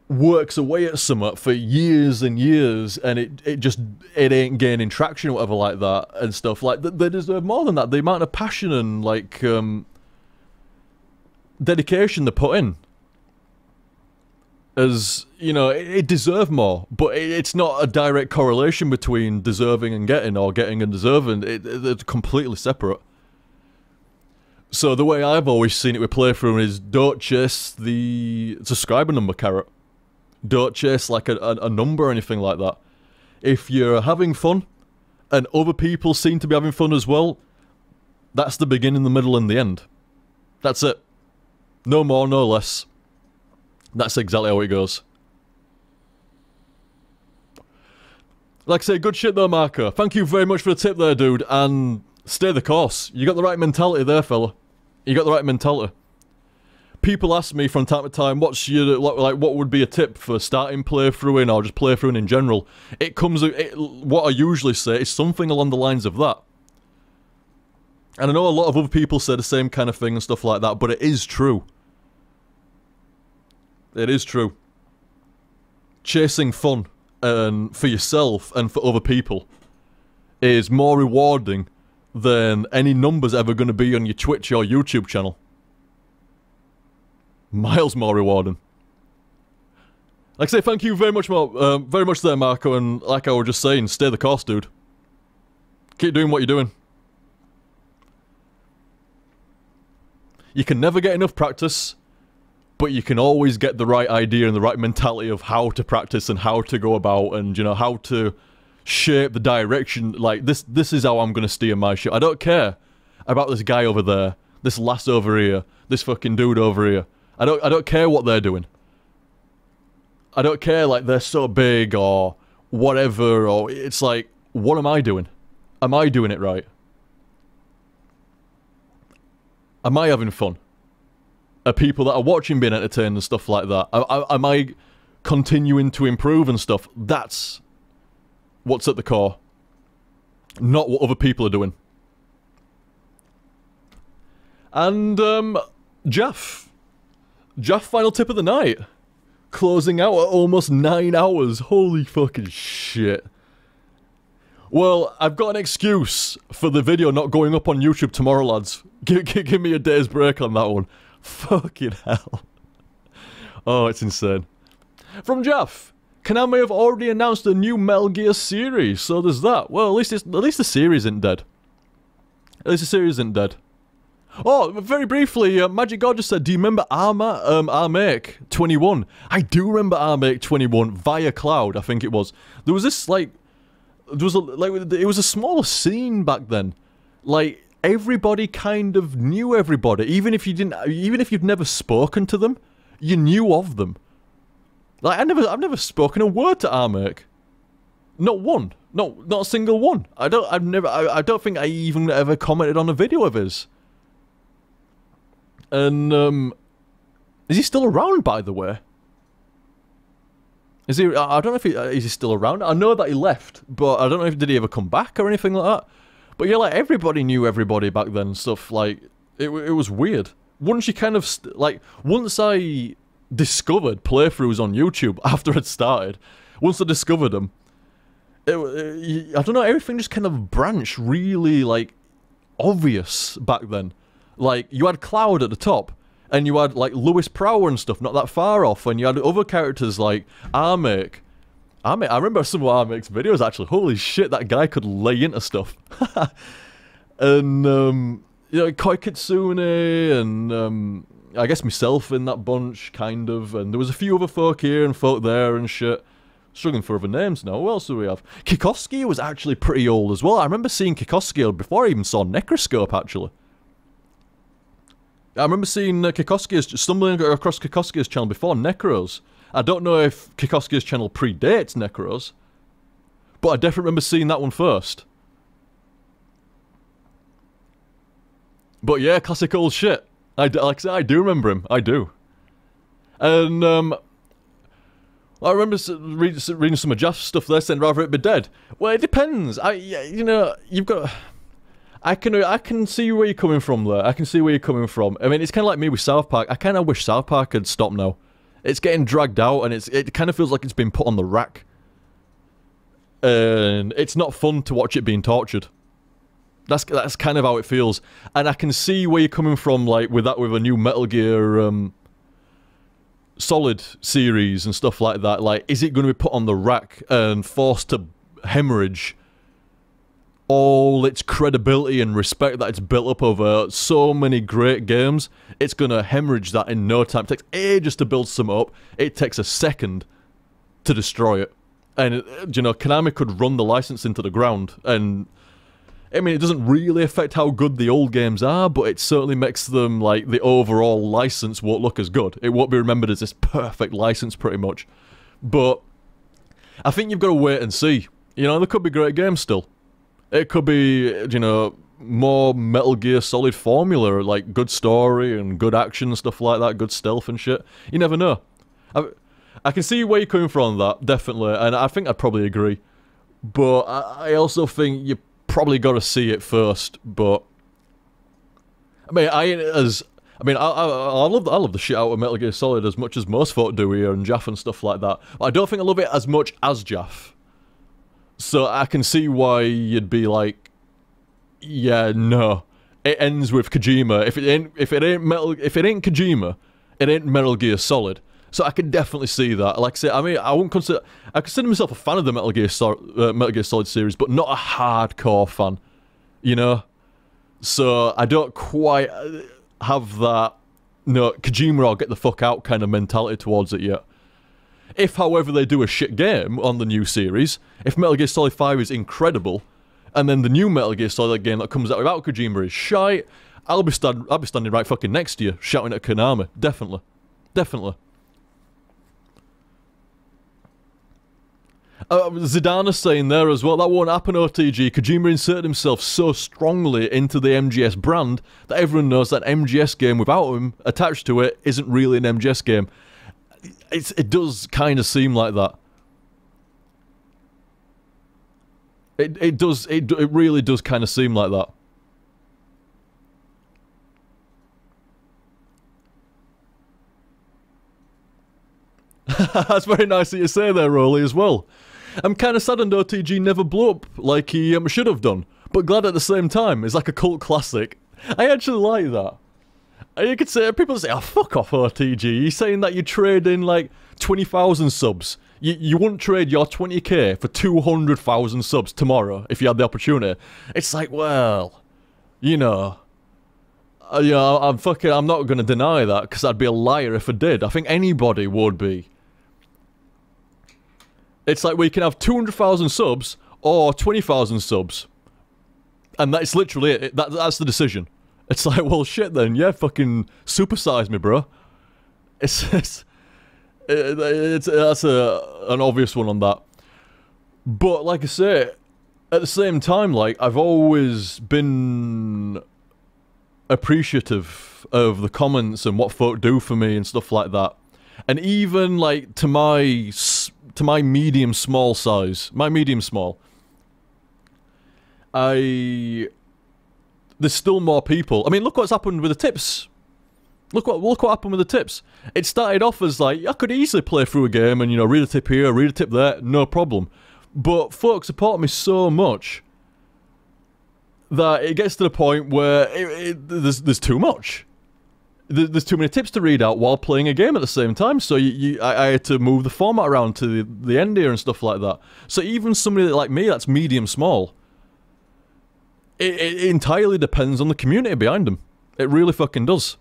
A: works away at something for years and years, and it ain't gaining traction or whatever like that and stuff, like, they deserve more than that. The amount of passion and, like, dedication they put in, as, you know, it deserve more, but it's not a direct correlation between deserving and getting, or getting and deserving. They're completely separate. So the way I've always seen it with playthrough is don't chase the subscriber number carrot. Don't chase like a number or anything like that. If you're having fun, and other people seem to be having fun as well, that's the beginning, the middle, and the end. That's it. No more, no less. That's exactly how it goes. Like I say, good shit though, Marco. Thank you very much for the tip there, dude, and stay the course. You got the right mentality there, fella. You got the right mentality. People ask me from time to time, what's your, like, what would be a tip for starting playthroughing, or just playthroughing in general? What I usually say is something along the lines of that. And I know a lot of other people say the same kind of thing and stuff like that, but it is true. It is true. Chasing fun, for yourself and for other people, is more rewarding than any numbers ever going to be on your Twitch or YouTube channel. Miles more rewarding. Like I say, thank you very much there, Marco, and like I was just saying, stay the course, dude. Keep doing what you're doing. You can never get enough practice, but you can always get the right idea and the right mentality of how to practice and how to go about, and, you know, how to shape the direction. Like, this is how I'm gonna steer my ship. I don't care about this guy over there, this lass over here, this fucking dude over here. I don't care what they're doing. I don't care, like, they're so big or whatever, or it's like, what am I doing? Am I doing it right? Am I having fun? Are people that are watching being entertained and stuff like that? Am I continuing to improve and stuff? That's what's at the core. Not what other people are doing. And, Jeff, final tip of the night. Closing out at almost 9 hours. Holy fucking shit. Well, I've got an excuse for the video not going up on YouTube tomorrow, lads. Give me a day's break on that one. Fucking hell. Oh, it's insane. From Jeff. Konami have already announced a new Metal Gear series, so there's that. Well, at least the series isn't dead. At least the series isn't dead. Oh, very briefly, Magic God just said, do you remember Armake 21? I do remember Armake 21 via Cloud, I think it was. There was this, like, it was a smaller scene back then. Like, everybody kind of knew everybody, even if you'd never spoken to them, you knew of them. Like, I've never spoken a word to Armake. Not one. No, not a single one. I don't think I even ever commented on a video of his. And, is he still around, by the way? Is he, I don't know if is he still around? I know that he left, but I don't know if, did he ever come back or anything like that? But yeah, like, everybody knew everybody back then and stuff, like, it was weird. Once you kind of, once I discovered playthroughs on YouTube after I'd started, once I discovered them, I don't know, everything just kind of branched really, like, obvious back then. Like, you had Cloud at the top, and you had, like, Lewis Prower and stuff not that far off, and you had other characters like Armake. I remember some of Armake's videos, actually. Holy shit, that guy could lay into stuff. And, you know, Koi Kitsune, and, I guess myself in that bunch, kind of, and there was a few other folk here and folk there and shit. Struggling for other names now. Who else do we have? Kikoski was actually pretty old as well. I remember seeing Kikoski before I even saw Necroscope, actually. I remember seeing stumbling across Kikoski's channel before Necros. I don't know if Kikoski's channel predates Necros, but I definitely remember seeing that one first. But yeah, classic old shit. Like I said, I do remember him. I do. And, I remember reading some of Jeff's stuff there saying rather it be dead. Well, it depends. You know, you've got... I can see where you're coming from there. I can see where you're coming from. I mean, it's kind of like me with South Park. I kind of wish South Park had stopped now. It's getting dragged out, and it kind of feels like it's been put on the rack. And it's not fun to watch it being tortured. That's kind of how it feels. And I can see where you're coming from, like, with a new Metal Gear Solid series and stuff like that. Like, is it going to be put on the rack and forced to hemorrhage all its credibility and respect that it's built up over so many great games? It's going to hemorrhage that in no time. It takes ages to build some up. It takes a second to destroy it. And, you know, Konami could run the license into the ground. And, I mean, it doesn't really affect how good the old games are, but it certainly makes them, like, the overall license won't look as good. It won't be remembered as this perfect license, pretty much. But I think you've got to wait and see. You know, there could be great games still. It could be, you know, more Metal Gear Solid formula, like good story and good action and stuff like that, good stealth and shit. You never know. I can see where you're coming from on that, definitely, and I think I'd probably agree. But I also think you probably got to see it first. But I mean, I love the shit out of Metal Gear Solid as much as most folk do here, and Jaff and stuff like that. But I don't think I love it as much as Jaff. So I can see why you'd be like, yeah, no. It ends with Kojima. If it ain't Kojima, it ain't Metal Gear Solid. So I can definitely see that. Like I say, I mean, I consider myself a fan of the Metal Gear Solid series, but not a hardcore fan, you know. So I don't quite have that, no, Kojima or get the fuck out kind of mentality towards it yet. If, however, they do a shit game on the new series, if Metal Gear Solid 5 is incredible, and then the new Metal Gear Solid game that comes out without Kojima is shite, I'll be standing right fucking next to you, shouting at Konami. Definitely. Definitely. Zidane saying there as well, that won't happen, OTG. Kojima inserted himself so strongly into the MGS brand that everyone knows that MGS game without him attached to it isn't really an MGS game. It does kind of seem like that. It really does kind of seem like that. That's very nice that you say there, Rolly, as well. I'm kind of saddened OTG never blew up like he should have done, but glad at the same time. It's like a cult classic. I actually like that. You could say, people say, oh, fuck off, OTG. You're saying that you trade in, like, 20,000 subs. You wouldn't trade your 20k for 200,000 subs tomorrow if you had the opportunity. It's like, well, you know, I'm not going to deny that, because I'd be a liar if I did. I think anybody would be. It's like we can have 200,000 subs or 20,000 subs. And that's literally it. That's the decision. It's like, well, shit then. Yeah, fucking supersize me, bro. That's an obvious one on that. But, like I say, at the same time, like, I've always been appreciative of the comments and what folk do for me and stuff like that. And even, like, to my medium-small size, there's still more people. I mean, look what's happened with the tips. Look what happened with the tips. It started off as like, I could easily play through a game and, you know, read a tip here, read a tip there, no problem. But folks support me so much that it gets to the point where there's too much. There's too many tips to read out while playing a game at the same time, so I had to move the format around to the end here and stuff like that. So even somebody like me that's medium-small, it entirely depends on the community behind them. It really fucking does.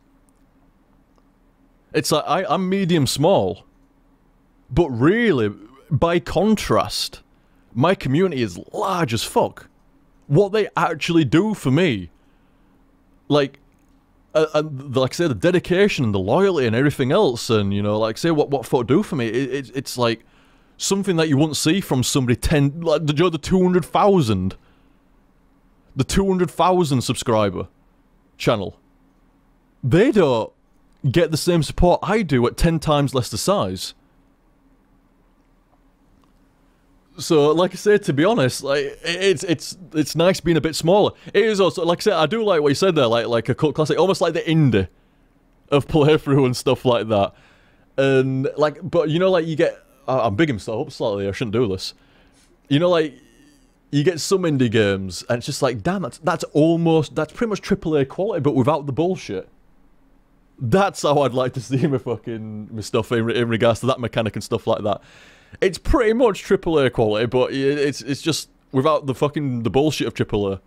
A: It's like, I'm medium-small, but really, by contrast, my community is large as fuck. What they actually do for me, like I say, the dedication and the loyalty and everything else, and, you know, like, say, what folk do for me, it's like something that you wouldn't see from somebody like the 200,000. The 200,000 subscriber channel. They don't get the same support I do at 10 times less the size. So, like I say, to be honest, like, it's nice being a bit smaller. It is also, like I said, I do like what you said there, like a cult classic, almost like the indie of playthrough and stuff like that. And, like, but, you know, like, you get... I'm bigging myself up slightly, I shouldn't do this. You know, like, you get some indie games, and it's just like, damn, that's pretty much AAA quality, but without the bullshit. That's how I'd like to see my stuff in regards to that mechanic and stuff like that. It's pretty much AAA quality, but it's just without the bullshit of AAA.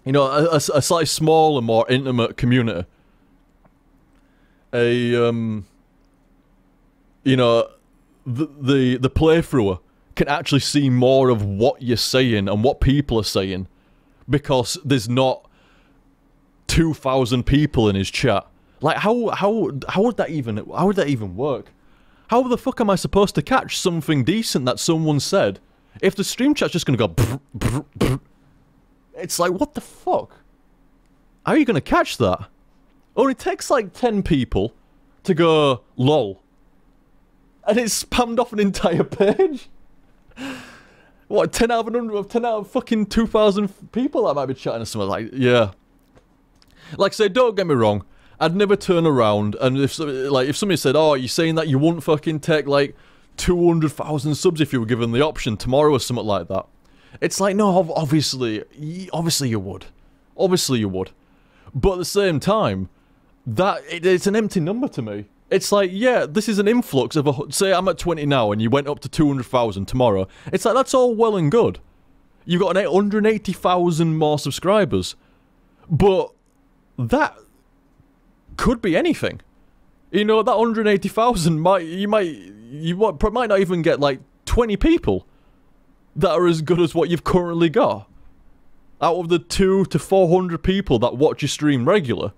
A: You know, a slightly smaller, more intimate community. You know, the playthrougher can actually see more of what you're saying and what people are saying, because there's not 2,000 people in his chat. Like, how would that even work? How the fuck am I supposed to catch something decent that someone said if the stream chat's just gonna go brr, brr, brr? It's like, what the fuck? How are you gonna catch that? Only takes like 10 people to go lol, and it's spammed off an entire page. What, 10 out of 100, 10 out of fucking 2,000 people that might be chatting to someone? Like, yeah. Like I say, don't get me wrong, I'd never turn around and if somebody said, oh, you're saying that you wouldn't fucking take like 200,000 subs if you were given the option tomorrow or something like that. It's like, no, obviously you would. Obviously you would. But at the same time, it's an empty number to me. It's like, yeah, this is an influx of say I'm at 20 now and you went up to 200,000 tomorrow. It's like, that's all well and good. You've got 180,000 more subscribers. But that could be anything. You know, that 180,000 you might not even get like 20 people that are as good as what you've currently got. Out of the 200 to 400 people that watch your stream regular,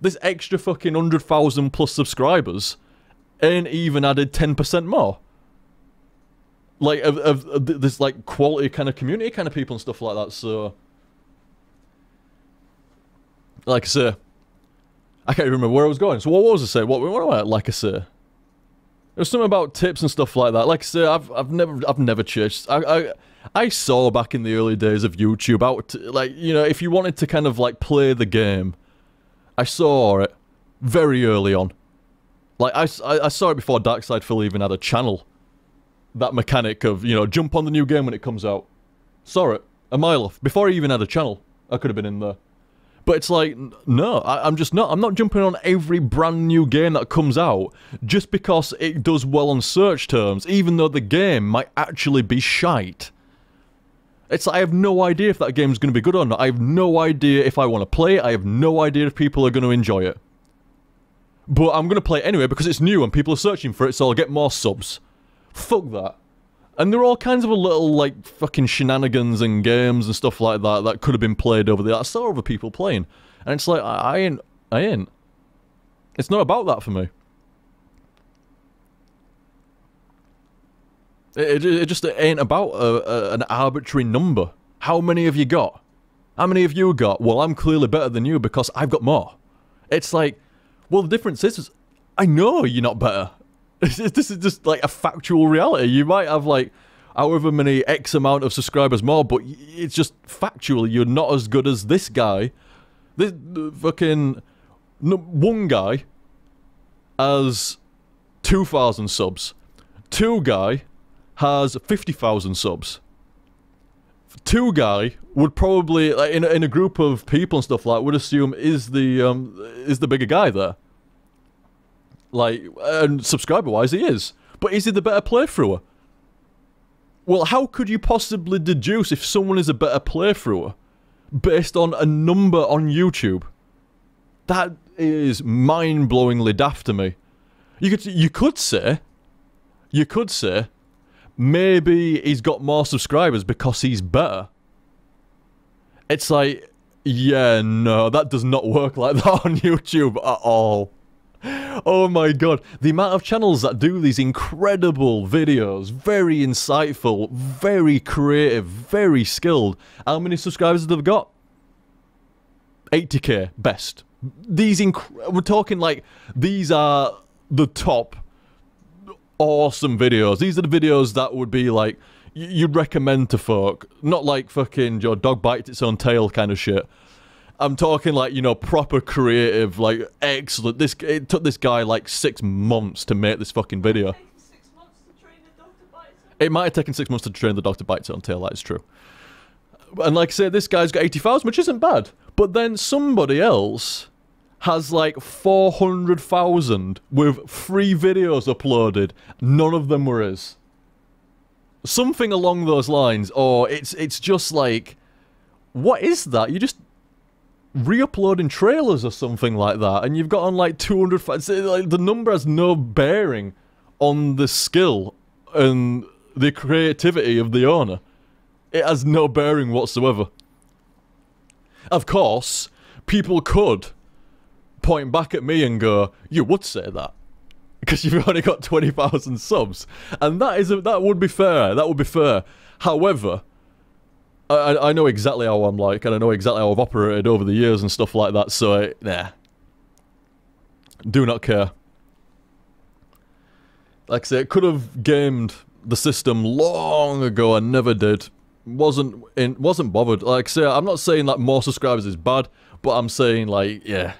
A: this extra fucking 100,000 plus subscribers ain't even added 10% more. Like, of this, like, quality kind of community kind of people and stuff like that, so... Like I say, I can't remember where I was going, so what was I saying? What am I, like I say? There's something about tips and stuff like that. Like I say, I've never changed. I saw back in the early days of YouTube, like, you know, if you wanted to kind of, like, play the game, I saw it very early on. Like, I saw it before Darkside Phil even had a channel. That mechanic of, you know, jump on the new game when it comes out. Saw it a mile off. Before he even had a channel, I could have been in there. But it's like, no, I'm just not. I'm not jumping on every brand new game that comes out just because it does well on search terms, even though the game might actually be shite. It's like, I have no idea if that game's going to be good or not. I have no idea if I want to play it. I have no idea if people are going to enjoy it. But I'm going to play it anyway because it's new and people are searching for it, so I'll get more subs. Fuck that. And there are all kinds of little, like, fucking shenanigans and games and stuff like that that could have been played over there. I saw other people playing. And it's like, I ain't. It's not about that for me. It just ain't about an arbitrary number. How many have you got? How many have you got? Well, I'm clearly better than you because I've got more. It's like, well, the difference is I know you're not better. This is just like a factual reality. You might have like however many X amount of subscribers more, but it's just factual. You're not as good as this guy. This fucking one guy has 2,000 subs. Two guy has 50,000 subs. Two guy would probably, like, in a group of people and stuff like, would assume is the bigger guy there. Like, and subscriber-wise, he is. But is he the better playthrougher? Well, how could you possibly deduce if someone is a better playthrower based on a number on YouTube? That is mind-blowingly daft to me. You could say, maybe he's got more subscribers because he's better. It's like, yeah, no, that does not work like that on YouTube at all. Oh my god, the amount of channels that do these incredible videos, very insightful, very creative, very skilled. How many subscribers have they got? 80k, best. We're talking like, these are the top awesome videos. These are the videos that would be like, you'd recommend to folk. Not like fucking your dog bites its own tail kind of shit. I'm talking like, you know, proper creative, like excellent. It took this guy like 6 months to make this fucking video. It might have taken 6 months to train the dog to bite its own tail, that is true. And like I say, this guy's got 80,000, which isn't bad. But then somebody else has like 400,000 with 3 videos uploaded. None of them were his. Something along those lines. Or it's just like, what is that? You just re-uploading trailers or something like that, and you've got on like 200. Like, the number has no bearing on the skill and the creativity of the owner. It has no bearing whatsoever. Of course, people could point back at me and go, "You would say that because you've only got 20,000 subs," and that would be fair. That would be fair. However, I know exactly how I'm like, and I know exactly how I've operated over the years and stuff like that, so, nah. Do not care. Like I say, it could have gamed the system long ago and never did. Wasn't bothered. Like I say, I'm not saying that more subscribers is bad, but I'm saying, like, yeah.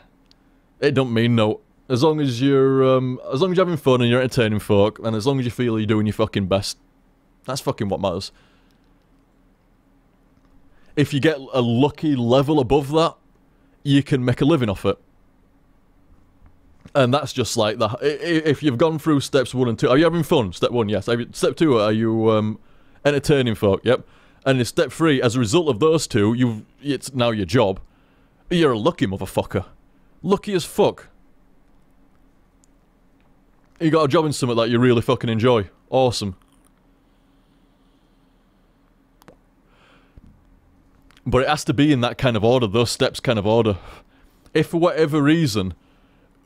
A: It don't mean no. As long as you're having fun and you're entertaining folk, and as long as you feel you're doing your fucking best, that's fucking what matters. If you get a lucky level above that, you can make a living off it. And that's just like that. If you've gone through steps 1 and 2, are you having fun? Step 1, yes. Step 2, are you entertaining folk? Yep. And in step 3, as a result of those 2, it's now your job. You're a lucky motherfucker. Lucky as fuck. You got a job in something that you really fucking enjoy. Awesome. But it has to be in that kind of order, those steps kind of order. If for whatever reason,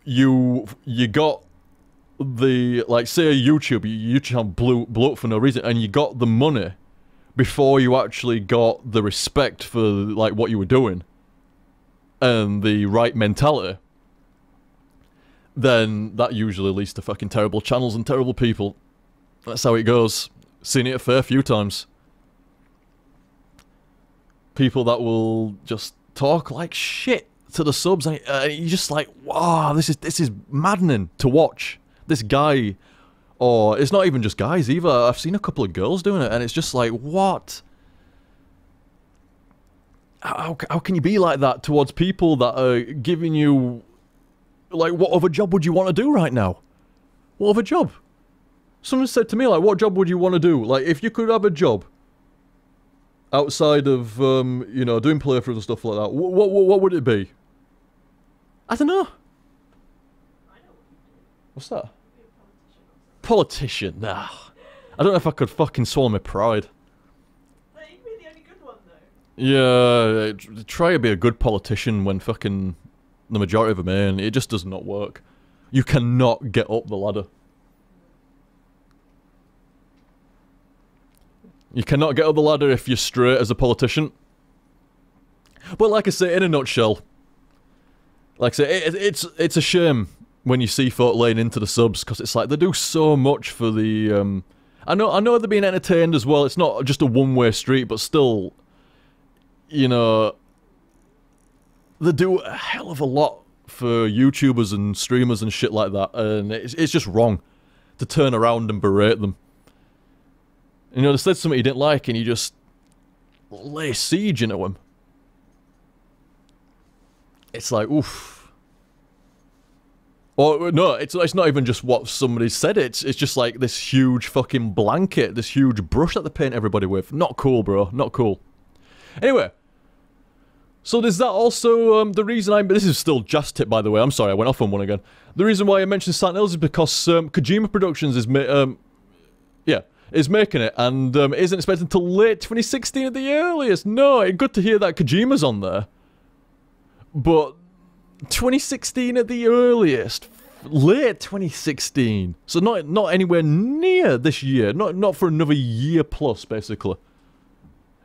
A: you got the, like, say a YouTube channel blew up for no reason, and you got the money before you actually got the respect for, like, what you were doing, and the right mentality, then that usually leads to fucking terrible channels and terrible people. That's how it goes. Seen it a fair few times. People that will just talk like shit to the subs, and you're just like, wow, this is maddening to watch. This guy, or it's not even just guys either. I've seen a couple of girls doing it, and it's just like, what? How can you be like that towards people that are giving you, like, what other job would you want to do right now? What other job? Someone said to me, like, what job would you want to do? Like, if you could have a job outside of, you know, doing playthroughs and stuff like that, what would it be? I don't know. What's that? Politician. Nah. I don't know if I could fucking swallow my pride.
B: You'd be the only good one, though.
A: Yeah, try to be a good politician when fucking the majority of them ain't. It just does not work. You cannot get up the ladder. You cannot get up the ladder if you're straight as a politician. But like I say, in a nutshell, like I say, it's a shame when you see folk laying into the subs, because it's like they do so much for the. I know they're being entertained as well. It's not just a one-way street, but still, you know, they do a hell of a lot for YouTubers and streamers and shit like that, and it's just wrong to turn around and berate them. You know, they said something you didn't like, and you just lay siege into them. It's like, oof. Or, no, it's not even just what somebody said. It's just like this huge fucking blanket, this huge brush that they paint everybody with. Not cool, bro. Not cool. Anyway. So there's that also, the reason this is still Just Tip, by the way. I'm sorry, I went off on one again. The reason why I mentioned Silent Hills is because Kojima Productions is making it, and it isn't expected until late 2016 at the earliest. No, it's good to hear that Kojima's on there. But 2016 at the earliest. Late 2016. So not anywhere near this year. Not for another year plus, basically.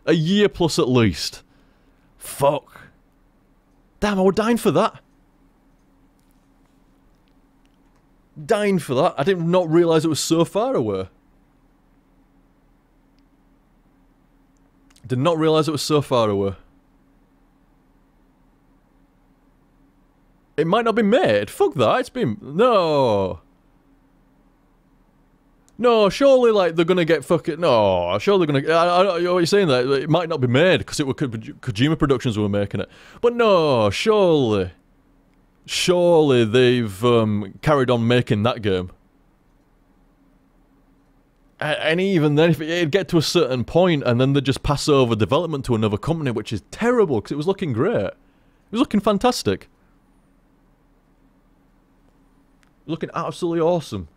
A: A year plus at least. Fuck. Damn, I was dying for that. Dying for that. I did not realise it was so far away. Did not realise it was so far away. It might not be made. Fuck that. It's been... No. No, surely, like, they're gonna get fucking... No, surely they're gonna... I what you're saying that it might not be made, because it were Kojima Productions who were making it. But no, surely... Surely they've carried on making that game. And even then, if it'd get to a certain point, and then they'd just pass over development to another company, which is terrible, because it was looking great. It was looking fantastic. Looking absolutely awesome.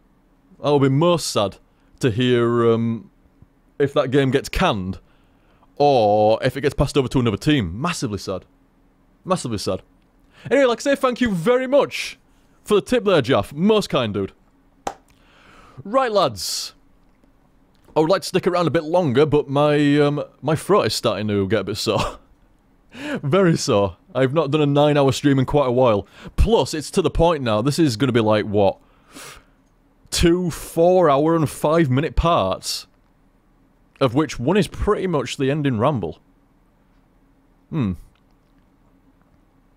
A: I will be most sad to hear if that game gets canned, or if it gets passed over to another team. Massively sad. Massively sad. Anyway, like I say, thank you very much for the tip there, Jaff. Most kind dude. Right, lads. I would like to stick around a bit longer, but my throat is starting to get a bit sore. Very sore. I've not done a 9-hour stream in quite a while. Plus, it's to the point now, this is going to be like, what? 2 4-hour and 5-minute parts. Of which one is pretty much the ending ramble.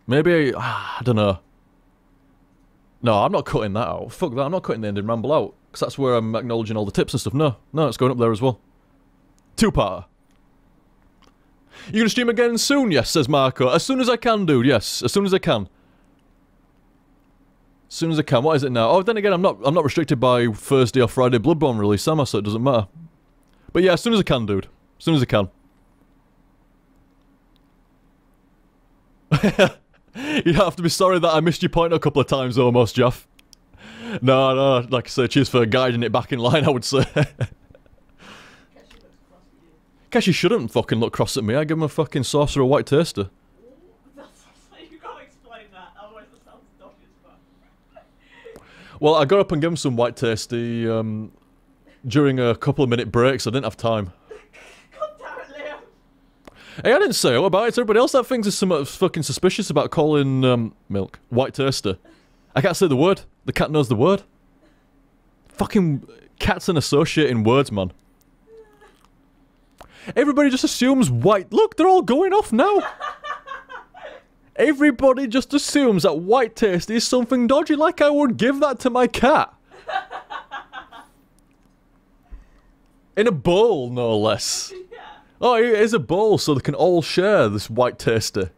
A: Maybe, I don't know. No, I'm not cutting that out. Fuck that, I'm not cutting the ending ramble out. Because that's where I'm acknowledging all the tips and stuff. No, it's going up there as well. 2-parter. You gonna stream again soon? Yes, says Marco. As soon as I can, dude, yes. As soon as I can. As soon as I can. What is it now? Oh, then again, I'm not restricted by Thursday or Friday Bloodborne release, am I? So it doesn't matter. But yeah, as soon as I can, dude. As soon as I can. You have to be sorry that I missed your point a couple of times almost, Jeff. No, like I say, cheers for guiding it back in line, I would say. Guess you shouldn't fucking look cross at me. I give him a fucking Sorcerer White Taster.
B: You gotta explain that, otherwise it sounds dodgy as fuck.
A: Well, I got up and gave him some White Tasty during a couple of minute breaks. I didn't have time.
B: God damn it, Liam.
A: Hey, I didn't say what about it. Everybody else that thinks is somewhat fucking suspicious about calling milk White Taster. I can't say the word. The cat knows the word. Fucking cats and associating words, man. Everybody just assumes white... Look, they're all going off now. Everybody just assumes that White Tasty is something dodgy, like I would give that to my cat. In a bowl, no less.
B: Yeah.
A: Oh, it is a bowl, so they can all share this White Tasty.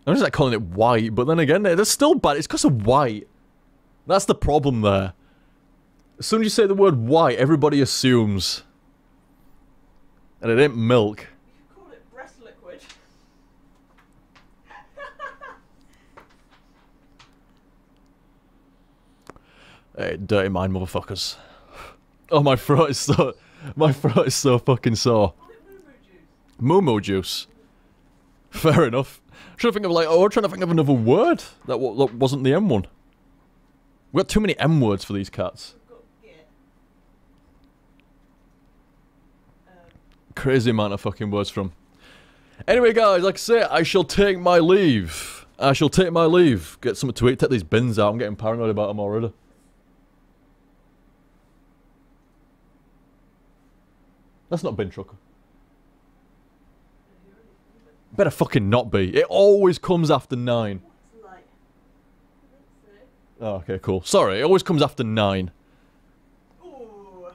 A: I'm just like calling it white, but then again, that's still bad. It's because of white. That's the problem there. As soon as you say the word white, everybody assumes. And it ain't milk.
B: You call it breast liquid.
A: Hey, dirty mind motherfuckers. Oh, my throat is so fucking sore.
B: Call it moo-moo juice.
A: Moo-moo juice. Fair enough. I'm trying to think of I'm trying to think of another word that wasn't the M one. We got too many M words for these cats. Crazy amount of fucking words from. Anyway, guys, like I say, I shall take my leave. I shall take my leave. Get something to eat. Take these bins out. I'm getting paranoid about them already. That's not bin trucker. Better fucking not be. It always comes after 9. Oh, okay, cool. Sorry, it always comes after 9.
B: Ooh.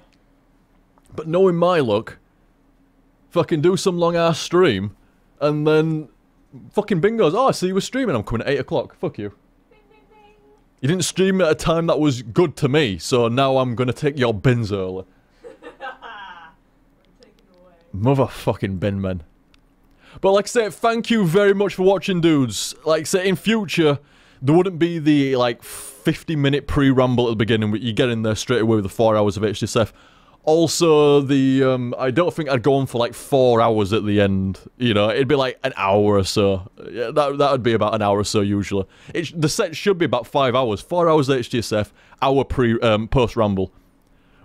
A: But knowing my luck, fucking do some long ass stream, and then fucking Bing goes, oh, I see you were streaming, I'm coming at 8 o'clock. Fuck you.
B: Bing, bing, bing.
A: You didn't stream at a time that was good to me, so now I'm gonna take your bins early. Motherfucking bin men. But like I say, thank you very much for watching, dudes. Like I say, in future, there wouldn't be the, like, 50-minute pre-ramble at the beginning, but you get in there straight away with the 4 hours of HDSF. Also, I don't think I'd go on for, like, 4 hours at the end. You know, it'd be, like, an hour or so. Yeah, that would be about an hour or so, usually. The set should be about 5 hours. 4 hours HDSF, hour post-ramble.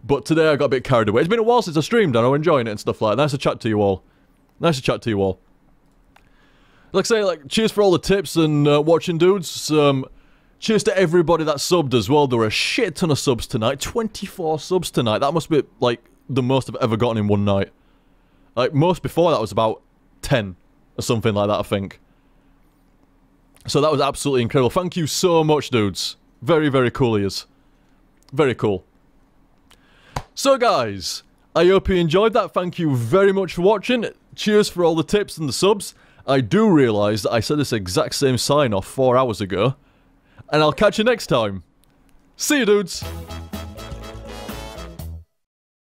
A: But today I got a bit carried away. It's been a while since I streamed, and I'm enjoying it and stuff like that. Nice to chat to you all. Nice to chat to you all. Like I say, like, cheers for all the tips and watching, dudes. Cheers to everybody that subbed as well. There were a shit ton of subs tonight. 24 subs tonight. That must be, like, the most I've ever gotten in one night. Like, most before that was about 10 or something like that, I think. So that was absolutely incredible. Thank you so much, dudes. Very, very cool ears. Very cool. So guys, I hope you enjoyed that. Thank you very much for watching. Cheers for all the tips and the subs. I do realise that I said this exact same sign-off 4 hours ago. And I'll catch you next time. See you, dudes.